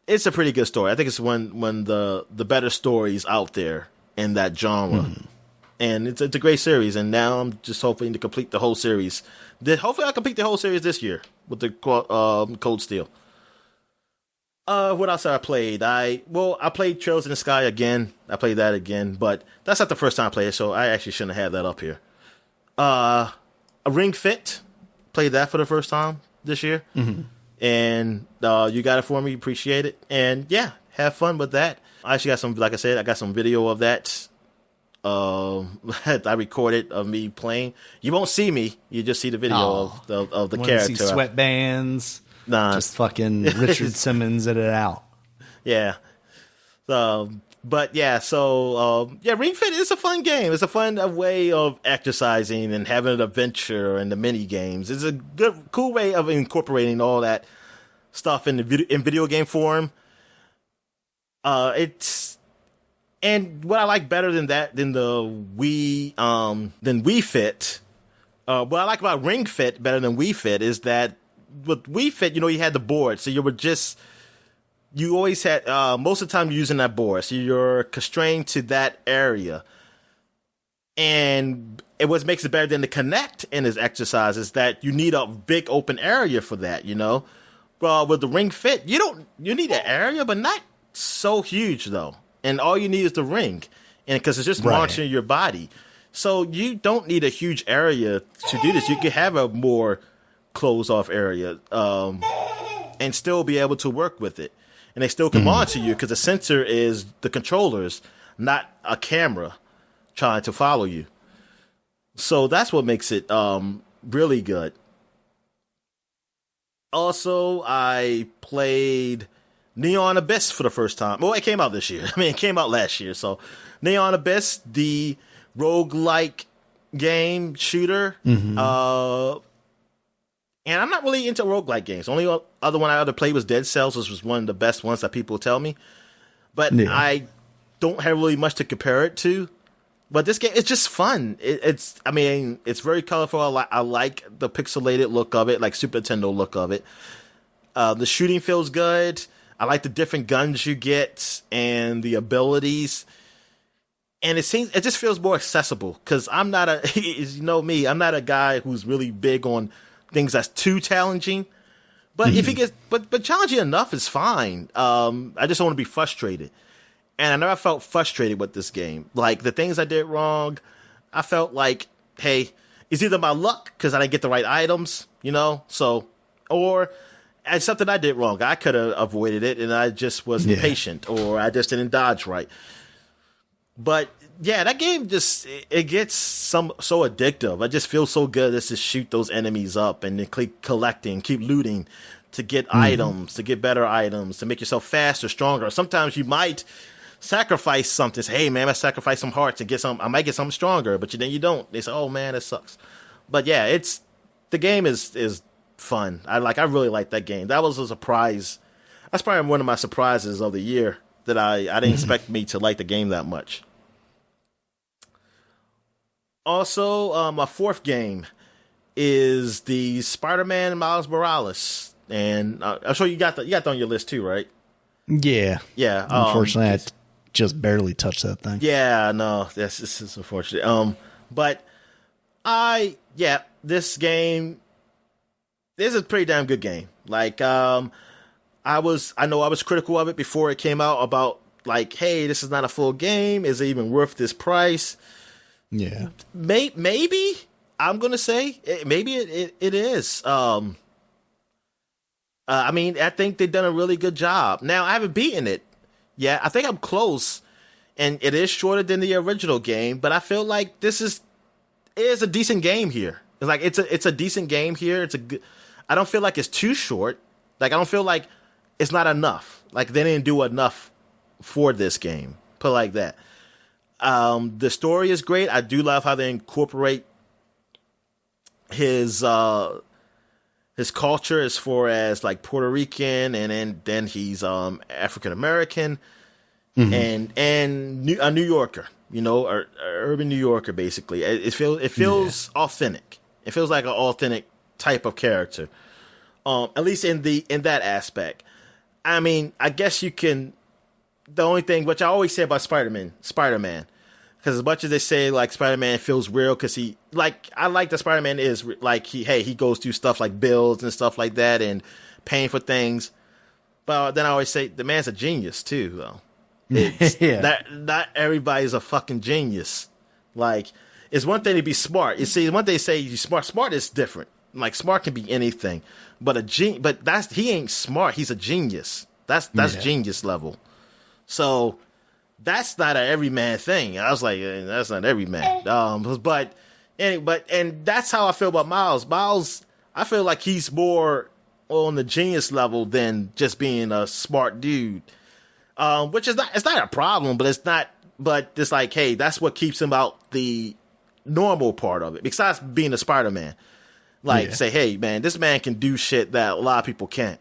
it's a pretty good story. I think it's one the better stories out there in that genre. And it's a great series, and now I'm just hoping to complete the whole series. Hopefully I'll complete the whole series this year with the Cold Steel. What else have I played? I played Trails in the Sky again. I played that again, but that's not the first time I played it, so I actually shouldn't have had that up here. A Ring Fit. Played that for the first time this year. And you got it for me. Appreciate it. And yeah, have fun with that. I actually got some, like I said, I got some video of that. I recorded of me playing. You won't see me. You just see the video of the character. See sweatbands. Nah, just fucking Richard Simmons it out. Yeah. But yeah, Ring Fit is a fun game. It's a fun way of exercising and having an adventure and the mini games. It's a cool way of incorporating all that stuff in video game form. And what I like better than that, than Wii Fit, what I like about Ring Fit better than Wii Fit is that with Wii Fit, you had the board, so you always had, most of the time you're using that board, so you're constrained to that area. And what makes it better than the Kinect in this exercise is that you need a big open area for that, Well, with the Ring Fit, you need an area, but not so huge though. And all you need is the ring, and because it's just monitoring your body. So you don't need a huge area to do this. You can have a more closed off area, and still be able to work with it. And they still can monitor you because the sensor is the controllers, not a camera trying to follow you. So that's what makes it really good. Also, I played Neon Abyss for the first time. Well, it came out this year. I mean, it came out last year. So Neon Abyss, the roguelike game shooter. And I'm not really into roguelike games. The only other one I ever played was Dead Cells, which was one of the best ones that people tell me. But I don't have really much to compare it to. But this game, it's just fun. It's very colorful. I like the pixelated look of it, like Super Nintendo look of it. The shooting feels good. I like the different guns you get and the abilities. And it just feels more accessible because I'm not I'm not a guy who's really big on things that's too challenging. But if it gets, but challenging enough is fine. I just don't want to be frustrated. And I never felt frustrated with this game. Like the things I did wrong, I felt like, hey, it's either my luck because I didn't get the right items, or it's something I did wrong. I could have avoided it, and I just wasn't patient, or I just didn't dodge right. But yeah, that game it gets so addictive. I just feel so good just to shoot those enemies up and then keep collecting, keep looting to get items, to get better items, to make yourself faster, stronger. Sometimes you might sacrifice something. Say, hey man, I sacrifice some hearts and get some. I might get something stronger, but then you don't. They say, oh man, that sucks. But yeah, the game is fun. I really like that game. That was a surprise. That's probably one of my surprises of the year that I didn't expect me to like the game that much. Also, my fourth game is the Spider-Man Miles Morales, and I'm sure you got that on your list too, right? Yeah. Unfortunately, I just barely touched that thing. Yeah, no, this is unfortunate. But this game. This is a pretty damn good game. Like, I was critical of it before it came out about like, hey, this is not a full game. Is it even worth this price? Yeah. Maybe I'm gonna say maybe it is. I think they've done a really good job. Now I haven't beaten it. Yeah, I think I'm close, and it is shorter than the original game. But I feel like it is a decent game here. It's like it's a decent game here. It's a good. I don't feel like it's too short. Like I don't feel like it's not enough. Like they didn't do enough for this game. Put it like that. The story is great. I do love how they incorporate his culture as far as like Puerto Rican, and then he's African American, a New Yorker, a urban New Yorker. Basically, it feels authentic. It feels like an authentic type of character. At least in that aspect. I mean, I guess you can. The only thing, which I always say about Spider-Man, because as much as they say like Spider-Man feels real, because I like that Spider-Man is like he goes through stuff like bills and stuff like that and paying for things. But then I always say the man's a genius too, though. That not everybody's a fucking genius. Like, it's one thing to be smart. You see, one thing they say you smart. Smart is different. Like, smart can be anything, but he ain't smart. He's a genius. That's genius level. So that's not an everyman thing. I was like, that's not everyman. But that's how I feel about Miles. Miles, I feel like he's more on the genius level than just being a smart dude. Which is it's not a problem, but it's like, hey, that's what keeps him out the normal part of it. Besides being a Spider-Man. Like, say, hey, man, this man can do shit that a lot of people can't.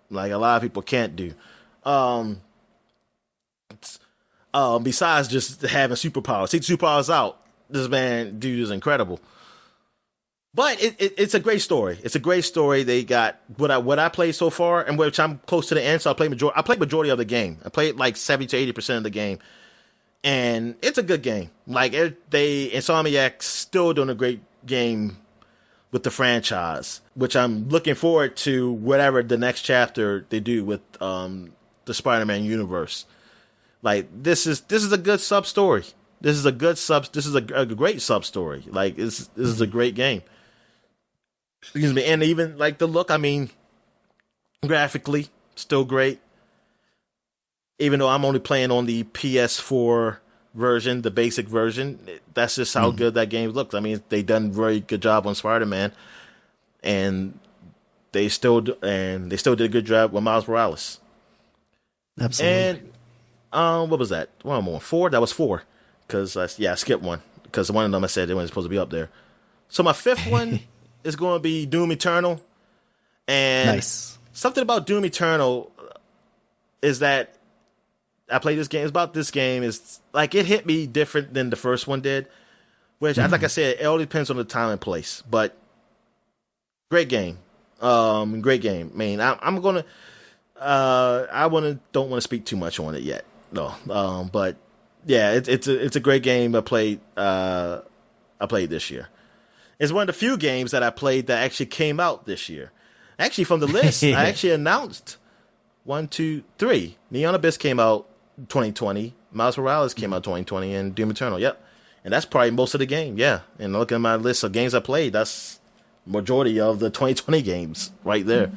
Like, a lot of people can't do. Besides just having superpowers. Take superpowers out. This dude is incredible. But it's a great story. It's a great story. They got what I played so far, and which I'm close to the end, so I played majority of the game. I played like 70 to 80% of the game. And it's a good game. Like, Insomniac's still doing a great game with the franchise, which I'm looking forward to whatever the next chapter they do with the Spider-Man universe. Like, this is a good sub story. This is a great sub story. Like, this is a great game. Excuse me, and even like the look. I mean, graphically, still great. Even though I'm only playing on the PS4 version, the basic version, that's just how good that game looks. I mean, they done a very good job on Spider-Man, and they still did a good job with Miles Morales. Absolutely. And what was that? One more 4. That was 4 because I skipped one because one of them I said they weren't supposed to be up there. So my 5th one is going to be Doom Eternal, and nice. Something about Doom Eternal is that I played this game. It's about this game is like it hit me different than the first one did, which like I said, it all depends on the time and place. But great game, great game. I mean, I'm gonna, don't want to speak too much on it yet. No, but yeah, it's a great game. I played this year. It's one of the few games that I played that actually came out this year. Actually, from the list, I actually announced 1, 2, 3. Neon Abyss came out 2020, Miles Morales came out 2020, and Doom Eternal. Yep, and that's probably most of the game. Yeah, and looking at my list of games I played, that's majority of the 2020 games right there.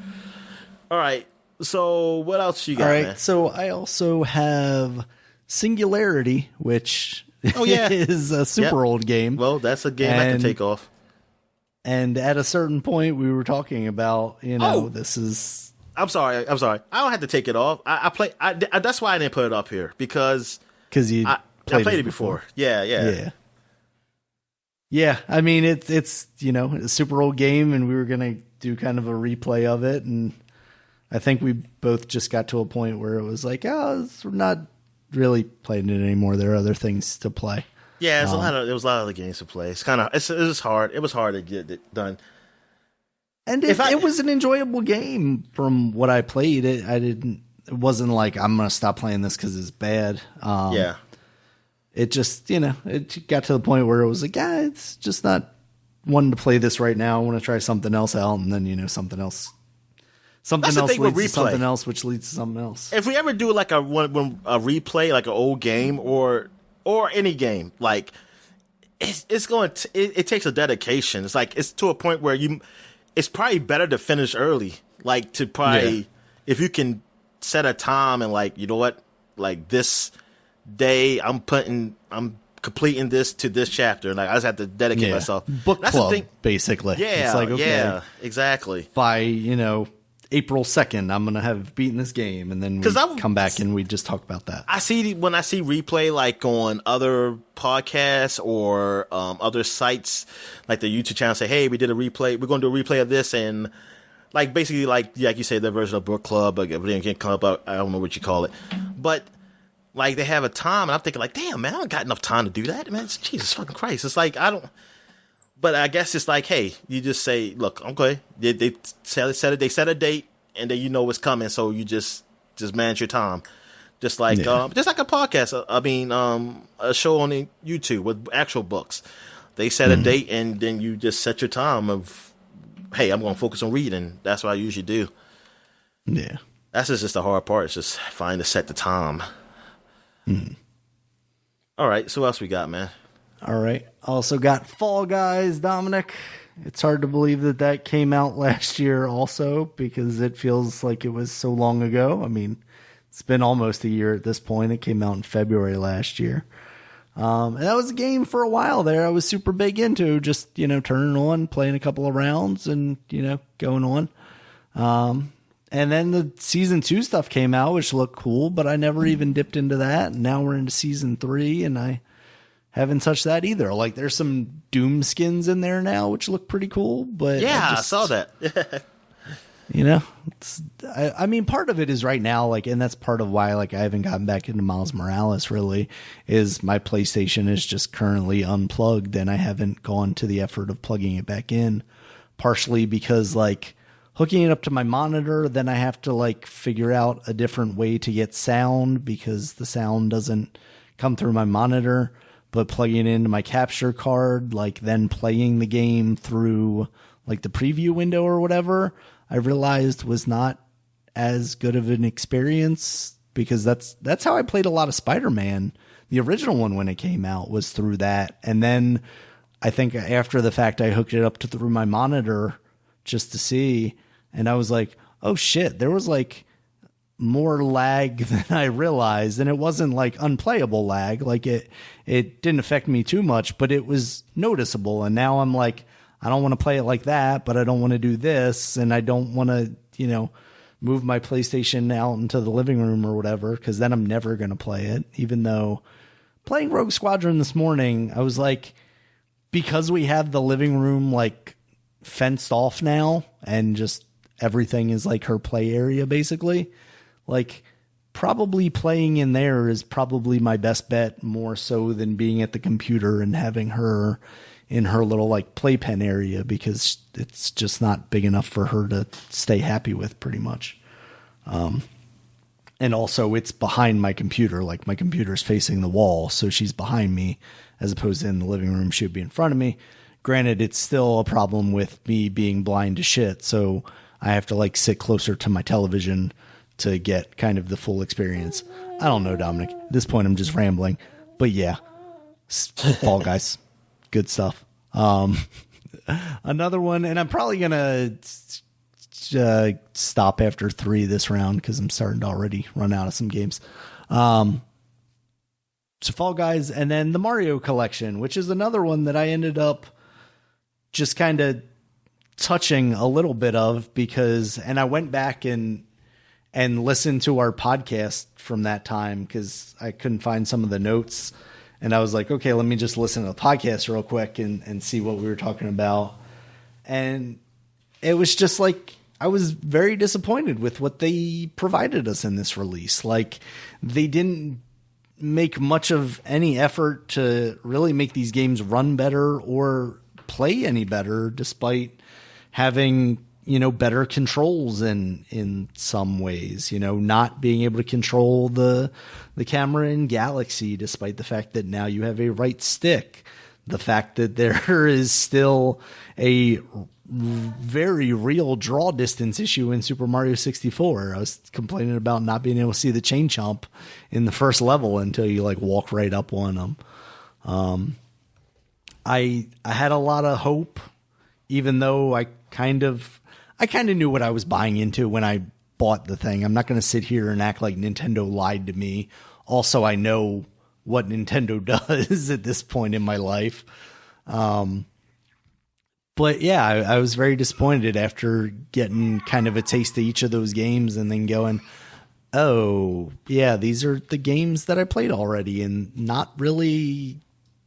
All right, so what else you got? All right, man? So I also have Singularity, which is a super old game. Well, that's a game I can take off. And at a certain point, we were talking about, this is. I'm sorry. I don't have to take it off. That's why I didn't put it up here because I played it before. Yeah. I mean, it's a super old game, and we were gonna do kind of a replay of it, and I think we both just got to a point where it was like, we're not really playing it anymore. There are other things to play. Yeah, there was a lot of other games to play. It was hard. It was hard to get it done. And it was an enjoyable game from what I played. It wasn't like I'm going to stop playing this because it's bad. It just, it got to the point where it was like, it's just not wanting to play this right now. I want to try something else out. And then, something else. Something else leads to something else, which leads to something else. If we ever do like a replay, like an old game or any game, like it takes a dedication. It's like, it's to a point where it's probably better to finish early. Like to probably, if you can set a time and like, you know what, like this day I'm completing this to this chapter. And like, I just have to dedicate myself. Book club, basically. Yeah. It's like, okay, exactly. By, April 2nd, I'm going to have beaten this game, and then we come back and we just talk about that. When I see replay, like on other podcasts or other sites, like the YouTube channel say, hey, we did a replay, we're going to do a replay of this, and like basically like you say, the version of book club, like video game club, I don't know what you call it. But like they have a time, and I'm thinking like, damn, man, I don't got enough time to do that, man. Jesus fucking Christ. It's like, I don't, but I guess it's like, hey, you just say, look, okay, they set a date, and then you know what's coming, so you just manage your time. Just like a podcast. I mean, a show on YouTube with actual books. They set a date, and then you just set your time of, hey, I'm going to focus on reading. That's what I usually do. Yeah. That's just the hard part. It's just finding to set the time. All right. So what else we got, man? All right. Also got Fall Guys, Dominic. It's hard to believe that came out last year also, because it feels like it was so long ago. I mean, it's been almost a year at this point. It came out in February last year. And that was a game for a while there I was super big into, just, turning on, playing a couple of rounds and, going on. And then the season 2 stuff came out, which looked cool, but I never even dipped into that. And now we're into season 3 and I haven't touched that either. Like there's some Doom skins in there now, which look pretty cool, but yeah, I saw that. I mean, part of it is right now, like, and that's part of why, like, I haven't gotten back into Miles Morales really, is my PlayStation is just currently unplugged and I haven't gone to the effort of plugging it back in, partially because, like, hooking it up to my monitor, then I have to, like, figure out a different way to get sound because the sound doesn't come through my monitor, but plugging it into my capture card, like, then playing the game through, like, the preview window or whatever, I realized was not as good of an experience, because that's how I played a lot of Spider-Man. The original one when it came out was through that. And then I think after the fact, I hooked it up through my monitor just to see. And I was like, oh shit, there was like more lag than I realized. And it wasn't like unplayable lag. Like it didn't affect me too much, but it was noticeable. And now I'm like, I don't want to play it like that, but I don't want to do this. And I don't want to, move my PlayStation out into the living room or whatever, because then I'm never going to play it. Even though playing Rogue Squadron this morning, I was like, because we have the living room like fenced off now and just everything is like her play area, basically, like probably playing in there is probably my best bet, more so than being at the computer and having her in her little like playpen area, because it's just not big enough for her to stay happy with, pretty much. And also it's behind my computer, like my computer's facing the wall, so she's behind me as opposed to in the living room. She would be in front of me. Granted, it's still a problem with me being blind to shit, so I have to like sit closer to my television to get kind of the full experience. I don't know, Dominic. At this point, I'm just rambling, but yeah, Fall Guys. Good stuff. Another one, and I'm probably gonna stop after 3 this round because I'm starting to already run out of some games. So Fall Guys, and then the Mario Collection, which is another one that I ended up just kind of touching a little bit of, and I went back and listened to our podcast from that time because I couldn't find some of the notes. And I was like, okay, let me just listen to the podcast real quick and see what we were talking about. And it was just like, I was very disappointed with what they provided us in this release. Like, they didn't make much of any effort to really make these games run better or play any better, despite having, better controls in some ways, not being able to control the camera in Galaxy, despite the fact that now you have a right stick, the fact that there is still a very real draw distance issue in Super Mario 64. I was complaining about not being able to see the chain chomp in the first level until you like walk right up on them. I had a lot of hope, even though I kind of knew what I was buying into when I bought the thing. I'm not going to sit here and act like Nintendo lied to me. Also, I know what Nintendo does at this point in my life. But yeah, I was very disappointed after getting kind of a taste of each of those games and then going, oh, yeah, these are the games that I played already and not really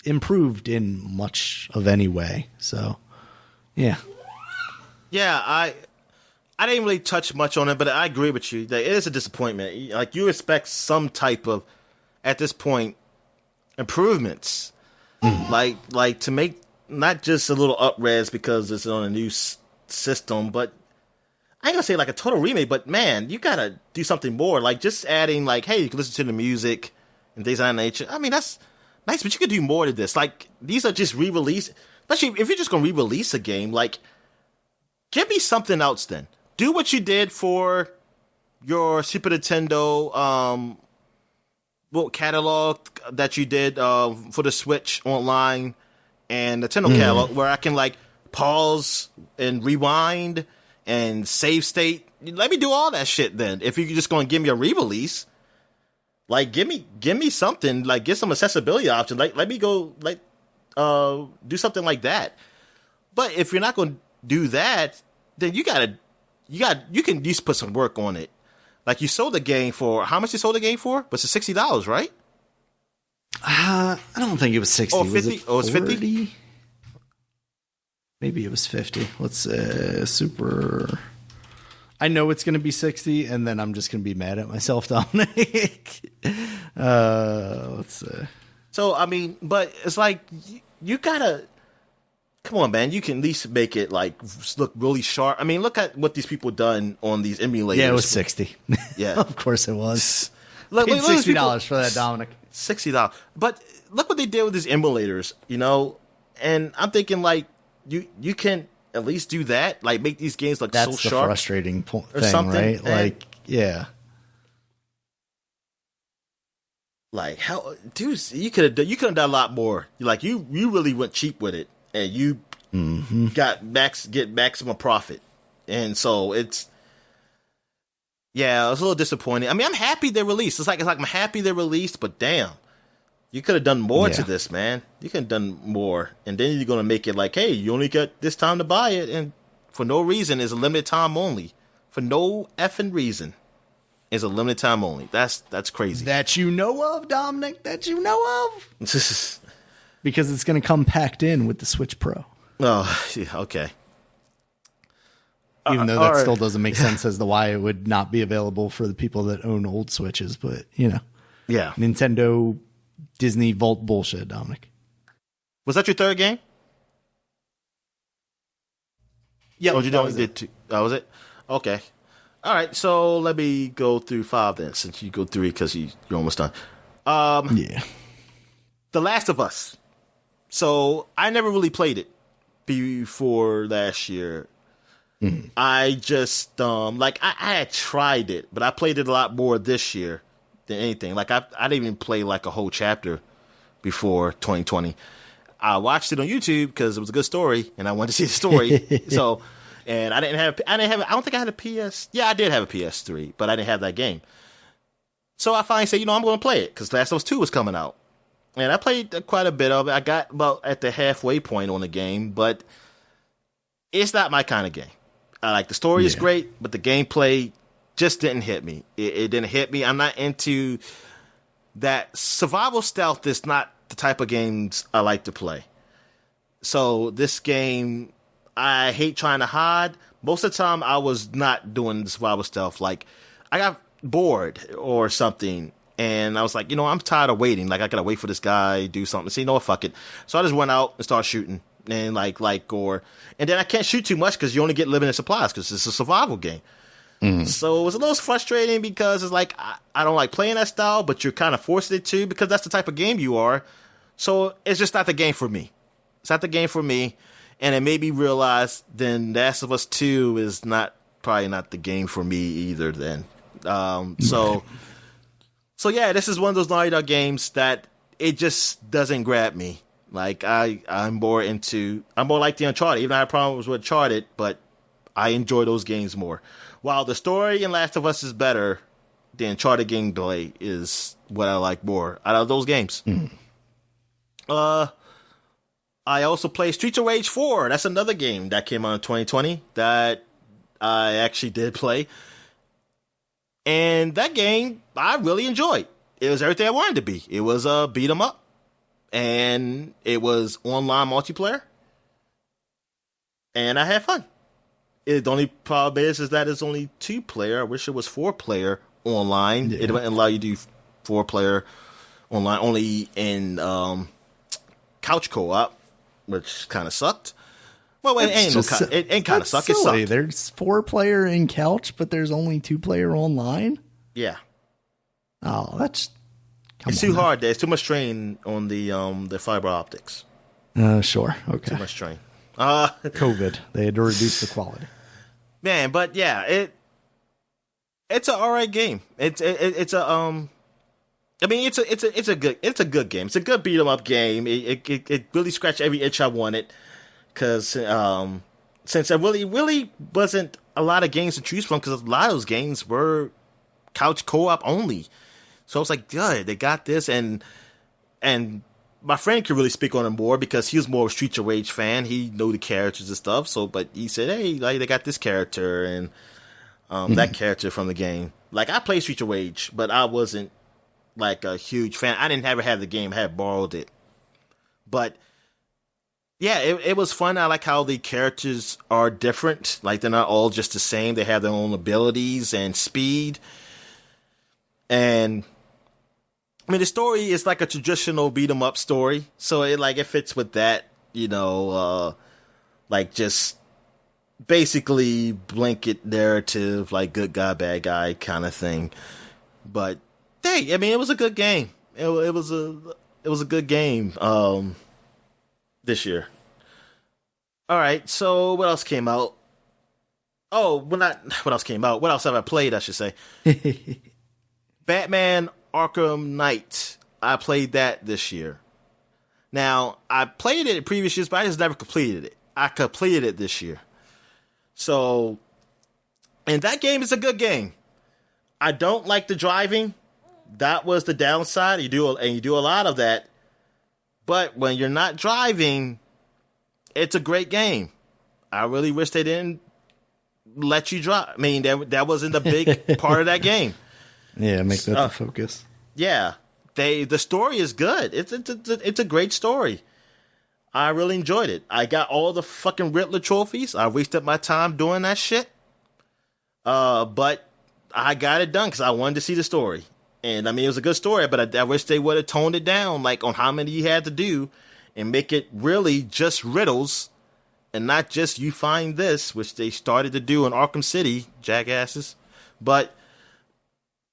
improved in much of any way. So, yeah. Yeah, I didn't really touch much on it, but I agree with you that it is a disappointment. Like, you expect some type of at this point improvements, like to make not just a little up-res because it's on a new system, but I ain't gonna say like a total remake, but man, you gotta do something more. Like just adding like, hey, you can listen to the music and things of that nature. I mean, that's nice, but you could do more to this. Like these are just re-release. Especially if you're just gonna re-release a game, like give me something else then. Do what you did for your Super Nintendo catalog that you did for the Switch online and Nintendo catalog, where I can like pause and rewind and save state. Let me do all that shit then. If you're just going to give me a re-release, like give me something, like get some accessibility options. Like let me go like do something like that. But if you're not going to do that, then you can at least put some work on it. Like you sold the game for how much? You sold the game for? Was it $60, right? I don't think it was 60. Oh, 50? Was it 40? Oh, it's 50? Maybe it was 50. Let's super. I know it's going to be 60, and then I'm just going to be mad at myself, Dominic. Let's see. So I mean, but it's like you gotta. Come on, man. You can at least make it like look really sharp. I mean, look at what these people done on these emulators. Yeah, it was 60. Yeah, of course it was. Look, paid $60 for that, Dominic. $60. But look what they did with these emulators, you know. And I'm thinking like you can at least do that, like make these games look That's so the sharp, frustrating thing, something, right? Like, yeah. Like how, dude, you could have done a lot more. Like you really went cheap with it. And you get maximum profit, and so it's a little disappointing. I mean, I'm happy they released. It's like I'm happy they released, but damn, you could have done more to this, man. You could have done more, and then you're gonna make it like, hey, you only got this time to buy it, and for no reason, it's a limited time only. For no effing reason, it's a limited time only. That's crazy. That you know of, Dominic. That you know of. Because it's going to come packed in with the Switch Pro. Oh, yeah, okay. Even though that still doesn't make sense as to why it would not be available for the people that own old Switches. But, you know. Yeah. Nintendo, Disney, Vault bullshit, Dominic. Was that your third game? Yeah. Oh, you did two. That was it? Okay. All right. So let me go through 5 then, since you go 3 because you're almost done. Yeah. The Last of Us. So I never really played it before last year. I just I had tried it, but I played it a lot more this year than anything. Like I didn't even play like a whole chapter before 2020. I watched it on YouTube because it was a good story and I wanted to see the story. So, and I don't think I had a PS. Yeah, I did have a PS3, but I didn't have that game. So I finally said, I'm going to play it because Last of Us 2 was coming out. And I played quite a bit of it. I got about at the halfway point on the game, but it's not my kind of game. Like the story is great, but the gameplay just didn't hit me. It didn't hit me. I'm not into that. Survival stealth is not the type of games I like to play. So this game, I hate trying to hide. Most of the time, I was not doing the survival stealth. Like I got bored or something. And I was like, I'm tired of waiting. Like, I gotta wait for this guy to do something. See, fuck it. So I just went out and started shooting. And and then I can't shoot too much because you only get limited supplies because it's a survival game. So it was a little frustrating because it's like, I don't like playing that style, but you're kind of forced it to because that's the type of game you are. So it's just not the game for me. It's not the game for me. And it made me realize then Last of Us 2 is probably not the game for me either then. So yeah, this is one of those Naughty Dog games that it just doesn't grab me. Like I'm more like the Uncharted. Even though I had problems with Uncharted, but I enjoy those games more. While the story in Last of Us is better, the Uncharted gameplay is what I like more out of those games. I also play Streets of Rage 4. That's another game that came out in 2020 that I actually did play. And that game, I really enjoyed. It was everything I wanted it to be. It was a beat 'em up. And it was online multiplayer. And I had fun. The only problem is that it's only 2-player. I wish it was 4-player online. It wouldn't allow you to do 4-player online, only in couch co-op, which kind of sucked. Well, it kind of sucked. It sucked. There's 4-player in couch, but there's only 2-player online. Yeah. Oh, it's too hard. There's too much strain on the fiber optics. Sure. Okay. Too much strain. COVID. They had to reduce the quality. Man, but yeah, it's an alright game. It's a good game. It's a good beat 'em up game. It really scratched every itch I wanted. Because since there really wasn't a lot of games to choose from, because a lot of those games were couch co-op only. So I was like, good, they got this, and my friend could really speak on it more because he was more of a Streets of Rage fan. He knew the characters and stuff. So, but he said, hey, like they got this character and that character from the game. Like I played Streets of Rage, but I wasn't like a huge fan. I didn't ever have the game. I had borrowed it, but. Yeah, it was fun. I like how the characters are different. Like, they're not all just the same. They have their own abilities and speed. And, I mean, the story is like a traditional beat-em-up story. So, it fits with that, like, just basically blanket narrative, like, good guy, bad guy kind of thing. But, hey, I mean, it was a good game. It was a good game. This year. All right, so what else came out? Oh, well, not what else came out. What else have I played, I should say? Batman Arkham Knight. I played that this year. Now, I played it in previous years, but I just never completed it. I completed it this year. So, and that game is a good game. I don't like the driving. That was the downside. You do a lot of that. But when you're not driving, it's a great game. I really wish they didn't let you drive. I mean, that wasn't a big part of that game. Yeah, make that the focus. Yeah, the story is good. It's a great story. I really enjoyed it. I got all the fucking Riddler trophies. I wasted my time doing that shit. But I got it done because I wanted to see the story. And I mean, it was a good story, but I wish they would have toned it down, like on how many you had to do, and make it really just riddles, and not just you find this, which they started to do in Arkham City, jackasses. But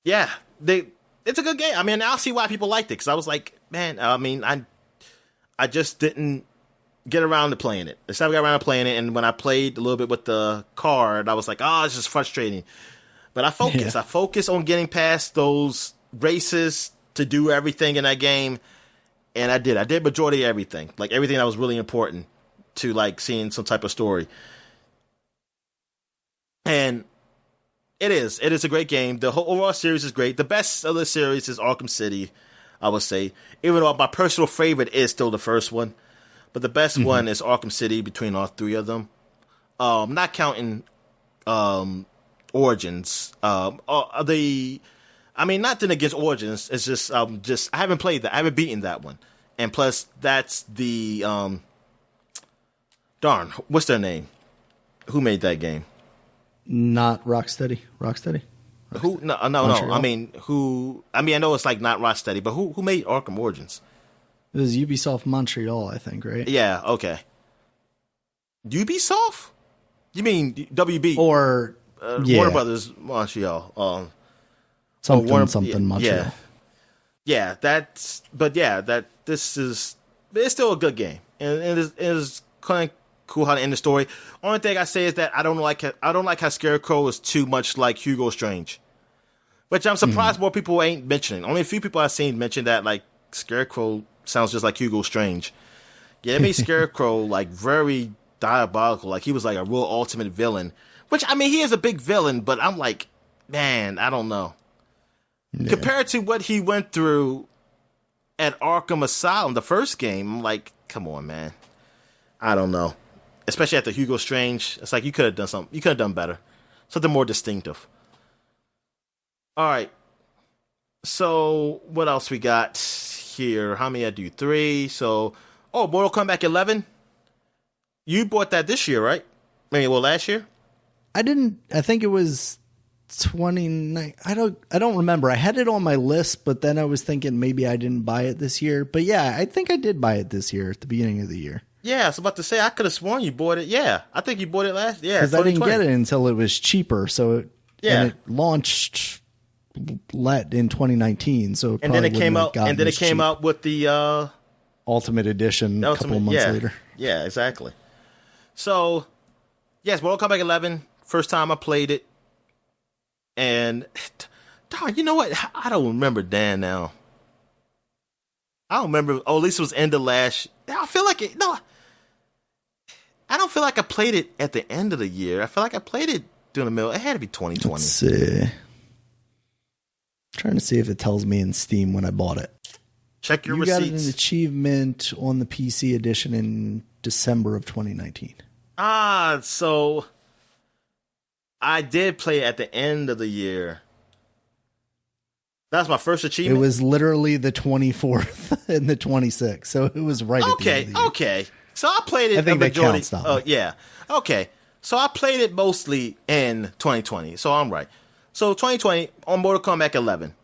yeah, it's a good game. I mean, I'll see why people liked it, because I was like, man, I mean, I just didn't get around to playing it. I got around to playing it, and when I played a little bit with the card, I was like, oh, it's just frustrating. But I focused. I focused on getting past those races to do everything in that game, and I did. I did majority of everything, like everything that was really important to like seeing some type of story. And it is a great game. The whole overall series is great. The best of the series is Arkham City, I would say. Even though my personal favorite is still the first one, but the best one is Arkham City between all three of them. Not counting Origins. I mean, nothing against Origins. It's just I haven't played that. I haven't beaten that one. And plus, that's the darn. What's their name? Who made that game? Not Rocksteady. Rocksteady. Who? No. I mean, who? I mean, I know it's like not Rocksteady, but who made Arkham Origins? It was Ubisoft Montreal, I think, right? Yeah. Okay. Ubisoft? You mean WB or Warner Brothers Montreal? Something Montreal. Yeah. It's still a good game, and it is kind of cool how to end the story. Only thing I say is that I don't like how Scarecrow is too much like Hugo Strange, which I'm surprised more people ain't mentioning. Only a few people I've seen mention that like Scarecrow sounds just like Hugo Strange. Yeah, it made Scarecrow like very diabolical, like he was like a real ultimate villain. Which I mean, he is a big villain, but I'm like, man, I don't know. Yeah. Compared to what he went through at Arkham Asylum, the first game, I'm like, come on, man. I don't know. Especially after Hugo Strange, it's like you could have done something. You could have done better. Something more distinctive. All right. So, what else we got here? How many I do? 3. So, Mortal Kombat 11. You bought that this year, right? I mean, well, last year? I didn't. I think it was 29. I don't remember. I had it on my list, but then I was thinking maybe I didn't buy it this year. But yeah, I think I did buy it this year at the beginning of the year. Yeah, I was about to say I could have sworn you bought it. Yeah, I think you bought it last. Yeah, because I didn't get it until it was cheaper. So and it launched in 2019. So and then it came out. And then it came out with the Ultimate Edition a couple months later. Yeah, exactly. So yes, Mortal Kombat 11. First time I played it, and dog, you know what? I don't remember Dan now. I don't remember. Oh, at least it was end of last. I feel like it. No, I don't feel like I played it at the end of the year. I feel like I played it during the middle. It had to be 2020. Let's see. Trying to see if it tells me in Steam when I bought it. Check your receipts. You got an achievement on the PC edition in December of 2019. So I did play it at the end of the year. That's my first achievement. It was literally the 24th and the 26th, so it was right at the end of the year. Okay. So I played it. I think that counts, though. Oh, yeah. Okay. So I played it mostly in 2020, so I'm right. So 2020 on Mortal Kombat 11.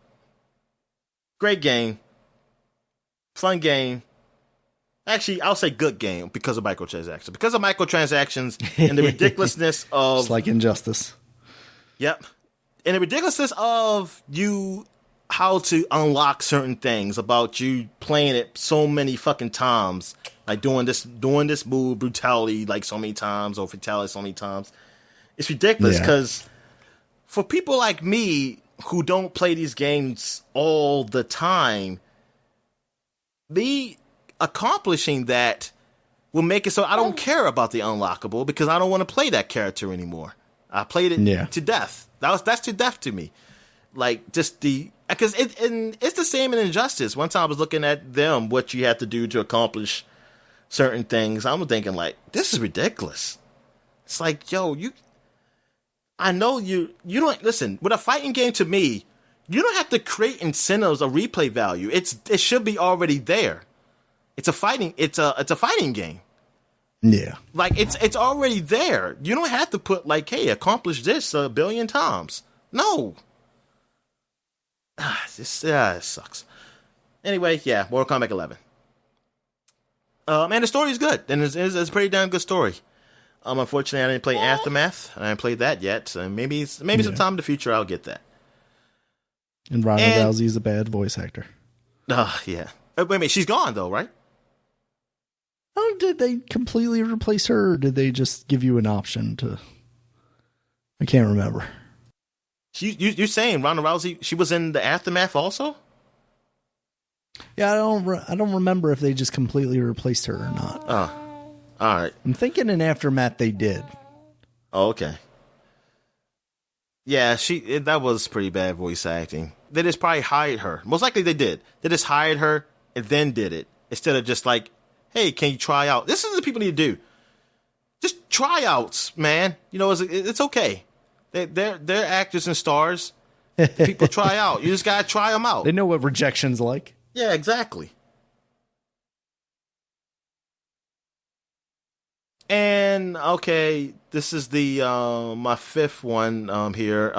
Great game. Fun game. Actually, I'll say good game because of microtransactions. Because of microtransactions and the ridiculousness of... Just like Injustice. Yep. And the ridiculousness of how to unlock certain things, about you playing it so many fucking times, like doing this move, brutality, like so many times, or fatality so many times. It's ridiculous because for people like me who don't play these games all the time, me accomplishing that will make it so I don't care about the unlockable because I don't want to play that character anymore. I played it to death. That's to death to me. Like just because it's the same in Injustice. One time I was looking at them, what you have to do to accomplish certain things. I'm thinking like, this is ridiculous. It's like, yo, I know you don't listen with a fighting game. To me, you don't have to create incentives or replay value. It should be already there. It's a fighting game. Yeah. Like it's already there. You don't have to put like, hey, accomplish this 1 billion times. No. It sucks. Anyway, yeah, Mortal Kombat 11. And the story is good. And it's a pretty damn good story. Unfortunately, I didn't play Aftermath. I haven't played that yet. So maybe sometime in the future I'll get that. And Ronda Rousey's a bad voice actor. Yeah. Wait a minute, she's gone though, right? Oh, did they completely replace her, or did they just give you an option to... I can't remember. You're saying Ronda Rousey, she was in the Aftermath also? Yeah, I don't remember if they just completely replaced her or not. Oh, all right. I'm thinking in Aftermath they did. Oh, okay. Yeah, that was pretty bad voice acting. They just probably hired her. Most likely they did. They just hired her and then did it. Instead of just like, hey, can you try out? This is what people need to do. Just tryouts, man. You know, it's okay. They're actors and stars. People try out. You just gotta try them out. They know what rejection's like. Yeah, exactly. And okay, this is the my fifth one here.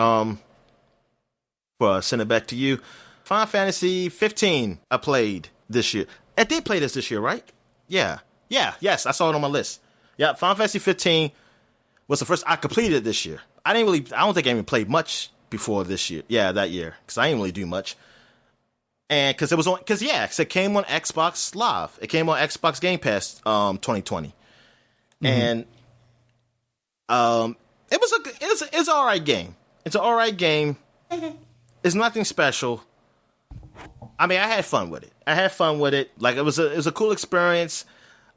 Well, send it back to you. Final Fantasy 15. I played this year. I did play this year, right? Yeah. Yes, I saw it on my list. Yeah, Final Fantasy 15 was the first I completed this year. I don't think I even played much before this year. Yeah, that year, because I didn't really do much. And because it came on Xbox Live. It came on Xbox Game Pass 2020. Mm-hmm. And it's an alright game. It's an alright game. It's nothing special. I mean, I had fun with it. Like it was a cool experience.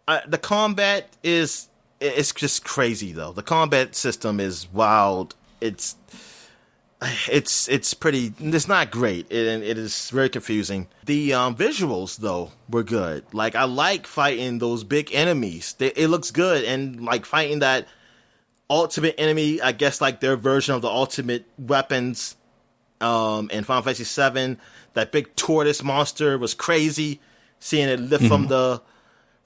The combat it's just crazy though. The combat system is wild. It's not great. It is very confusing. The visuals though were good. Like I like fighting those big enemies. It looks good, and like fighting that ultimate enemy. I guess like their version of the ultimate weapons. In Final Fantasy VII, that big tortoise monster was crazy. Seeing it lift from the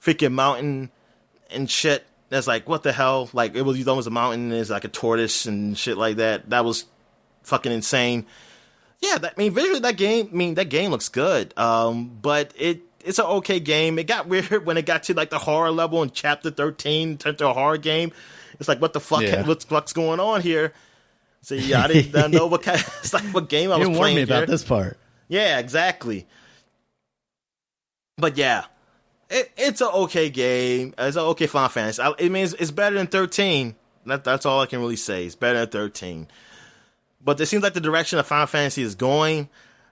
freaking mountain and shit. That's like, what the hell? Like, it was almost a mountain, and it's like a tortoise and shit like that. That was fucking insane. Yeah, visually that game looks good. But it's an okay game. It got weird when it got to like the horror level in chapter 13, turned to a horror game. It's like, what the fuck? Yeah. What's going on here? So yeah, I didn't know what kind. It's like what game I was playing. You warned me about here. this part. Yeah, exactly. But yeah, it's an okay game. It's an okay Final Fantasy. It's better than 13. That's all I can really say. It's better than 13. But it seems like the direction of Final Fantasy is going.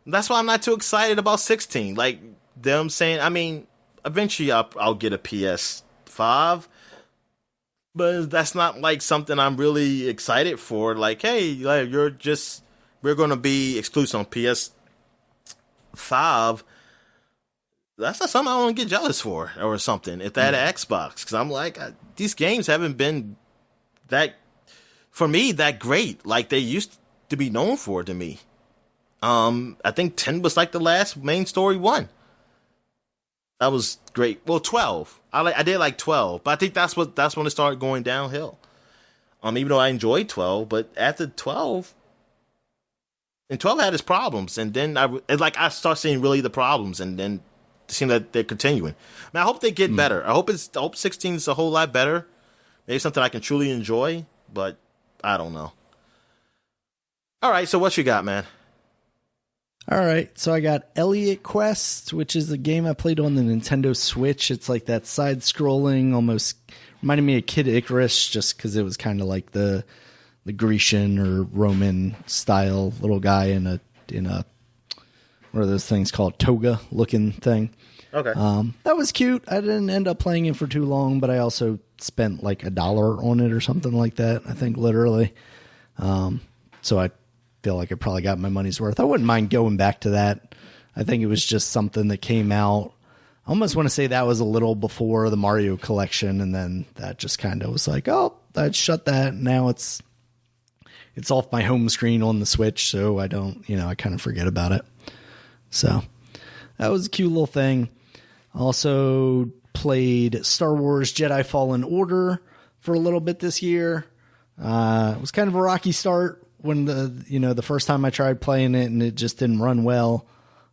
That's why I'm not too excited about 16. Like them saying, eventually I'll get a PS5. But that's not like something I'm really excited for. Like, hey, like we're going to be exclusive on PS5. That's not something I want to get jealous for or something. If they had an Xbox, because I'm like, these games haven't been that great like they used to be known for to me. I think 10 was like the last main story one. That was great. Well, 12. I did like 12, but I think that's when it started going downhill. Even though I enjoyed 12, but after 12, and 12 had its problems, and then I start seeing really the problems, and then it seems that they're continuing. I hope they get better. I hope 16 is a whole lot better. Maybe something I can truly enjoy, but I don't know. All right, so what you got, man? All right, so I got Elliot Quest, which is a game I played on the Nintendo Switch. It's like that side-scrolling, almost reminded me of Kid Icarus, just because it was kind of like the Grecian or Roman style little guy in a what are those things called, toga looking thing. Okay, that was cute. I didn't end up playing it for too long, but I also spent like $1 on it or something like that. I think literally. So I feel like I probably got my money's worth. I wouldn't mind going back to that. I think it was just something that came out. I almost want to say that was a little before the Mario collection, and then that just kind of was like, oh, I shut that. Now it's off my home screen on the Switch, so I don't, I kind of forget about it. So that was a cute little thing. Also played Star Wars Jedi Fallen Order for a little bit this year. It was kind of a rocky start when the first time I tried playing it, and it just didn't run well.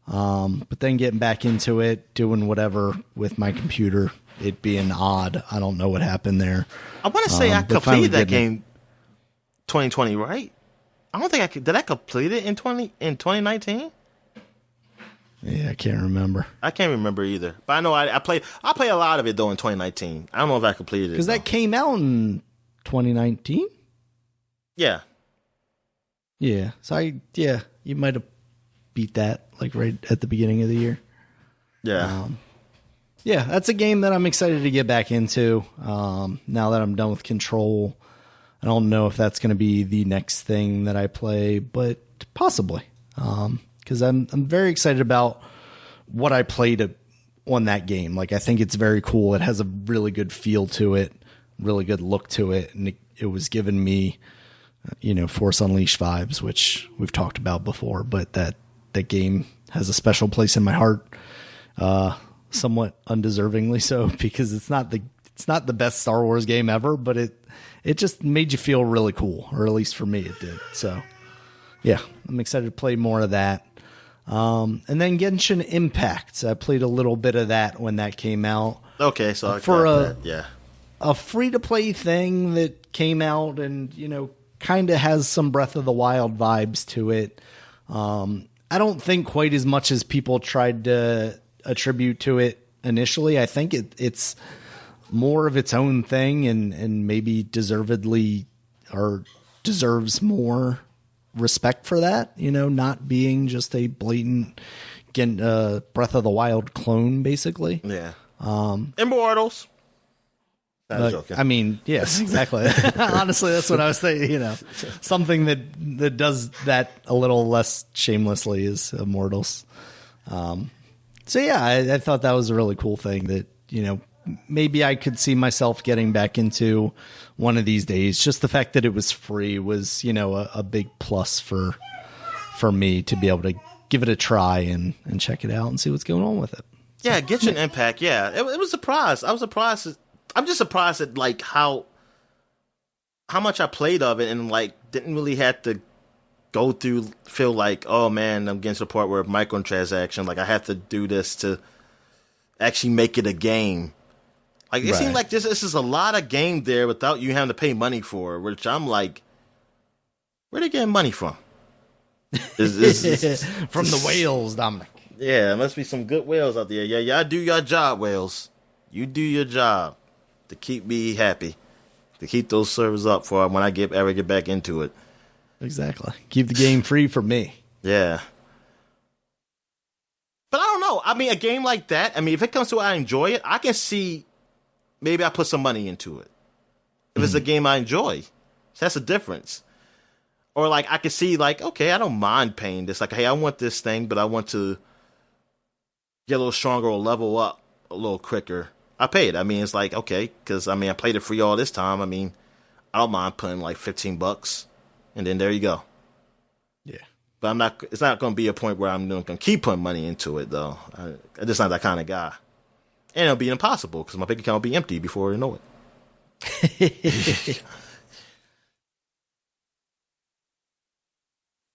But then getting back into it, doing whatever with my computer, it being odd. I don't know what happened there. I want to say I completed that game 2020, right? I don't think did I complete it in 2019? Yeah, I can't remember. I can't remember either. But I know I played a lot of it though in 2019. I don't know if I completed it. Because that came out in 2019? Yeah. Yeah. So you might have beat that like right at the beginning of the year. Yeah. Yeah, that's a game that I'm excited to get back into. Now that I'm done with Control, I don't know if that's going to be the next thing that I play, but possibly. Because I'm very excited about what I played on that game. Like, I think it's very cool. It has a really good feel to it, really good look to it, and it was giving me, Force Unleashed vibes, which we've talked about before. But that game has a special place in my heart, somewhat undeservingly so, because it's not the best Star Wars game ever, but it just made you feel really cool, or at least for me it did. So yeah, I'm excited to play more of that. And then Genshin Impact. I played a little bit of that when that came out. Okay, so a free-to-play thing that came out and, kind of has some Breath of the Wild vibes to it. I don't think quite as much as people tried to attribute to it initially. I think it's more of its own thing and maybe deservedly or deserves more respect for that, not being just a blatant Breath of the Wild clone, basically. Yeah. Immortals. Yes, exactly. Honestly, that's what I was thinking. Something that does that a little less shamelessly is Immortals. So yeah, I thought that was a really cool thing that, maybe I could see myself getting back into one of these days. Just the fact that it was free was, a big plus for me to be able to give it a try and check it out and see what's going on with it. So, yeah, Genshin Impact. Yeah, it was a surprise. I was surprised. I'm just surprised at like how much I played of it and like didn't really have to feel like, oh man, I'm getting to the part where microtransaction, like I have to do this to actually make it a game. Like it seems like this is a lot of game there without you having to pay money for, which I'm like, where they getting money from? From the whales, Dominic. Yeah, there must be some good whales out there. Yeah, y'all do your job, whales. You do your job to keep me happy, to keep those servers up for when I ever get back into it. Exactly. Keep the game free for me. Yeah. But I don't know. I mean, a game like that, I mean, if it comes to it, I enjoy it, I can see maybe I put some money into it. If it's a game I enjoy. So that's the difference. Or like I can see like, okay, I don't mind paying this. Like, hey, I want this thing, but I want to get a little stronger or level up a little quicker. I pay it. I mean, it's like, okay, because I mean, I played it free all this time. I mean, I don't mind putting like $15, and then there you go. Yeah. But it's not going to be a point where I'm going to keep putting money into it, though. I'm just not that kind of guy. And it'll be impossible because my bank account will be empty before you know it.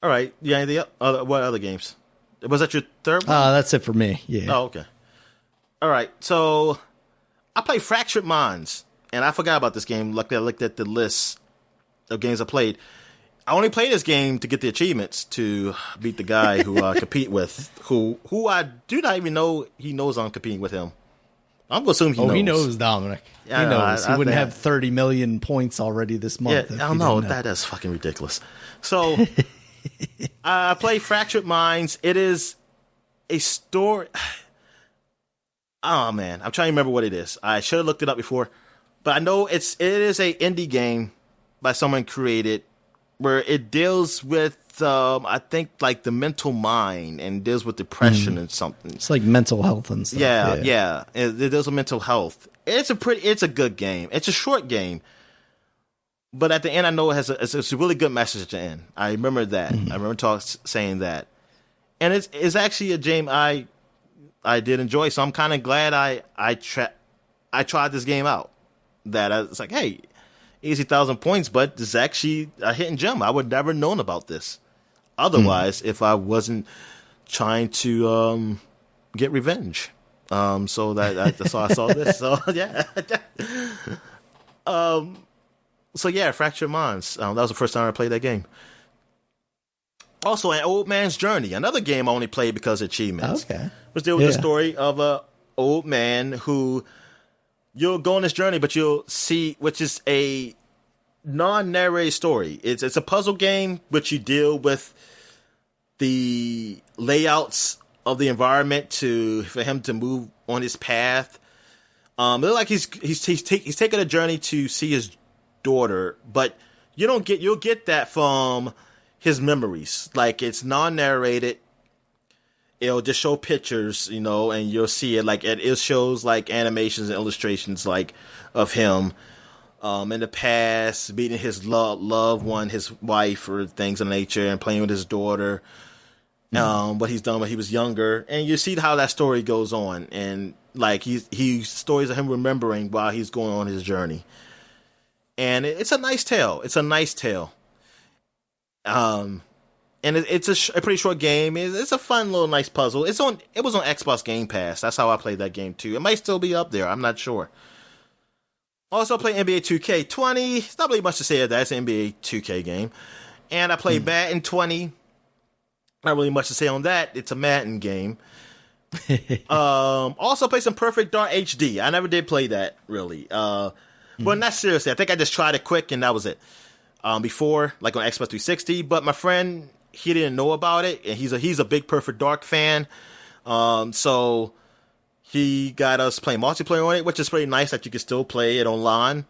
All right. Yeah. What other games? Was that your third one? That's it for me. Yeah. Oh, okay. All right. So I played Fractured Minds, and I forgot about this game. Like I looked at the list of games I played. I only played this game to get the achievements to beat the guy who I compete with, who I do not even know he knows I'm competing with him. I'm going to assume he knows. Oh, he knows, Dominic. Yeah, he knows. He wouldn't have 30 million points already this month. Yeah, I don't know. That's fucking ridiculous. So I play Fractured Minds. It is a story. Oh, man. I'm trying to remember what it is. I should have looked it up before. But I know it is a indie game by someone created where it deals with, I think, like the mental mind and deals with depression and something. It's like mental health and stuff. Yeah. It deals with mental health. It's a good game. It's a short game. But at the end, I know it's a really good message at the end. I remember that. I remember saying that. And it's actually a game I did enjoy. So I'm kind of glad I tried this game out. That it's like, hey, easy 1,000 points, but this is actually a hidden gem. I would never known about this otherwise if I wasn't trying to get revenge. So that's how I saw this. So yeah. So yeah, Fractured Minds. That was the first time I played that game. Also, An Old Man's Journey, another game I only played because of achievements. Okay. Was deal with the story of a old man who you'll go on this journey, but you'll see, which is a non-narrated story. It's a puzzle game, which you deal with the layouts of the environment for him to move on his path. It looks like he's taking a journey to see his daughter, but you'll get that from his memories. Like, it's non-narrated. It'll just show pictures, and you'll see it. Like, it shows like animations and illustrations like of him in the past, meeting his loved one, his wife, or things of nature, and playing with his daughter. What he's done when he was younger, and you see how that story goes on, and like he stories of him remembering while he's going on his journey. And it's a nice tale. And it's a pretty short game. It's a fun little nice puzzle. It was on Xbox Game Pass. That's how I played that game too. It might still be up there. I'm not sure. Also played NBA 2K20. It's not really much to say of that. It's an NBA 2K game. And I played Madden 20. Not really much to say on that. It's a Madden game. Also played some Perfect Dark HD. I never did play that really. But not seriously. I think I just tried it quick and that was it. Before, like on Xbox 360, but my friend, he didn't know about it, and he's a big Perfect Dark fan. So he got us playing multiplayer on it, which is pretty nice that you can still play it online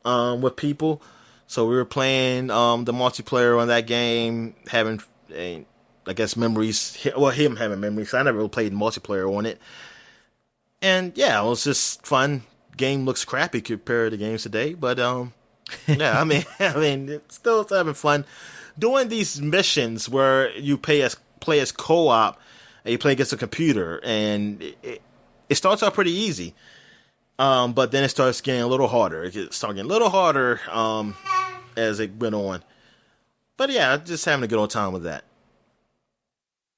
with people. So we were playing the multiplayer on that game, having I guess memories. Well, him having memories. I never really played multiplayer on it, and yeah, it was just fun. Game looks crappy compared to games today, but yeah, I mean, it's still having fun doing these missions where you play as co-op and you play against a computer, and it starts out pretty easy, but then it starts getting a little harder. It starts getting a little harder as it went on. But yeah, just having a good old time with that.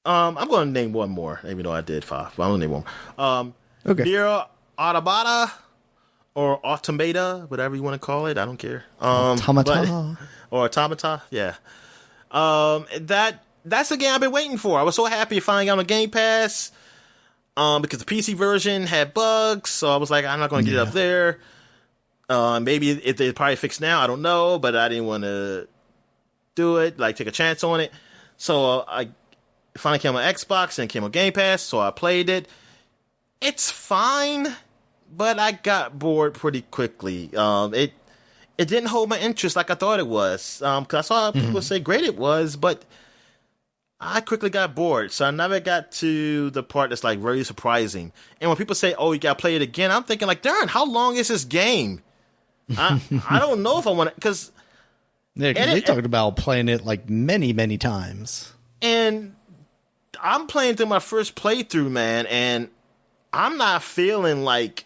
I'm going to name one more, even though I did 5. But I'm going to name one more. Okay. Nier Automata or Automata, whatever you want to call it. I don't care. Automata. Or Automata, yeah. That's the game I've been waiting for. I was so happy finding out on Game Pass. Because the PC version had bugs, so I was like, I'm not going to get it up there. Maybe if they probably fixed now, I don't know, but I didn't want to do it, like take a chance on it. So I finally came on Xbox and came on Game Pass, so I played it. It's fine, but I got bored pretty quickly. It didn't hold my interest like I thought it was. Because I saw people say great it was, but I quickly got bored, so I never got to the part that's like very surprising. And when people say, "Oh, you gotta play it again," I'm thinking like, "Darn, how long is this game?" I don't know if I want to, because they talked about playing it like many times. And I'm playing through my first playthrough, man, and I'm not feeling like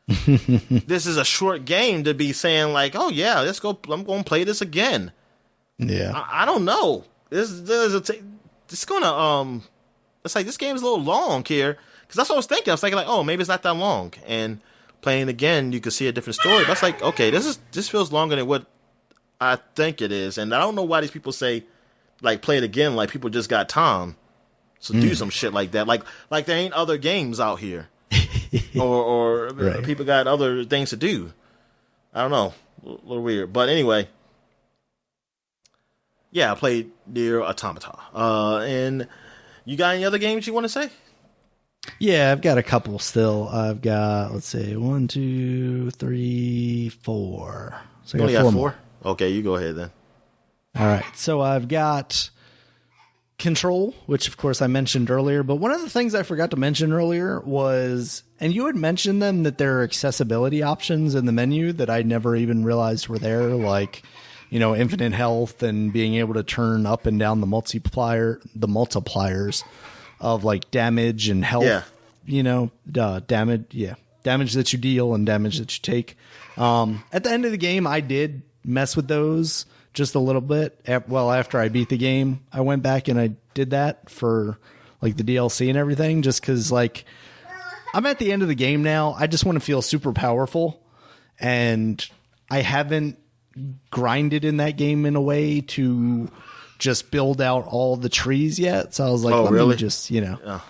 this is a short game to be saying like, "Oh yeah, let's go. I'm going to play this again." Yeah, I don't know. It's gonna it's like this game is a little long here, because that's what I was thinking. I was thinking like, oh, maybe it's not that long, and playing again you could see a different story. But it's like, okay, this feels longer than what I think it is, and I don't know why these people say like play it again, like people just got time, so do some shit like that, like there ain't other games out here, or right. People got other things to do. I don't know, a little weird, but anyway. Yeah, I played Nier Automata. And you got any other games you want to say? Yeah, I've got a couple still. I've got, let's see, 1, 2, 3, 4. So I got 4? Okay, you go ahead then. All right, so I've got Control, which of course I mentioned earlier. But one of the things I forgot to mention earlier was, and you had mentioned them, that there are accessibility options in the menu that I never even realized were there, like, you know, infinite health and being able to turn up and down the multipliers of like damage and health. Yeah. You know, damage that you deal and damage that you take. At the end of the game, I did mess with those just a little bit. Well, after I beat the game, I went back and I did that for like the DLC and everything, just because like I'm at the end of the game now. I just want to feel super powerful, and I haven't grinded in that game in a way to just build out all the trees yet. So I was like, let me just, you know.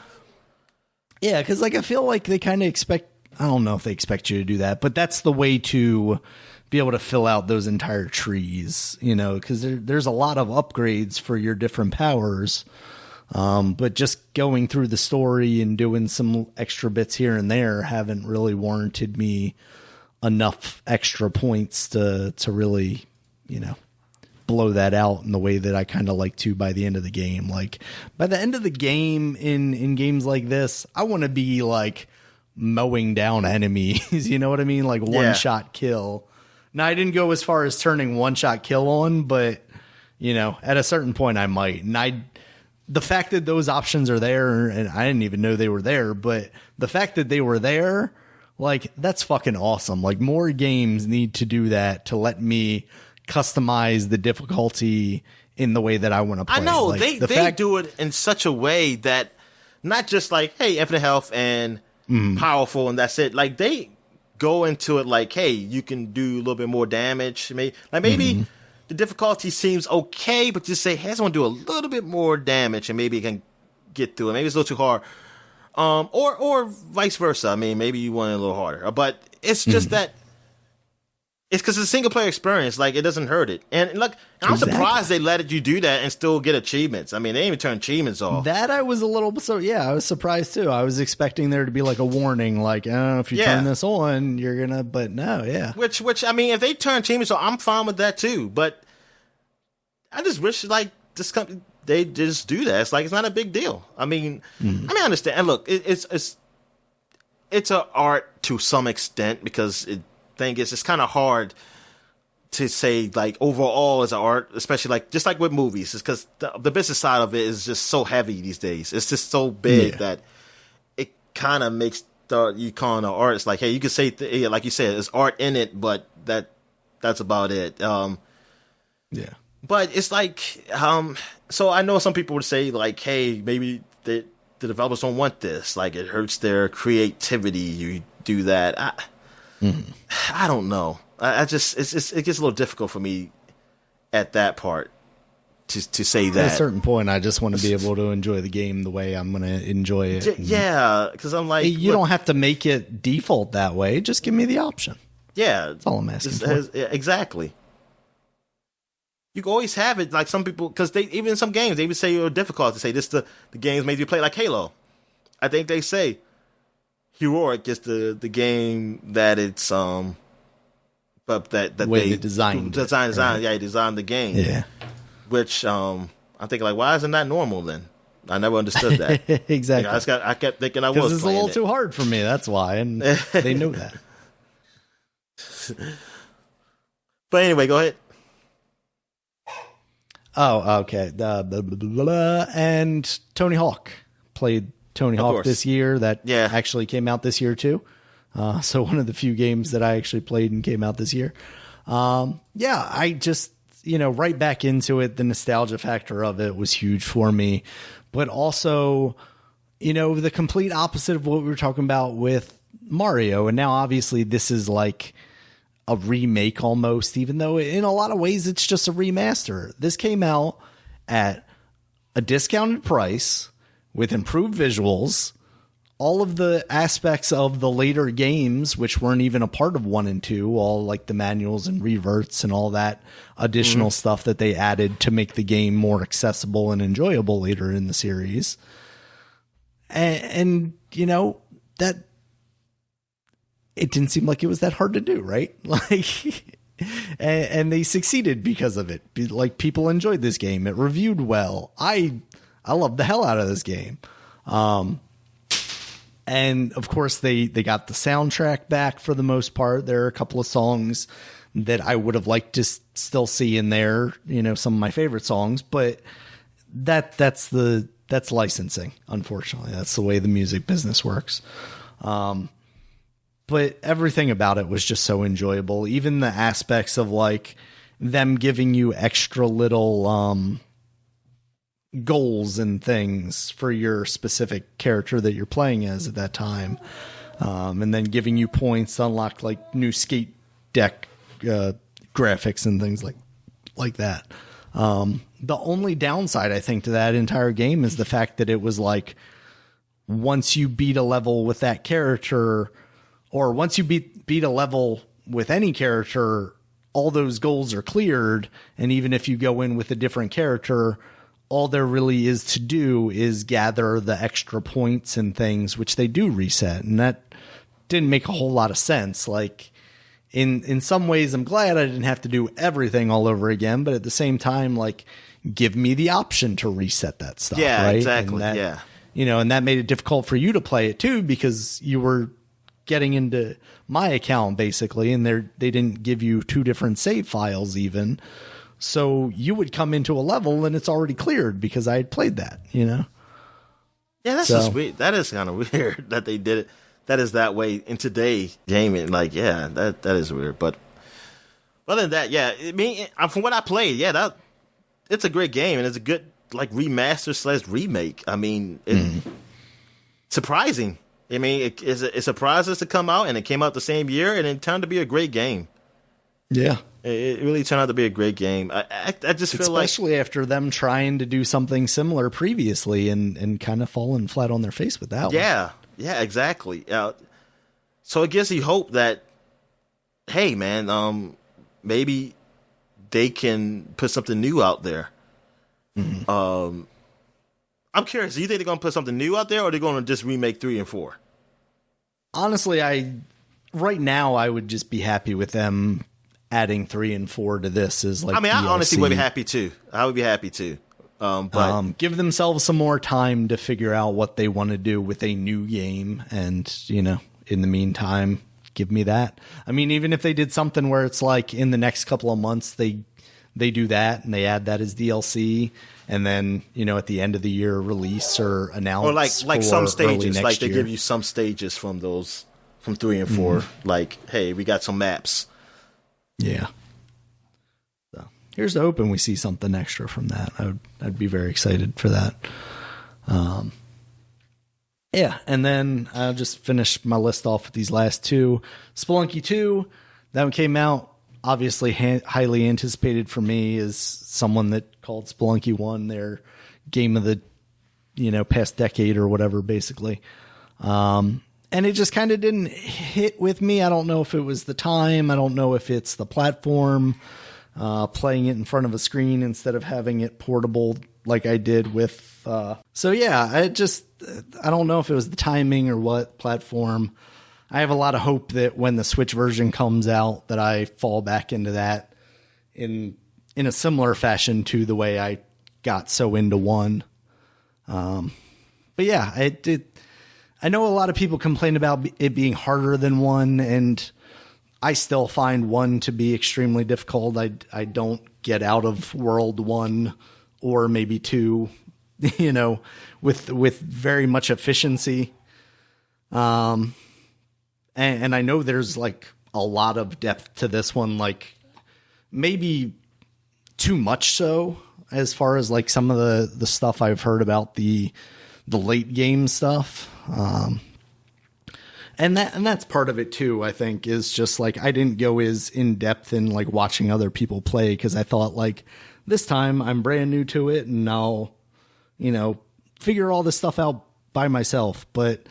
Yeah, because like I feel like they kind of expect, I don't know if they expect you to do that, but that's the way to be able to fill out those entire trees, you know, because there's a lot of upgrades for your different powers. But just going through the story and doing some extra bits here and there haven't really warranted me enough extra points to really, you know, blow that out in the way that I kind of like to by the end of the game. Like by the end of the game in games like this, I want to be like mowing down enemies. You know what I mean? Like one shot kill. Now I didn't go as far as turning one shot kill on, but you know, at a certain point I might. And the fact that those options are there, and I didn't even know they were there, but the fact that they were there, like, that's fucking awesome. Like, more games need to do that to let me customize the difficulty in the way that I want to play. I know. Like, they do it in such a way that not just like, hey, infinite health and powerful and that's it. Like, they go into it like, hey, you can do a little bit more damage. Maybe the difficulty seems okay, but just say, hey, I just want to do a little bit more damage and maybe it can get through it. Maybe it's a little too hard. Or vice versa. I mean, maybe you want it a little harder, but it's just that it's because it's a single player experience. Like, it doesn't hurt it. And look, I'm surprised they let you do that and still get achievements. I mean, they didn't even turn achievements off. That I was a little, I was surprised too. I was expecting there to be like a warning, like, oh, if you turn this on, you're gonna, but no, Which, I mean, if they turn achievements on, I'm fine with that too. But I just wish, like, this company, they just do that. It's like, it's not a big deal. I mean, I understand. And look, it's an art to some extent, because it's kind of hard to say like overall as an art, especially like just like with movies. It's because the business side of it is just so heavy these days. It's just so big that it kind of makes you calling an art. It's like, hey, you can say like you said, there's art in it, but that's about it. But it's like, so I know some people would say like, hey, maybe the developers don't want this. Like it hurts their creativity. You do that. I don't know. I just, it gets a little difficult for me at that part to say that. At a certain point, I just want to be able to enjoy the game the way I'm going to enjoy it. Yeah. Cause I'm like, you don't have to make it default that way. Just give me the option. Yeah. That's all I'm asking for. Exactly. You can always have it, like some people, because even in some games, they even say you're difficult to say this. The games made you play like Halo. I think they say heroic is the game that it's but that they designed right? Yeah, they designed the game. Yeah, which I'm thinking like, why isn't that normal then? I never understood that. Exactly. I kept thinking I was. It's a little too hard for me. That's why, and they know that. But anyway, go ahead. Oh, okay. And Tony Hawk played Tony Hawk this year. That actually came out this year too. So one of the few games that I actually played and came out this year. I just, right back into it. The nostalgia factor of it was huge for me, but also, the complete opposite of what we were talking about with Mario. And now obviously this is like a remake almost, even though in a lot of ways it's just a remaster. This came out at a discounted price with improved visuals. All of the aspects of the later games, which weren't even a part of 1 and 2, all like the manuals and reverts and all that additional stuff that they added to make the game more accessible and enjoyable later in the series. And that it didn't seem like it was that hard to do, right? Like, and they succeeded because of it. Like, people enjoyed this game. It reviewed well. I loved the hell out of this game. And of course they got the soundtrack back for the most part. There are a couple of songs that I would have liked to still see in there, some of my favorite songs, but that's licensing. Unfortunately, that's the way the music business works. But everything about it was just so enjoyable. Even the aspects of like them giving you extra little goals and things for your specific character that you're playing as at that time. And then giving you points to unlock like new skate deck graphics and things like that. The only downside I think to that entire game is the fact that it was like, once you beat a level with that character, or once you beat a level with any character, all those goals are cleared. And even if you go in with a different character, all there really is to do is gather the extra points and things, which they do reset. And that didn't make a whole lot of sense. Like, in some ways, I'm glad I didn't have to do everything all over again. But at the same time, like, give me the option to reset that stuff. Yeah, right? exactly. And that, yeah. And that made it difficult for you to play it too, because you were getting into my account basically, and they didn't give you two different save files even. So you would come into a level and it's already cleared because I had played that, Yeah, that's just weird. That is kind of weird that they did it. That is that way in today's gaming. Like, yeah, that is weird. But other than that, yeah, I mean, from what I played, it's a great game and it's a good like remaster / remake. I mean, surprising. I mean, it surprised us to come out, and it came out the same year, and it turned out to be a great game. Yeah. It really turned out to be a great game. I just feel like... Especially after them trying to do something similar previously and kind of falling flat on their face with that one. Yeah, exactly. So it gives you hope that, hey, man, maybe they can put something new out there. Mm-hmm. I'm curious, do you think they're going to put something new out there, or are they going to just remake 3 and 4? Honestly, right now I would just be happy with them adding 3 and 4 to this as like. I mean, DLC. I honestly would be happy too. I would be happy too. But give themselves some more time to figure out what they want to do with a new game, and in the meantime, give me that. I mean, even if they did something where it's like in the next couple of months they do that and they add that as DLC. And then, at the end of the year, release or announce, or like some stages, like they year. give you some stages from 3 and 4. Like, hey, we got some maps. Yeah. So here's to hoping we see something extra from that. I'd be very excited for that. Yeah, and then I'll just finish my list off with these last two. Spelunky 2, that one came out, obviously highly anticipated for me as someone that called Spelunky 1 their game of the, past decade or whatever, basically. And it just kind of didn't hit with me. I don't know if it was the time. I don't know if it's the platform, playing it in front of a screen instead of having it portable like I did with... So yeah, I don't know if it was the timing or what platform. I have a lot of hope that when the Switch version comes out that I fall back into that in a similar fashion to the way I got so into 1. But yeah, I know a lot of people complain about it being harder than 1, and I still find 1 to be extremely difficult. I don't get out of World 1 or maybe 2, with very much efficiency. And I know there's like a lot of depth to this one, like maybe too much so as far as like some of the stuff I've heard about the late game stuff. And that's part of it too, I think, is just like I didn't go as in depth in like watching other people play because I thought like this time I'm brand new to it and I'll, figure all this stuff out by myself. But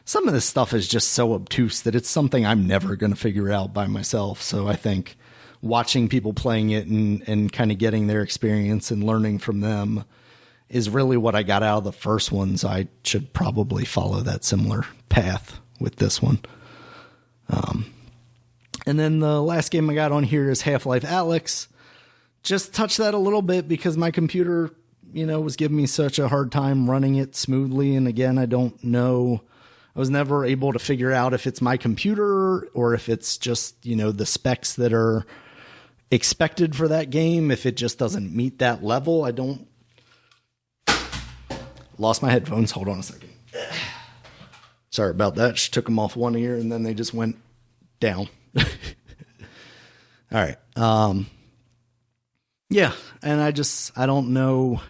some of this stuff is just so obtuse that it's something I'm never going to figure out by myself. So I think watching people playing it and kind of getting their experience and learning from them is really what I got out of the first one. So I should probably follow that similar path with this one. And then the last game I got on here is Half-Life Alyx. Just touched that a little bit because my computer, was giving me such a hard time running it smoothly. And again, I don't know. I was never able to figure out if it's my computer or if it's just, the specs that are expected for that game. If it just doesn't meet that level, I don't. Lost my headphones. Hold on a second. Sorry about that. Just took them off one ear and then they just went down. All right. Yeah. And I don't know.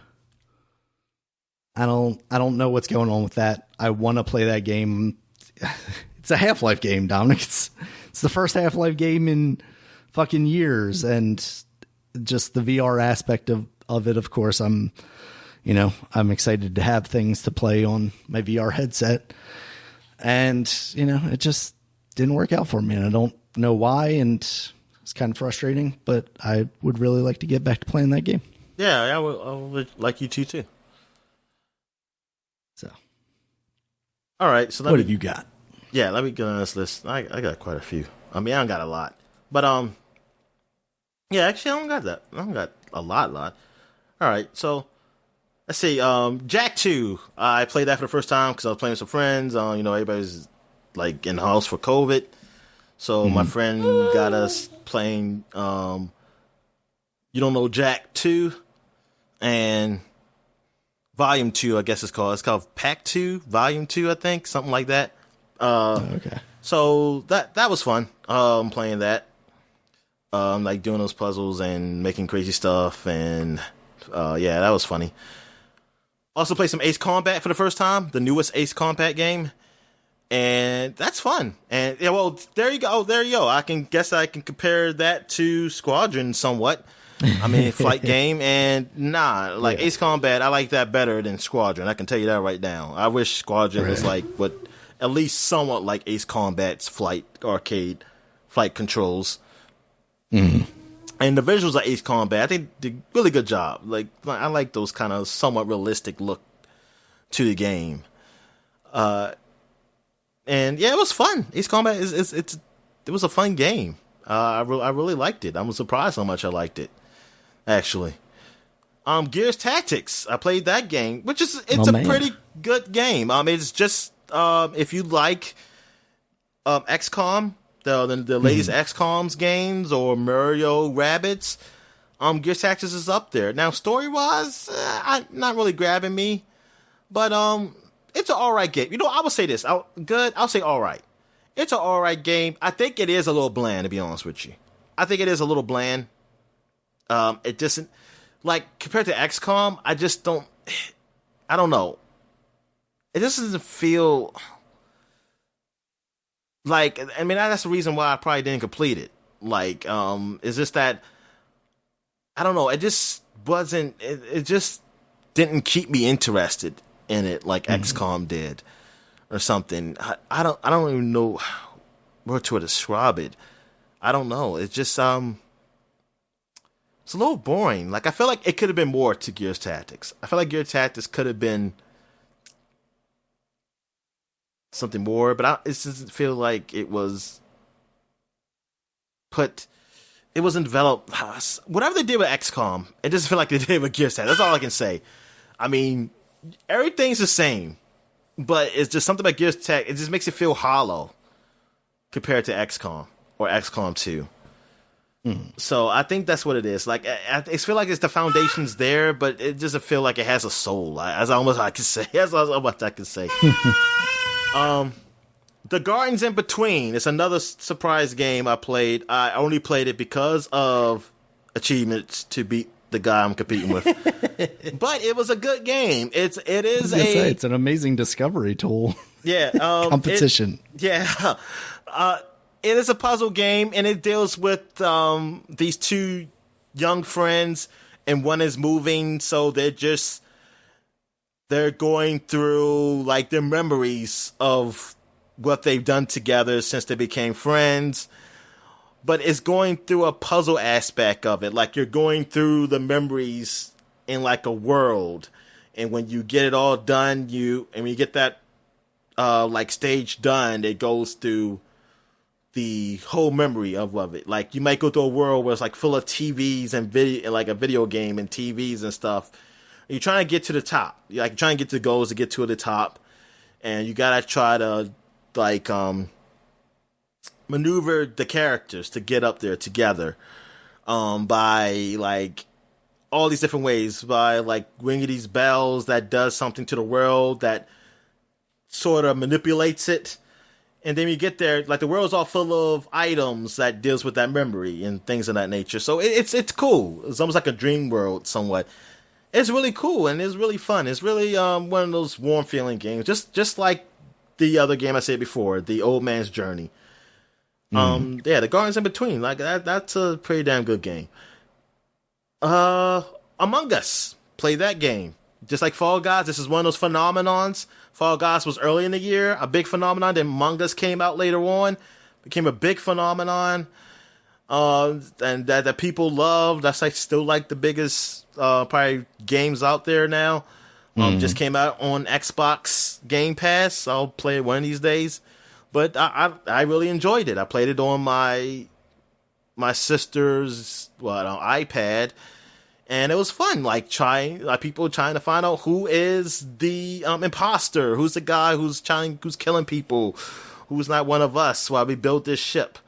I don't know what's going on with that. I want to play that game. It's a Half-Life game, Dominic. It's the first Half-Life game in fucking years. And just the VR aspect of it, of course, I'm excited to have things to play on my VR headset. And, it just didn't work out for me. And I don't know why. And it's kind of frustrating. But I would really like to get back to playing that game. Yeah, I would like you too. So. All right. So what have you got? Yeah, let me get on this list. I got quite a few. I mean, I don't got a lot. But, yeah, actually, I don't got that. I don't got a lot. All right. So. Let's see, Jack 2. I played that for the first time because I was playing with some friends. Everybody's like in the house for COVID. So my friend got us playing, You Don't Know Jack 2 and Volume 2, I guess it's called. It's called Pack 2, Volume 2, I think, something like that. Okay. So that was fun, playing that. Like doing those puzzles and making crazy stuff and, yeah, that was funny. Also played some Ace Combat for the first time, the newest Ace Combat game, and that's fun. And yeah, well, there you go. I can compare that to Squadrons somewhat. I mean, flight game, and Ace Combat, I like that better than Squadron. I can tell you that right now. I wish Squadron was like at least somewhat like Ace Combat's flight arcade flight controls. Mm-hmm. And the visuals of Ace Combat, I think did a really good job. Like I like those kind of somewhat realistic look to the game. And yeah, it was fun. Ace Combat it was a fun game. I really liked it. I was surprised how much I liked it. Actually, Gears Tactics. I played that game, which is a pretty good game. It's just if you like XCOM. The latest XCOM's games or Mario Rabbids, Gears Tactics is up there. Now, story-wise, not really grabbing me, but it's an alright game. I would say this. I'll say alright. It's an alright game. I think it is a little bland, to be honest with you. I think it is a little bland. It doesn't, like, compared to XCOM, I don't know. It just doesn't feel like, I mean, that's the reason why I probably didn't complete it. Like, it's just that, I don't know, it just wasn't, it just didn't keep me interested in it like XCOM did or something. I don't even know where to describe it. I don't know. It's just, it's a little boring. Like, I feel like it could have been more to Gears Tactics. I feel like Gears Tactics could have been something more, but it doesn't feel like it was it wasn't developed. Whatever they did with XCOM, it doesn't feel like they did with Gears Tactics. That's all I can say. I mean, everything's the same, but it's just something about Gears Tactics. It just makes it feel hollow compared to XCOM or XCOM 2. So I think that's what it is. Like, I feel like it's the foundation's there, but it doesn't feel like it has a soul. That's almost all I can say. That's all much I can say. The Gardens in Between. It's another surprise game I played. I only played it because of achievements to beat the guy I'm competing with. But it was a good game. It's an amazing discovery tool. Yeah. Competition. It is a puzzle game, and it deals with these two young friends, and one is moving, so they're going through like their memories of what they've done together since they became friends. But it's going through a puzzle aspect of it. Like, you're going through the memories in like a world, and when you get it all done, when you get that like stage done, it goes through the whole memory of it. Like, you might go through a world where it's like full of TVs and like a video game and TVs and stuff. And you're trying to get to the top. You're like trying to get to the goals to get to the top, and you gotta try to like maneuver the characters to get up there together by like all these different ways, by like ringing these bells that does something to the world that sort of manipulates it. And then you get there, like, the world's all full of items that deals with that memory and things of that nature. So it's cool. It's almost like a dream world somewhat. It's really cool, and it's really fun. It's really one of those warm feeling games, just like the other game I said before, The Old Man's Journey. The Gardens in Between, like that's a pretty damn good game. Among Us, play that game. Just like Fall Guys, this is one of those phenomenons. Fall Guys was early in the year, a big phenomenon. Then Among Us came out later on, became a big phenomenon, and that people love. That's like still like the biggest probably games out there now. Just came out on Xbox Game Pass. I'll play it one of these days. But I really enjoyed it. I played it on my sister's iPad. And it was fun, like people trying to find out who is the imposter, who's the guy who's killing people, who's not one of us while we build this ship,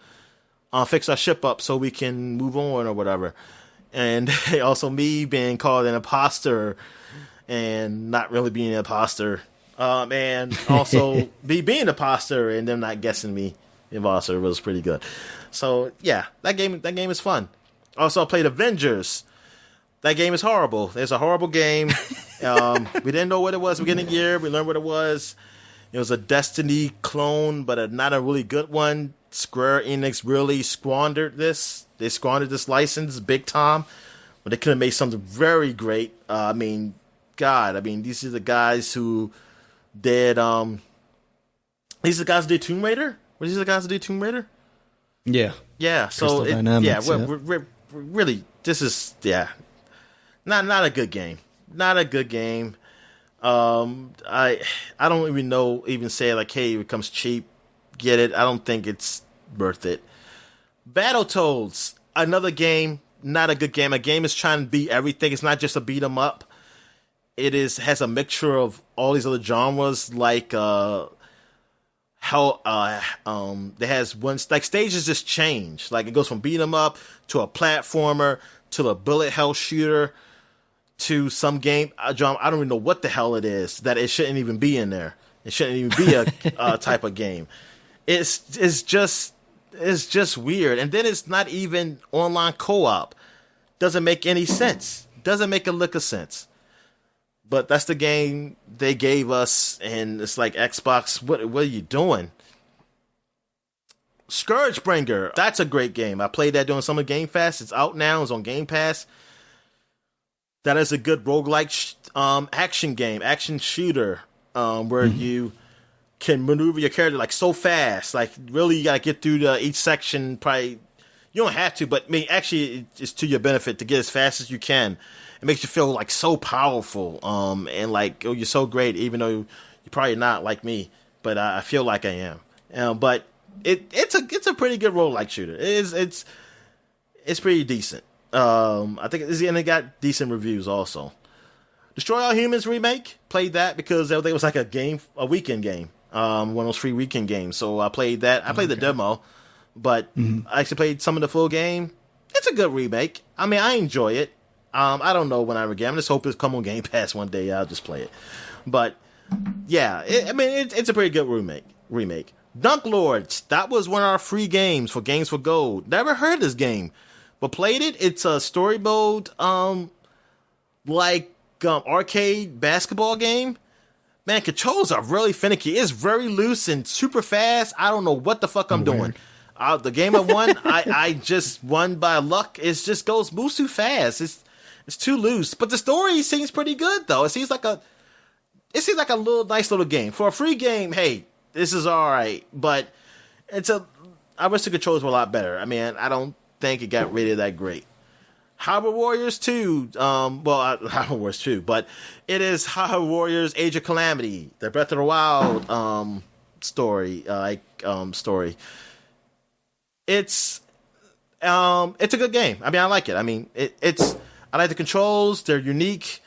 fix our ship up so we can move on or whatever. And also me being called an imposter and not really being an imposter, and also me being an imposter and them not guessing me imposter was pretty good. So yeah, that game is fun. Also, I played Avengers. That game is horrible. It's a horrible game. We didn't know what it was at the beginning of the year. We learned what it was. It was a Destiny clone, but not a really good one. Square Enix really squandered this. They squandered this license big time. But they could have made something very great. These are the guys who did... these are the guys who did Tomb Raider? Were these the guys who did Tomb Raider? Yeah. Yeah, so... we're really... This is... Yeah. Not a good game. Not a good game. I don't even say like, hey, it comes cheap, get it. I don't think it's worth it. Battletoads, another game, not a good game. A game is trying to beat everything. It's not just a beat 'em up. It has a mixture of all these other genres, like it has one, like, stages just change. Like, it goes from beat 'em up to a platformer to a bullet hell shooter to some game, John, I don't even know what the hell it is, that it shouldn't even be in there. It shouldn't even be a type of game. It's just weird. And then it's not even online co-op. doesn't make any sense. Doesn't make a lick of sense. But that's the game they gave us, and it's like, Xbox, what are you doing? Scourgebringer, that's a great game. I played that during Summer Game Fest. It's out now. It's on Game Pass. That is a good roguelike action game, action shooter, where you can maneuver your character like so fast. Like, really, you gotta get through each section. Probably you don't have to, but I mean, actually, it's to your benefit to get as fast as you can. It makes you feel like so powerful, and like, oh, you're so great, even though you're probably not like me, but I feel like I am. But it's a pretty good roguelike shooter. It's pretty decent. I think and it got decent reviews also. Destroy All Humans remake, played that because it was like a weekend game, one of those free weekend games. So I played that. I played the demo, but I actually played some of the full game. It's a good remake. I mean, I enjoy it. I don't know when I again. I just hope it's come on Game Pass one day. I'll just play it. But yeah, it's a pretty good remake. Dunk Lords, that was one of our free games for Games for Gold. Never heard of this game, but played it. It's a story mode, arcade basketball game. Man, controls are really finicky. It's very loose and super fast. I don't know what the fuck I'm doing. The game I won, I just won by luck. It just moves too fast. It's too loose. But the story seems pretty good though. It seems like a nice little game. For a free game, hey, this is alright. But I wish the controls were a lot better. I mean, I don't think it got rated that great. Hyrule Warriors 2, Hyrule Warriors 2, but it is Hyrule Warriors Age of Calamity, the Breath of the Wild story. It's a good game. I mean, I like it. I mean, I like the controls. They're unique.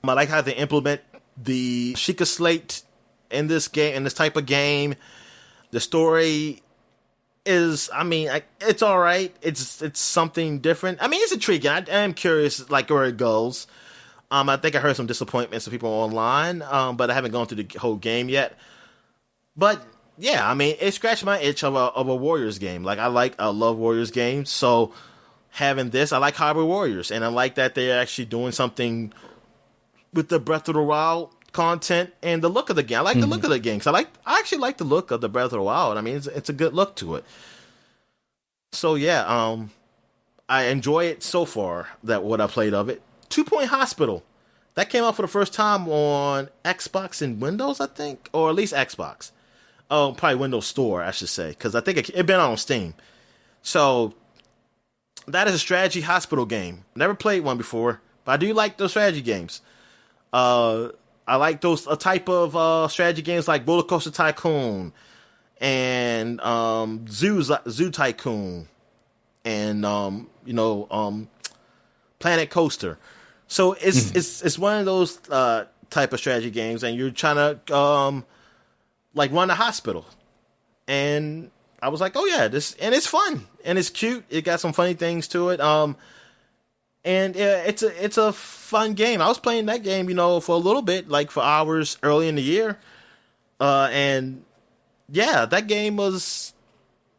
I like how they implement the Sheikah Slate in this game, in this type of game. The story is, I mean, it's all right. It's something different. I mean, it's intriguing. I am curious, like, where it goes. I think I heard some disappointments of people online, but I haven't gone through the whole game yet. But yeah, I mean, it scratched my itch of a Warriors game. Like, I love Warriors games. So having this, I like Hyrule Warriors, and I like that they're actually doing something with the Breath of the Wild content and the look of the game. I like the look of the game because I actually like the look of the Breath of the Wild. I mean, it's a good look to it. So yeah, I enjoy it so far. That what I played of it. 2 Point Hospital, that came out for the first time on Xbox and Windows, I think, or at least Xbox. Oh, probably Windows Store, I should say, because I think it been on Steam. So that is a strategy hospital game. Never played one before, but I do like those strategy games. I like those type of strategy games like Roller Coaster Tycoon and Zoo Tycoon and Planet Coaster. So it's one of those type of strategy games, and you're trying to run a hospital. And I was like, oh yeah, it's fun and it's cute. It got some funny things to it. And it's a fun game. I was playing that game, for a little bit, like for hours early in the year. And yeah, that game was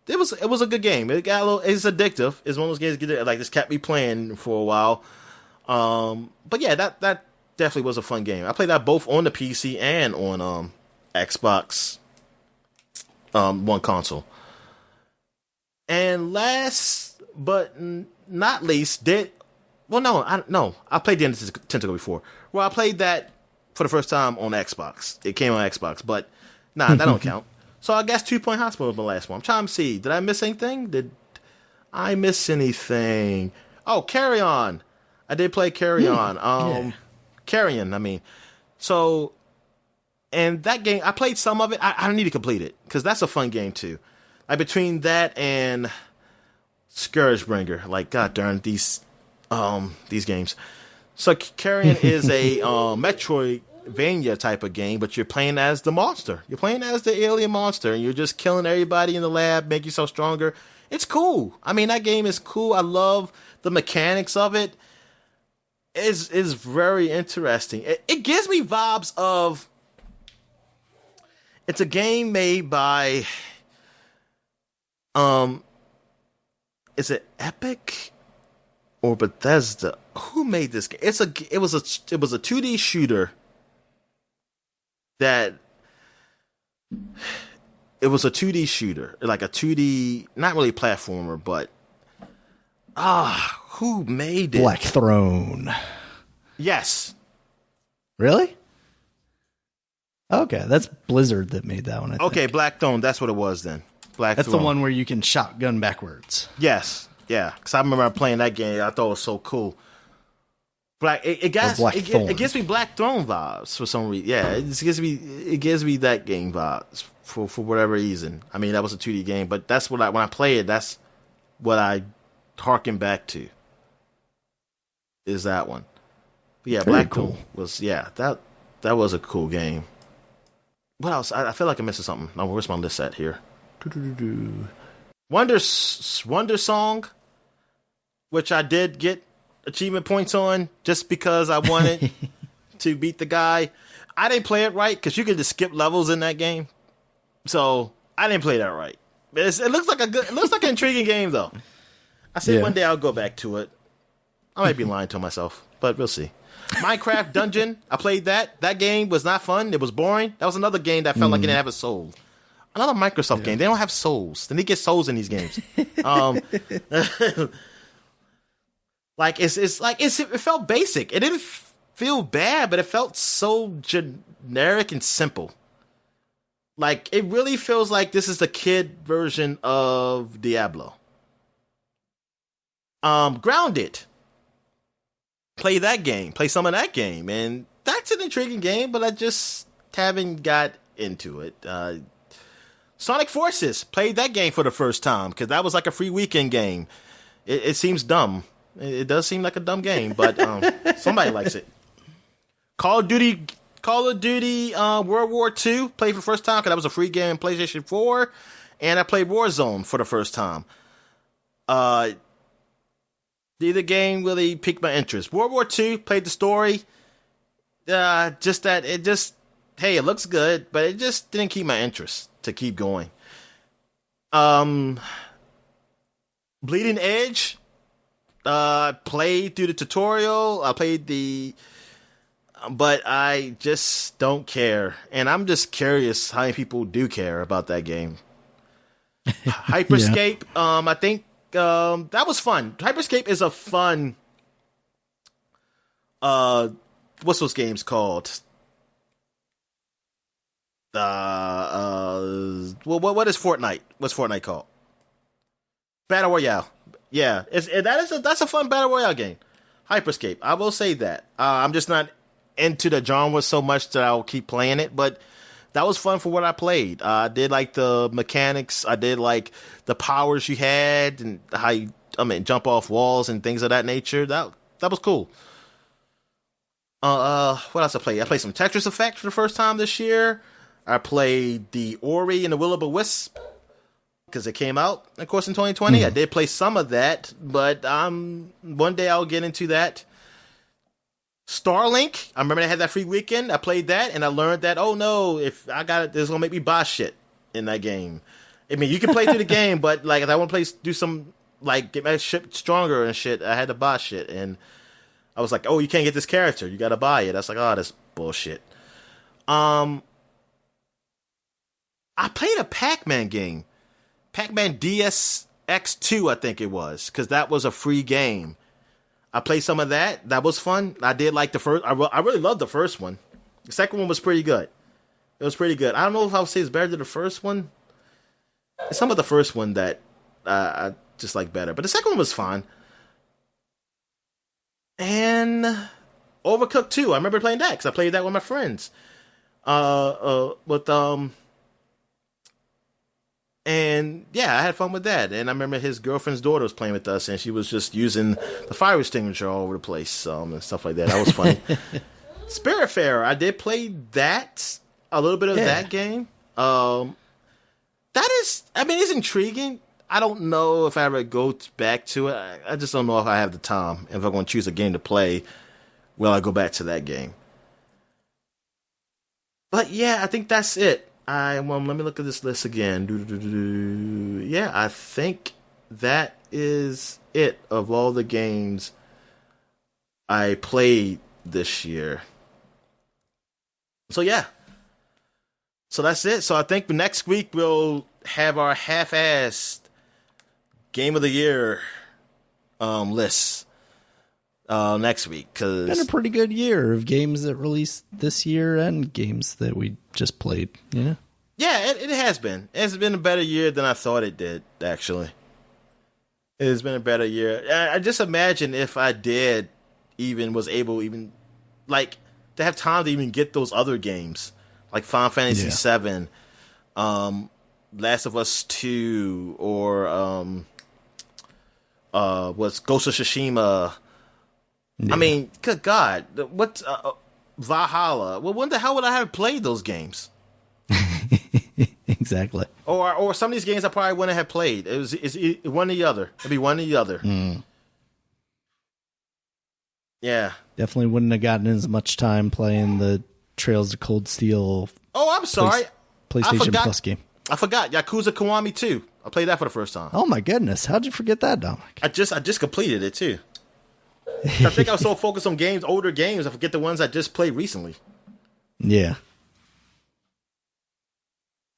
a good game. It's addictive. It's one of those games that like just kept me playing for a while. But yeah, that definitely was a fun game. I played that both on the PC and on Xbox One console. And last but not least, I played the End of Tentacle before. Well, I played that for the first time on Xbox. It came on Xbox, but that don't count. So I guess 2 Point Hospital was the last one. I'm trying to see. Did I miss anything? Did I miss anything? Oh, Carry On. I did play Carry On. Yeah. Carrion, I mean. So, and that game, I played some of it. I don't need to complete it, because that's a fun game, too. Like, between that and Scourgebringer, like, god darn, these games. So Carrion is a Metroidvania type of game, but you're playing as the monster. You're playing as the alien monster, and you're just killing everybody in the lab, make yourself stronger. It's cool. I mean, that game is cool. I love the mechanics of it. It's very interesting. It gives me vibes of... It's a game made by... Is it Epic? or Bethesda. Who made this game? It was a 2D shooter that it was a 2D shooter, like a 2D, not really platformer, but who made it? Black Throne. Yes. Really? Okay, that's Blizzard that made that one. I think. Black Throne. That's what it was then. That's the one where you can shotgun backwards. Yes, yeah. Because I remember playing that game. I thought it was so cool. It gives me Black Throne vibes for some reason. Yeah, it gives me that game vibes for whatever reason. I mean, that was a 2D game, but that's what when I play it, that's what I harken back to. Is that one? But yeah, Black Throne was that was a cool game. What else? I feel like I'm missing something. No, where's my list at here? Wonder Song, which I did get achievement points on just because I wanted to beat the guy. I didn't play it right because you could just skip levels in that game, so I didn't play that right. It looks like an intriguing game though. I said one day I'll go back to it. I might be lying to myself, but we'll see. Minecraft Dungeon, I played that. That game was not fun. It was boring. That was another game that felt like it didn't have a soul. Another Microsoft game. They don't have souls. They need to get souls in these games. It felt basic. It didn't feel bad, but it felt so generic and simple. Like, it really feels like this is the kid version of Diablo. Grounded. Play that game. Play some of that game. And that's an intriguing game, but I just haven't got into it. Sonic Forces. Played that game for the first time because that was like a free weekend game. It seems dumb. It does seem like a dumb game, but somebody likes it. Call of Duty World War II. Played for the first time because that was a free game on PlayStation 4. And I played Warzone for the first time. Neither game really piqued my interest. World War II, played the story. It looks good, but it just didn't keep my interest to keep going. Bleeding Edge, played through the tutorial. I played but I just don't care. And I'm just curious how many people do care about that game. Hyperscape, I think, that was fun. Hyperscape is a fun. What's those games called? What is Fortnite? What's Fortnite called? Battle Royale. Yeah, that's a fun Battle Royale game. Hyperscape. I will say that. I'm just not into the genre so much that I'll keep playing it, but that was fun for what I played. I did like the mechanics. I did like the powers you had and how you, jump off walls and things of that nature. That was cool. What else I played? I played some Tetris Effect for the first time this year. I played the Ori and the Will-O-the-Wisp because it came out, of course, in 2020. I did play some of that, but one day I'll get into that. Starlink, I remember I had that free weekend. I played that, and I learned that, oh no, if I got it, it's going to make me buy shit in that game. I mean, you can play through the game, but like if I want to do some, like get my ship stronger and shit, I had to buy shit. And I was like, oh, you can't get this character. You got to buy it. I was like, oh, that's bullshit. I played a Pac-Man game. Pac-Man DSX2, I think it was, because that was a free game. I played some of that. That was fun. I did like the first. I really loved the first one. The second one was pretty good. It was pretty good. I don't know if I would say it's better than the first one. It's some of the first one that I just like better. But the second one was fine. And Overcooked 2. I remember playing that because I played that with my friends. And yeah, I had fun with that. And I remember his girlfriend's daughter was playing with us, and she was just using the fire extinguisher all over the place, and stuff like that. That was funny. Spiritfarer, I did play that, a little bit of that game. That is, it's intriguing. I don't know if I ever go back to it. I just don't know if I have the time. If I'm going to choose a game to play, will I go back to that game? But yeah, I think that's it. Let me look at this list again. Yeah, I think that is it of all the games I played this year. So yeah. So that's it. So I think next week we'll have our half-assed Game of the Year lists next week. Cause been a pretty good year of games that released this year and games that we just played. Yeah. Yeah, it has been. It's been a better year than I thought it did, actually. It has been a better year. I just imagine if I was able to have time to even get those other games, like Final Fantasy VII, Last of Us 2, or what's Ghost of Tsushima. Yeah. I mean, good God, what's Valhalla? Well, when the hell would I have played those games? Exactly. Or some of these games I probably wouldn't have played. It's one or the other. It'd be one or the other. Mm. Yeah. Definitely wouldn't have gotten as much time playing the Trails of Cold Steel. Oh, I'm sorry. PlayStation Plus game. I forgot. Yakuza Kiwami 2. I played that for the first time. Oh my goodness. How'd you forget that, Dominic? I just completed it too. I think I was so focused on older games, I forget the ones I just played recently. Yeah.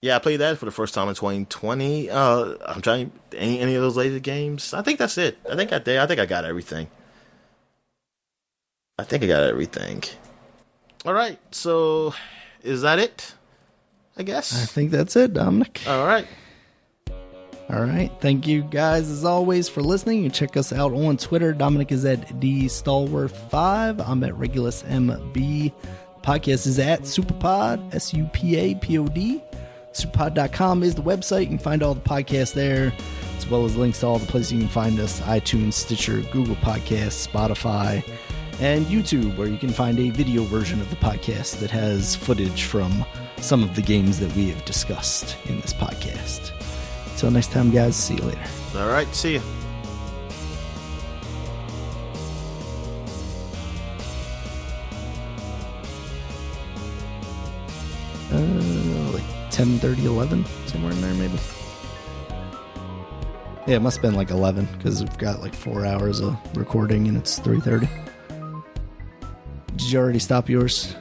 Yeah, I played that for the first time in 2020. I'm trying any of those later games. I think that's it. I think I got everything. All right, so is that it? I guess. I think that's it, Dominic. All right. Thank you guys as always for listening. You can check us out on Twitter. Dominic is at DStalworth5. I'm at RegulusMB. Podcast is at Superpod, SUPAPOD. Superpod.com is the website. You can find all the podcasts there, as well as links to all the places you can find us: iTunes, Stitcher, Google Podcasts, Spotify, and YouTube, where you can find a video version of the podcast that has footage from some of the games that we have discussed in this podcast. Until next time, guys, see you later. All right, see you. Like 10:30, 11, somewhere in there, maybe. Yeah, it must have been like 11, because we've got like 4 hours of recording, and it's 3:30. Did you already stop yours?